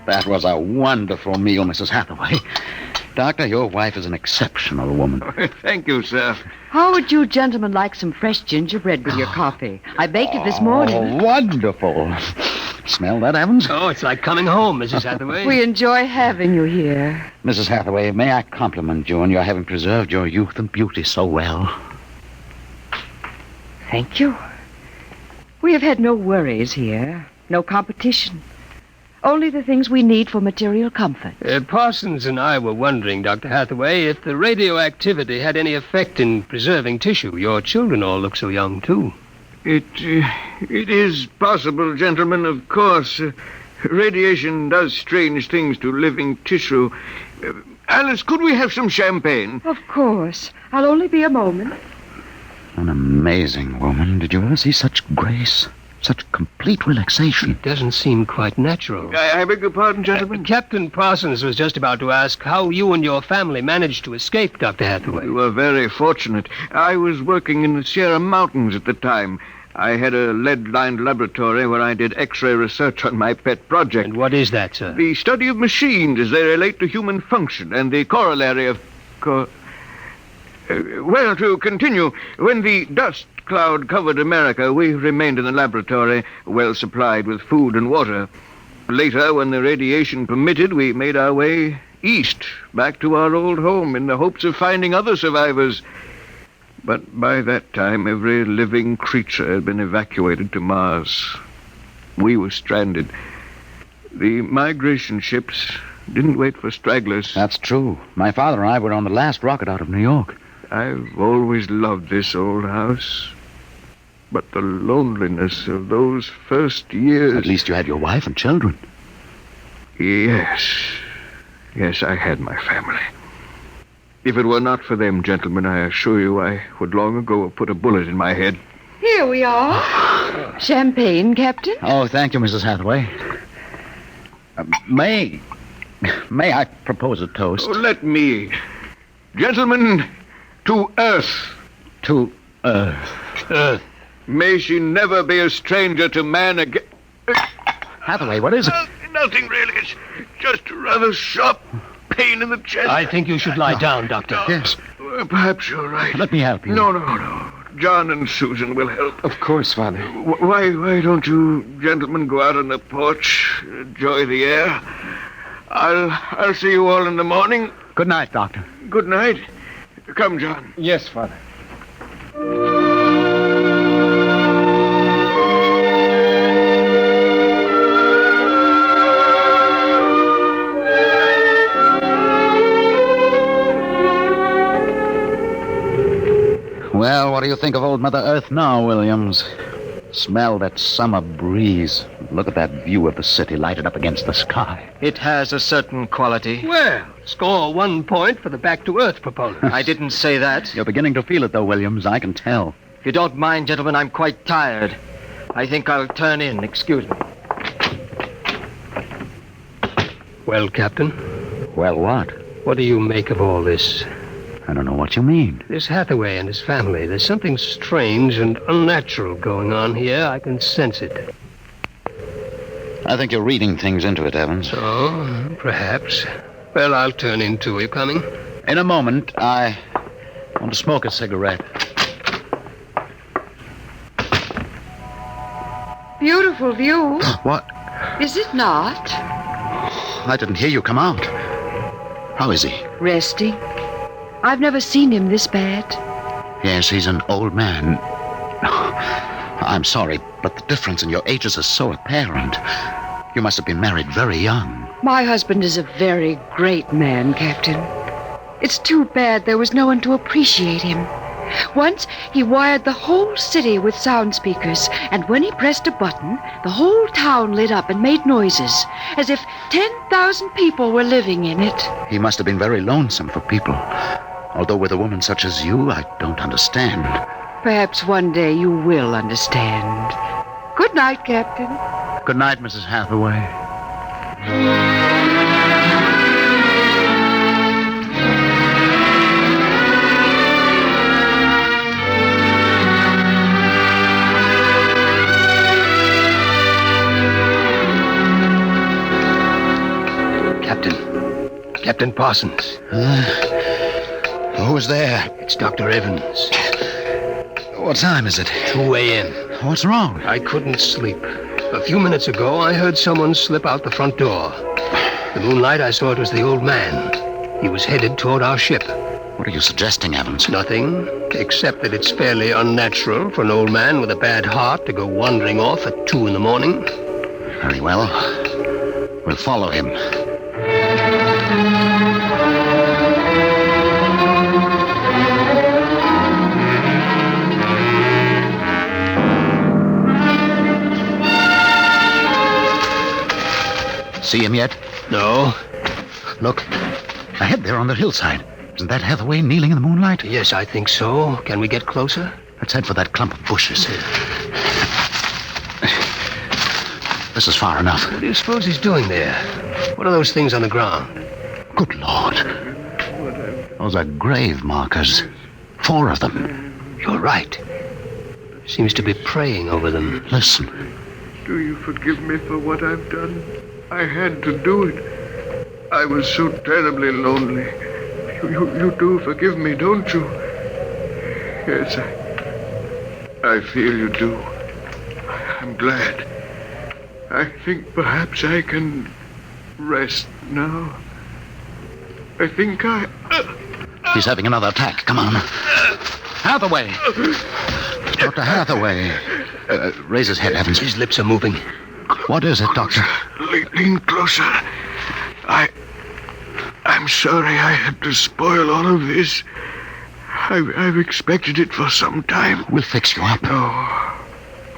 That was a wonderful meal, Mrs. Hathaway. Doctor, your wife is an exceptional woman. Thank you, sir. How would you gentlemen like some fresh gingerbread with your coffee? I baked it this morning. Oh, wonderful. Smell that, Evans? Oh, it's like coming home, Mrs. Hathaway. We enjoy having you here. Mrs. Hathaway, may I compliment you on your having preserved your youth and beauty so well? Thank you. We have had no worries here, no competition. Only the things we need for material comfort. Parsons and I were wondering, Dr. Hathaway, if the radioactivity had any effect in preserving tissue. Your children all look so young, too. It is possible, gentlemen, of course. Radiation does strange things to living tissue. Alice, could we have some champagne? Of course. I'll only be a moment. An amazing woman. Did you ever see such grace? Such complete relaxation. It doesn't seem quite natural. I beg your pardon, gentlemen? Captain Parsons was just about to ask how you and your family managed to escape, Dr. Hathaway. We were very fortunate. I was working in the Sierra Mountains at the time. I had a lead-lined laboratory where I did X-ray research on my pet project. And what is that, sir? The study of machines as they relate to human function and the corollary of... well, to continue, when the dust cloud covered America, we remained in the laboratory, well supplied with food and water. Later, when the radiation permitted, we made our way east, back to our old home, in the hopes of finding other survivors. But by that time, every living creature had been evacuated to Mars. We were stranded. The migration ships didn't wait for stragglers. That's true. My father and I were on the last rocket out of New York. I've always loved this old house. But the loneliness of those first years... At least you had your wife and children. Yes. Yes, I had my family. If it were not for them, gentlemen, I assure you I would long ago have put a bullet in my head. Here we are. Champagne, Captain. Oh, thank you, Mrs. Hathaway. May I propose a toast? Oh, let me. Gentlemen, to Earth. To Earth. Earth. May she never be a stranger to man again. Hathaway, what is it? Nothing really. It's just a rather sharp pain in the chest. I think you should lie down, Doctor. Yes. Perhaps you're right. Let me help you. No. John and Susan will help. Of course, Father. Why don't you gentlemen go out on the porch, enjoy the air? I'll see you all in the morning. Good night, Doctor. Good night. Come, John. Yes, Father. Well, what do you think of old Mother Earth now, Williams? Smell that summer breeze. Look at that view of the city lighted up against the sky. It has a certain quality. Well, score 1 point for the back-to-earth proponent. I didn't say that. You're beginning to feel it, though, Williams. I can tell. If you don't mind, gentlemen, I'm quite tired. I think I'll turn in. Excuse me. Well, Captain? Well, what? What do you make of all this? I don't know what you mean. This Hathaway and his family, there's something strange and unnatural going on here. I can sense it. I think you're reading things into it, Evans. Oh, perhaps. Well, I'll turn in too. Are you coming? In a moment. I want to smoke a cigarette. Beautiful view. What? Is it not? I didn't hear you come out. How is he? Resting. I've never seen him this bad. Yes, he's an old man. I'm sorry, but the difference in your ages is so apparent. You must have been married very young. My husband is a very great man, Captain. It's too bad there was no one to appreciate him. Once, he wired the whole city with sound speakers, and when he pressed a button, the whole town lit up and made noises, as if 10,000 people were living in it. He must have been very lonesome for people. Although with a woman such as you, I don't understand. Perhaps one day you will understand. Good night, Captain. Good night, Mrs. Hathaway. Captain Parsons. Who's there? It's Dr. Evans. What time is it? 2 a.m. What's wrong? I couldn't sleep. A few minutes ago, I heard someone slip out the front door. The moonlight, I saw it was the old man. He was headed toward our ship. What are you suggesting, Evans? Nothing, except that it's fairly unnatural for an old man with a bad heart to go wandering off at 2 in the morning. Very well. We'll follow him. See him yet? No. Look, ahead there on the hillside. Isn't that Hathaway kneeling in the moonlight? Yes, I think so. Can we get closer? Let's head for that clump of bushes. This is far enough. What do you suppose he's doing there? What are those things on the ground? Good Lord. Those are grave markers. 4 of them. You're right. Seems to be praying over them. Listen. Do you forgive me for what I've done? I had to do it. I was so terribly lonely. You do forgive me, don't you? Yes, I feel you do. I'm glad. I think perhaps I can rest now. I think He's having another attack. Come on. Hathaway! Dr. Hathaway. Raise his head, Evans. His lips are moving. What is it, Doctor? Lean closer. I'm sorry I had to spoil all of this. I've expected it for some time. We'll fix you up.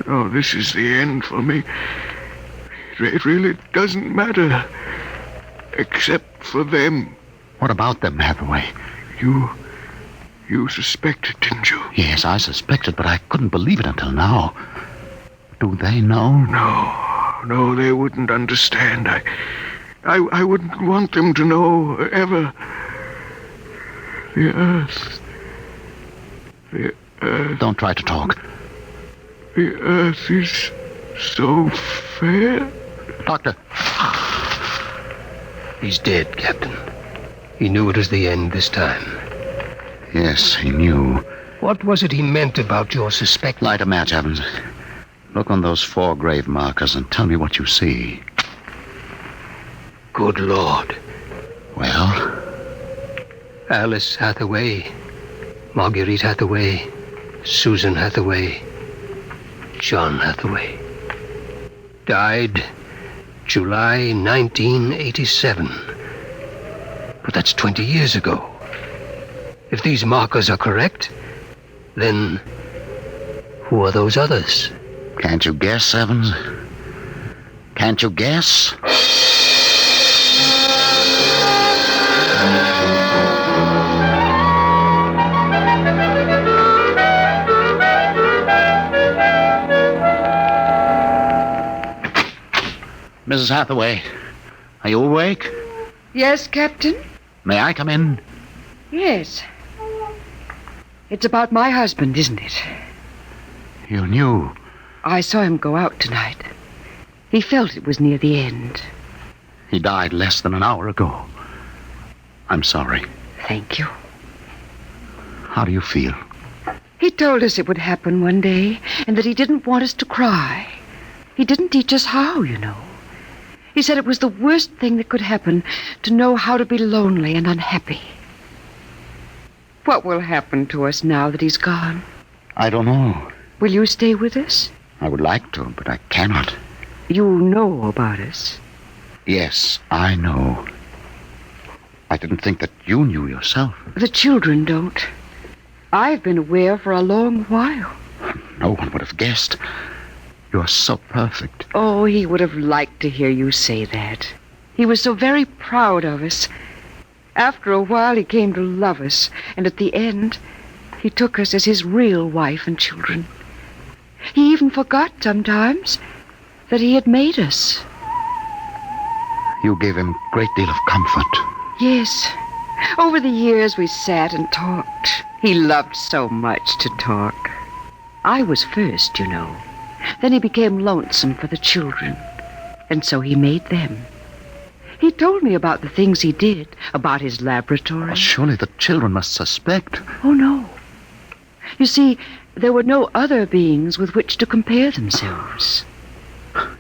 No, this is the end for me. It really doesn't matter. Except for them. What about them, Hathaway? You suspected, didn't you? Yes, I suspected, but I couldn't believe it until now. Do they know? No, they wouldn't understand. I wouldn't want them to know, ever. The Earth. Don't try to talk. The Earth is so fair. Doctor. He's dead, Captain. He knew it was the end this time. Yes, he knew. What was it he meant about your suspect? Light a match, Evans. Look on those 4 grave markers and tell me what you see. Good Lord. Well? Alice Hathaway, Marguerite Hathaway, Susan Hathaway, John Hathaway. Died July 1987. But that's 20 years ago. If these markers are correct, then who are those others? Can't you guess, Evans? Can't you guess? Mrs. Hathaway, are you awake? Yes, Captain? May I come in? Yes. It's about my husband, isn't it? You knew. I saw him go out tonight. He felt it was near the end. He died less than an hour ago. I'm sorry. Thank you. How do you feel? He told us it would happen one day, and that he didn't want us to cry. He didn't teach us how, you know. He said it was the worst thing that could happen to know how to be lonely and unhappy. What will happen to us now that he's gone? I don't know. Will you stay with us? I would like to, but I cannot. You know about us. Yes, I know. I didn't think that you knew yourself. The children don't. I've been aware for a long while. No one would have guessed. You're so perfect. Oh, he would have liked to hear you say that. He was so very proud of us. After a while, he came to love us, and at the end, He took us as his real wife and children. He even forgot sometimes that he had made us. You gave him a great deal of comfort. Yes. Over the years, we sat and talked. He loved so much to talk. I was first, you know. Then he became lonesome for the children, and so he made them. He told me about the things he did, about his laboratory. Oh, surely the children must suspect. Oh, no. You see, there were no other beings with which to compare themselves.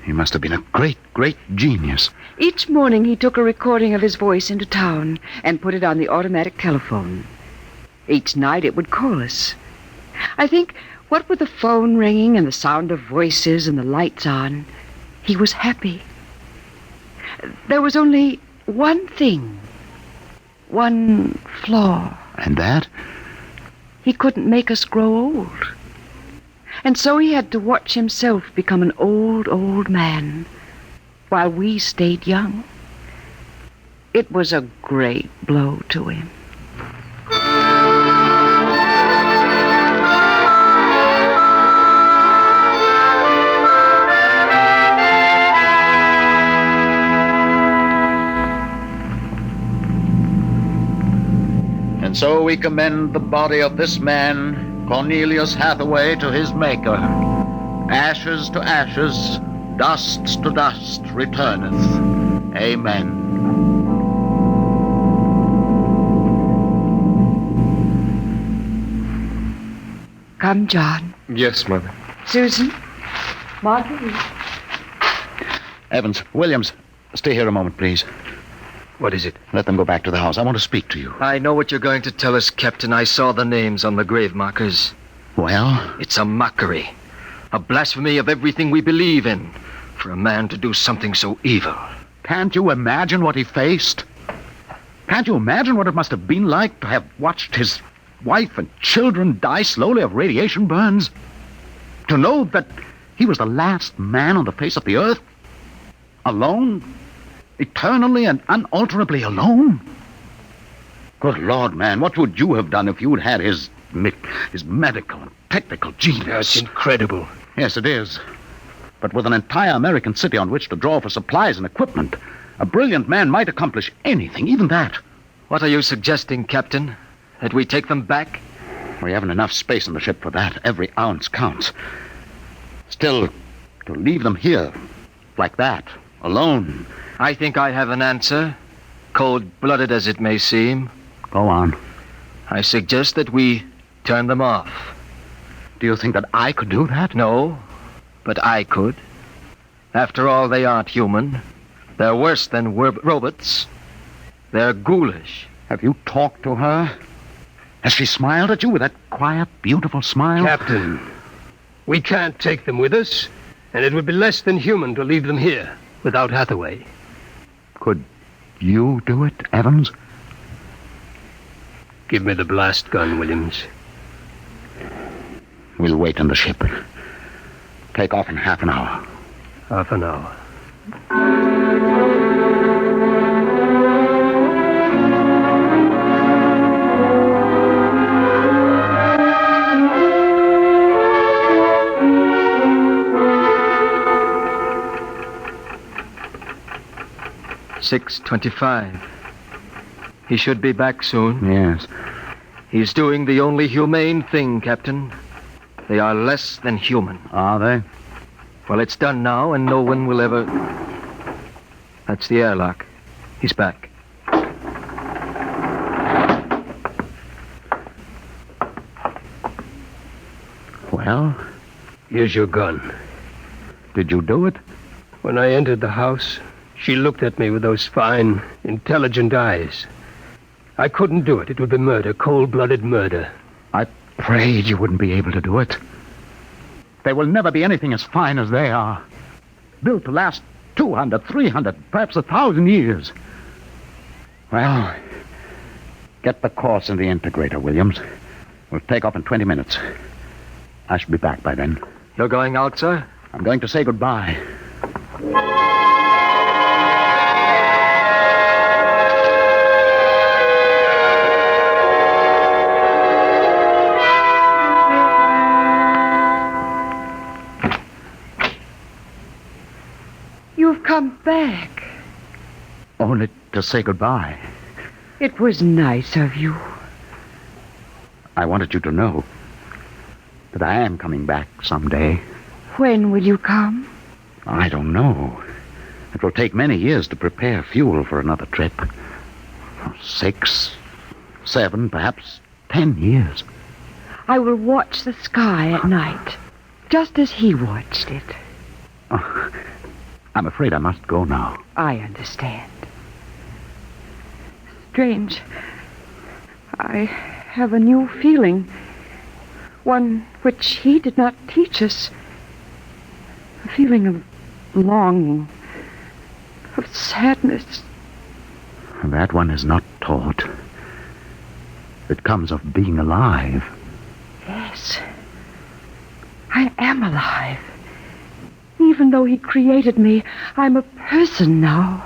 He must have been a great, great genius. Each morning he took a recording of his voice into town and put it on the automatic telephone. Each night it would call us. I think, what with the phone ringing and the sound of voices and the lights on, he was happy. There was only one thing, one flaw. And that? He couldn't make us grow old. And so he had to watch himself become an old, old man while we stayed young. It was a great blow to him. And so we commend the body of this man, Cornelius Hathaway, to his Maker. Ashes to ashes, dust to dust returneth. Amen. Come, John. Yes, Mother. Susan. Marguerite. Evans, Williams, stay here a moment, please. What is it? Let them go back to the house. I want to speak to you. I know what you're going to tell us, Captain. I saw the names on the grave markers. Well? It's a mockery. A blasphemy of everything we believe in. For a man to do something so evil. Can't you imagine what he faced? Can't you imagine what it must have been like to have watched his wife and children die slowly of radiation burns? To know that he was the last man on the face of the earth? Alone? Eternally and unalterably alone? Good Lord, man, what would you have done if you'd had his medical and technical genius? That's incredible. Yes, it is. But with an entire American city on which to draw for supplies and equipment, a brilliant man might accomplish anything, even that. What are you suggesting, Captain? That we take them back? We haven't enough space in the ship for that. Every ounce counts. Still, to leave them here, like that, alone... I think I have an answer, cold-blooded as it may seem. Go on. I suggest that we turn them off. Do you think that I could do that? No, but I could. After all, they aren't human. They're worse than robots. They're ghoulish. Have you talked to her? Has she smiled at you with that quiet, beautiful smile? Captain, we can't take them with us, and it would be less than human to leave them here without Hathaway. Could you do it, Evans? Give me the blast gun, Williams. We'll wait in the ship. Take off in half an hour. Half an hour. 6:25. He should be back soon. Yes. He's doing the only humane thing, Captain. They are less than human. Are they? Well, it's done now, and no one will ever... That's the airlock. He's back. Well? Here's your gun. Did you do it? When I entered the house, she looked at me with those fine, intelligent eyes. I couldn't do it. It would be murder, cold-blooded murder. I prayed you wouldn't be able to do it. There will never be anything as fine as they are. Built to last 200, 300, perhaps 1,000 years. Well, get the course in the integrator, Williams. We'll take off in 20 minutes. I should be back by then. You're going out, sir? I'm going to say goodbye. Only to say goodbye. It was nice of you. I wanted you to know that I am coming back someday. When will you come? I don't know. It will take many years to prepare fuel for another trip. 6, 7, perhaps 10 years. I will watch the sky at night, just as he watched it. Oh, I'm afraid I must go now. I understand. Strange. I have a new feeling. One which he did not teach us. A feeling of longing, of sadness. That one is not taught. It comes of being alive. Yes. I am alive. Even though he created me, I'm a person now.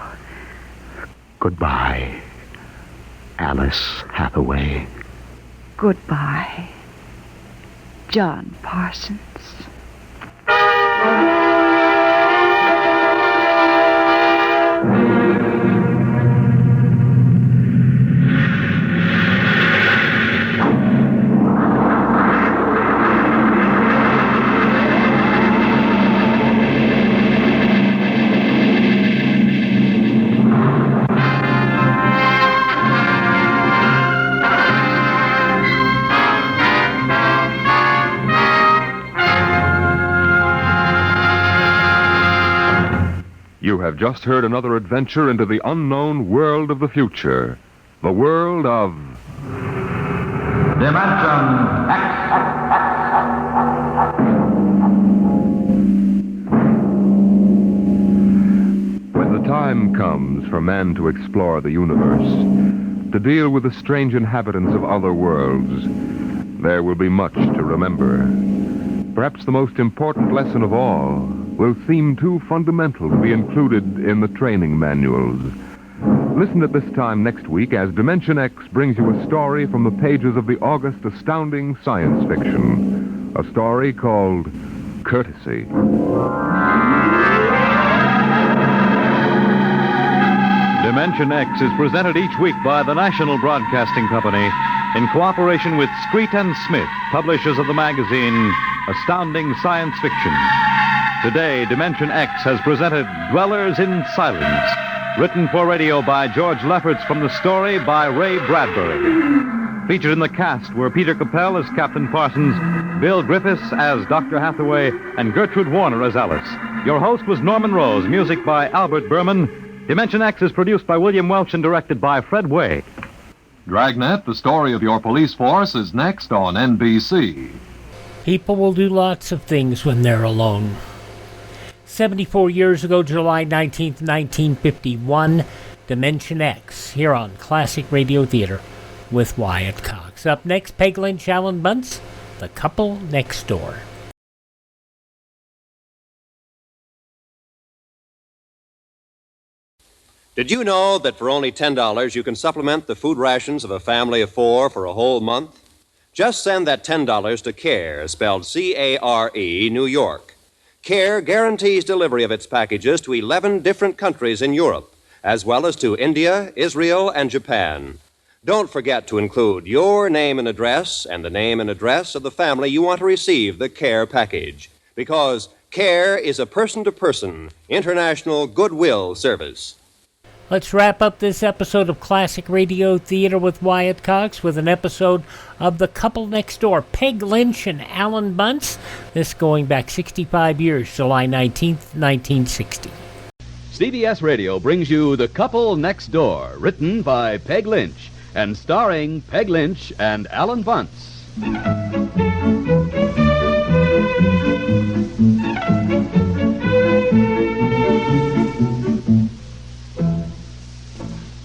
Goodbye, Alice Hathaway. Goodbye, John Parsons. You have just heard another adventure into the unknown world of the future. The world of... Dimension X. When the time comes for man to explore the universe, to deal with the strange inhabitants of other worlds, there will be much to remember. Perhaps the most important lesson of all will seem too fundamental to be included in the training manuals. Listen at this time next week as Dimension X brings you a story from the pages of the August astounding science fiction. A story called Courtesy. Dimension X is presented each week by the National Broadcasting Company in cooperation with Street and Smith, publishers of the magazine Astounding Science Fiction. Today, Dimension X has presented Dwellers in Silence, written for radio by George Lefferts from the story by Ray Bradbury. Featured in the cast were Peter Capell as Captain Parsons, Bill Griffiths as Dr. Hathaway, and Gertrude Warner as Alice. Your host was Norman Rose, music by Albert Berman. Dimension X is produced by William Welch and directed by Fred Way. Dragnet, the story of your police force, is next on NBC. People will do lots of things when they're alone. 74 years ago, July 19th, 1951, Dimension X, here on Classic Radio Theater with Wyatt Cox. Up next, Peg Lynch, Alan Bunce, The Couple Next Door. Did you know that for only $10 you can supplement the food rations of a family of 4 for a whole month? Just send that $10 to CARE, spelled C-A-R-E, New York. CARE guarantees delivery of its packages to 11 different countries in Europe, as well as to India, Israel, and Japan. Don't forget to include your name and address and the name and address of the family you want to receive the CARE package, because CARE is a person-to-person, international goodwill service. Let's wrap up this episode of Classic Radio Theater with Wyatt Cox with an episode of The Couple Next Door, Peg Lynch and Alan Bunce. This going back 65 years, July 19th, 1960. CBS Radio brings you The Couple Next Door, written by Peg Lynch and starring Peg Lynch and Alan Bunce.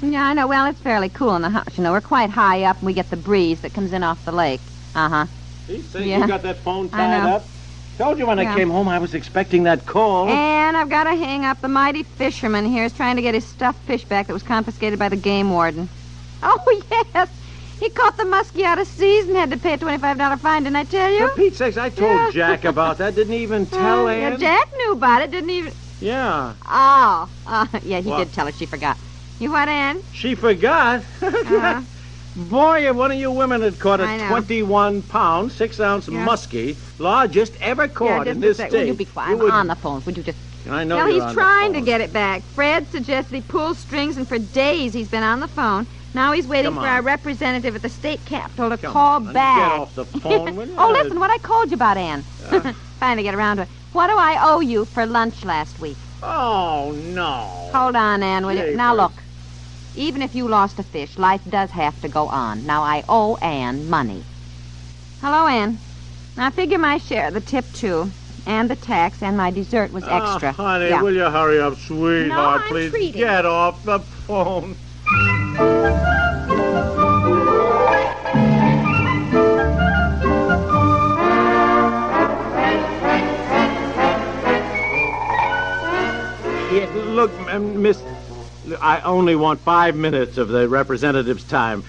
Yeah, I know. Well, it's fairly cool in the house. You know, we're quite high up, and we get the breeze that comes in off the lake. Uh-huh. See, Yeah. you got that phone I tied know. up. Told you when Yeah. I came home I was expecting that call. And I've got to hang up. The mighty fisherman here is trying to get his stuffed fish back that was confiscated by the game warden. Oh, yes. He caught the muskie out of season and had to pay a $25 fine, didn't I tell you? For Pete's sakes, I told Yeah. Jack about that. Didn't even tell Yeah, Ann. Jack knew about it, didn't even... Yeah. Oh, yeah, he What? did tell her. She forgot. You what, Ann? She forgot. Boy, if one of you women had caught I a know. 21 pound, 6-ounce muskie, largest ever caught in this Would state. you be quiet? I'm on the phone. Would you just... I know Well, you're he's on the trying to phone. get it back. Fred suggested he pull strings, and for days he's been on the phone. Now he's waiting Come for on. our representative at the state capitol to Come call on, back. get off the phone, will you? Oh, listen, what I called you about, Ann. Finally get around to it. What do I owe you for lunch last week? Oh, no. Hold on, Ann, will you? Jeepers. Now, look. Even if you lost a fish, life does have to go on. Now, I owe Ann money. Hello, Ann. Now, figure my share of the tip, too. And the tax, and my dessert was extra. Honey, Yeah. will you hurry up, sweetheart? No, I'm Please treating. get off the phone. Yeah, look, Miss, I only want 5 minutes of the representative's time.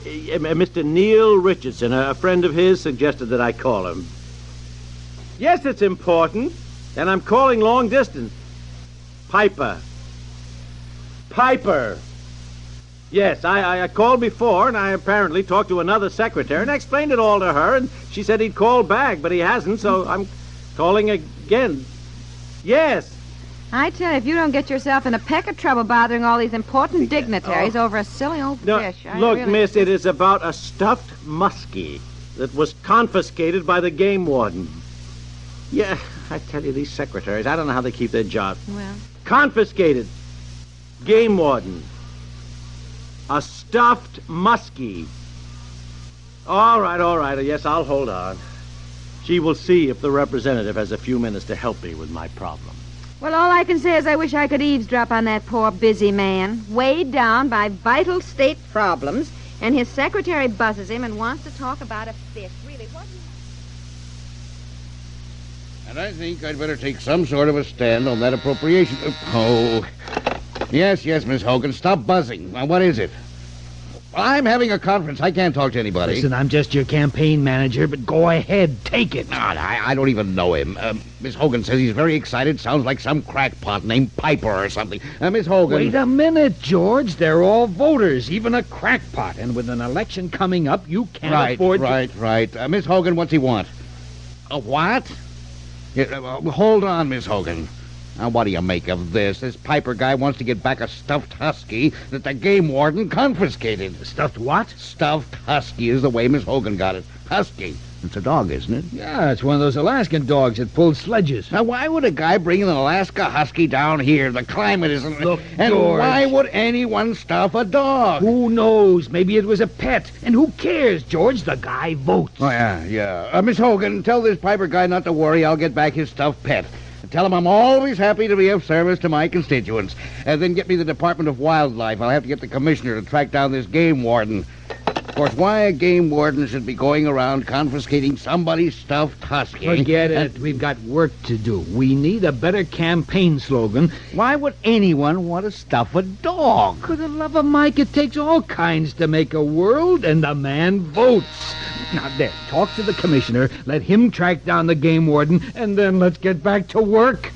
Mr. Neil Richardson, a friend of his, suggested that I call him. Yes, it's important, and I'm calling long distance. Piper. Yes, I called before, and I apparently talked to another secretary, and I explained it all to her, and she said he'd call back, but he hasn't, so I'm calling again. Yes. I tell you, if you don't get yourself in a peck of trouble bothering all these important dignitaries over a silly old No, fish. I look, really... miss, it is about a stuffed muskie that was confiscated by the game warden. Yeah, I tell you, these secretaries, I don't know how they keep their job. Well, Confiscated. Game warden. A stuffed muskie. All right. Yes, I'll hold on. She will see if the representative has a few minutes to help me with my problem. well, all I can say is I wish I could eavesdrop on that poor busy man, weighed down by vital state problems, and his secretary buzzes him and wants to talk about a fish. Really, what? And I think I'd better take some sort of a stand on that appropriation. Oh. Yes, Miss Hogan. Stop buzzing. Now, what is it? I'm having a conference. I can't talk to anybody. Listen, I'm just your campaign manager, but go ahead. Take it. No, I don't even know him. Miss Hogan says he's very excited. Sounds like some crackpot named Piper or something. Miss Hogan... Wait a minute, George. They're all voters, even a crackpot. And with an election coming up, you can't afford to... Right. Miss Hogan, what's he want? A what? Yeah, hold on, Miss Hogan. Now, what do you make of this? This Piper guy wants to get back a stuffed husky that the game warden confiscated. Stuffed what? Stuffed husky is the way Miss Hogan got it. Husky. It's a dog, isn't it? Yeah, it's one of those Alaskan dogs that pulls sledges. Now, why would a guy bring an Alaska husky down here? The climate isn't... Look, and George. why would anyone stuff a dog? Who knows? Maybe it was a pet. And who cares, George? The guy votes. Oh, yeah. Miss Hogan, tell this Piper guy not to worry. I'll get back his stuffed pet. Tell him I'm always happy to be of service to my constituents. And then get me the Department of Wildlife. I'll have to get the commissioner to track down this game warden. Of course, why a game warden should be going around confiscating somebody's stuffed husky... Forget it. We've got work to do. We need a better campaign slogan. Why would anyone want to stuff a dog? For the love of Mike, it takes all kinds to make a world, and the man votes. Now, there, talk to the commissioner, let him track down the game warden, and then let's get back to work.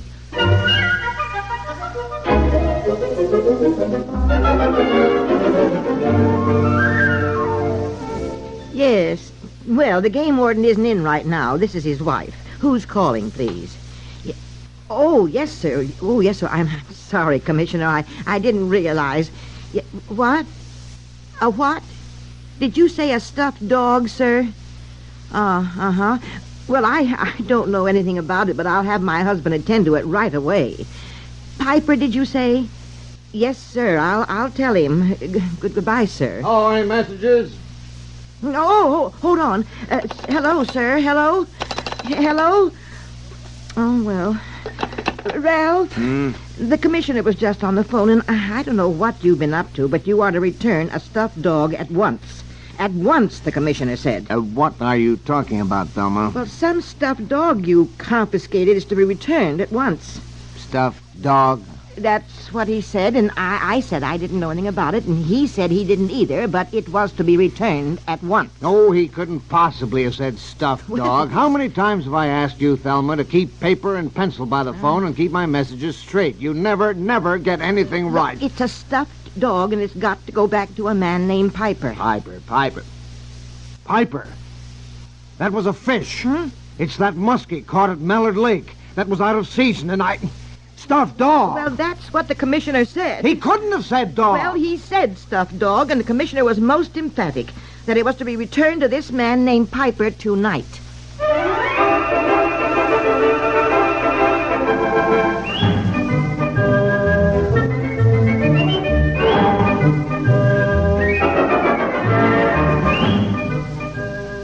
Yes. Well, the game warden isn't in right now. This is his wife. Who's calling, please? Oh, yes, sir. I'm sorry, Commissioner. I didn't realize. What? A what? Did you say a stuffed dog, sir? Uh-huh. Well, I don't know anything about it, but I'll have my husband attend to it right away. Piper, did you say? Yes, sir. I'll tell him. Goodbye, sir. Oh, any messages? Oh, hold on. Hello, sir. Hello? Oh, well. Ralph, the commissioner was just on the phone, and I don't know what you've been up to, but you are to return a stuffed dog at once. At once, the commissioner said. What are you talking about, Thelma? Well, some stuffed dog you confiscated is to be returned at once. Stuffed dog? That's what he said, and I said I didn't know anything about it, and he said he didn't either, but it was to be returned at once. Oh, he couldn't possibly have said stuffed dog. How many times have I asked you, Thelma, to keep paper and pencil by the phone and keep my messages straight? You never get anything right. It's a stuffed stuffed dog, and it's got to go back to a man named Piper. Piper. That was a fish. It's that muskie caught at Mallard Lake. That was out of season, and stuffed dog. Well, that's what the commissioner said. He couldn't have said dog. Well, he said stuffed dog, and the commissioner was most emphatic that it was to be returned to this man named Piper tonight.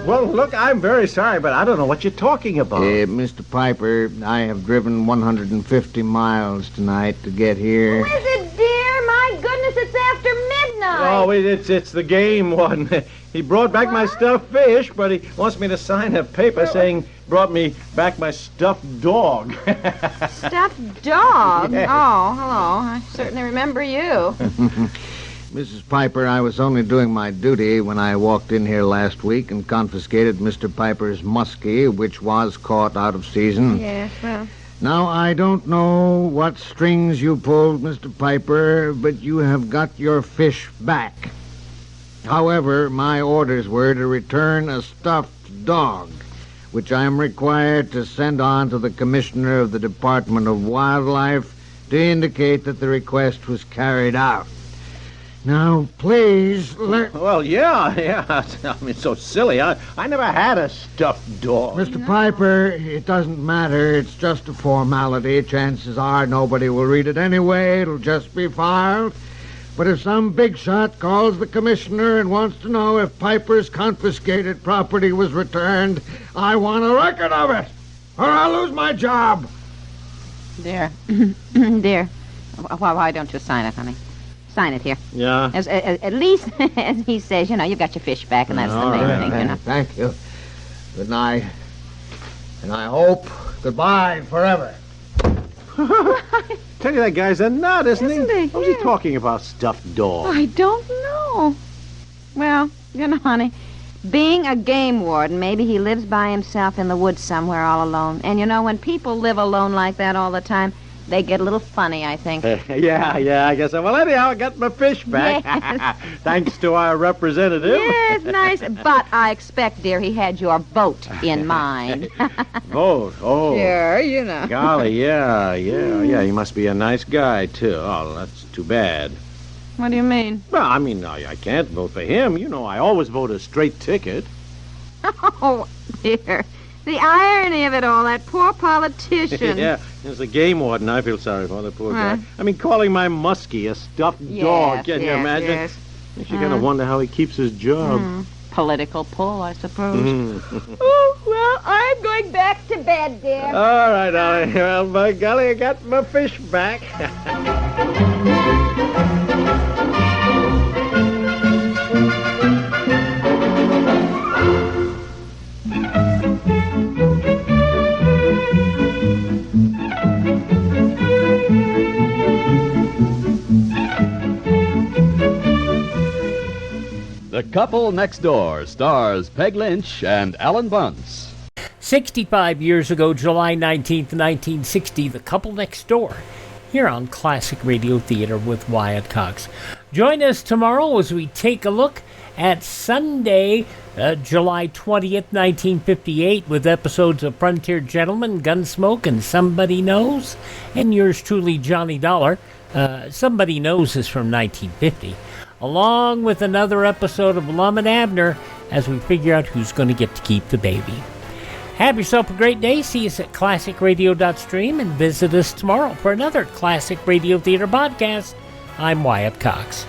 Well, look, I'm very sorry, but I don't know what you're talking about. Mr. Piper, I have driven 150 miles tonight to get here. Who is it, dear? My goodness, it's after midnight. Oh, it's the game one. He brought back my stuffed fish, but he wants me to sign a paper saying brought me back my stuffed dog. Stuffed dog? Yes. Oh, hello. I certainly remember you. Mrs. Piper, I was only doing my duty when I walked in here last week and confiscated Mr. Piper's muskie, which was caught out of season. Yes, well... Now, I don't know what strings you pulled, Mr. Piper, but you have got your fish back. However, my orders were to return a stuffed dog, which I am required to send on to the Commissioner of the Department of Wildlife to indicate that the request was carried out. Now, please, Well, yeah. I mean, so silly. I never had a stuffed dog. Mr. Piper, it doesn't matter. It's just a formality. Chances are nobody will read it anyway. It'll just be filed. But if some big shot calls the commissioner and wants to know if Piper's confiscated property was returned, I want a record of it, or I'll lose my job. Dear. Dear. Why don't you sign it, honey? Sign it here. Yeah. At least, as he says, you've got your fish back, and that's the main thing, Thank you. Good night. And I hope goodbye forever. Tell you that guy's a nut, isn't he? he? What's he talking about, stuffed dog? I don't know. Well, honey, being a game warden, maybe he lives by himself in the woods somewhere all alone. And when people live alone like that all the time, they get a little funny, I think. Yeah, I guess so. Well, anyhow, I got my fish back. Yes. Thanks to our representative. Yes, nice. But I expect, dear, he had your vote in mind. Vote? Oh. Sure, Golly, yeah. He must be a nice guy, too. Oh, that's too bad. What do you mean? Well, I mean, I can't vote for him. I always vote a straight ticket. Oh, dear. The irony of it all, that poor politician. Yeah, as a game warden, I feel sorry for the poor guy. I mean, calling my muskie a stuffed dog, can you imagine? Yes. Makes you kind of wonder how he keeps his job. Political pull, I suppose. Oh, well, I'm going back to bed, dear. All right, darling. Well, by golly, I got my fish back. The Couple Next Door stars Peg Lynch and Alan Bunce. 65 years ago, July 19th, 1960, The Couple Next Door, here on Classic Radio Theater with Wyatt Cox. Join us tomorrow as we take a look at Sunday, July 20th, 1958, with episodes of Frontier Gentleman, Gunsmoke, and Somebody Knows, and yours truly, Johnny Dollar. Somebody Knows is from 1950. Along with another episode of Lum and Abner as we figure out who's going to get to keep the baby. Have yourself a great day. See us at classicradio.stream and visit us tomorrow for another Classic Radio Theater podcast. I'm Wyatt Cox.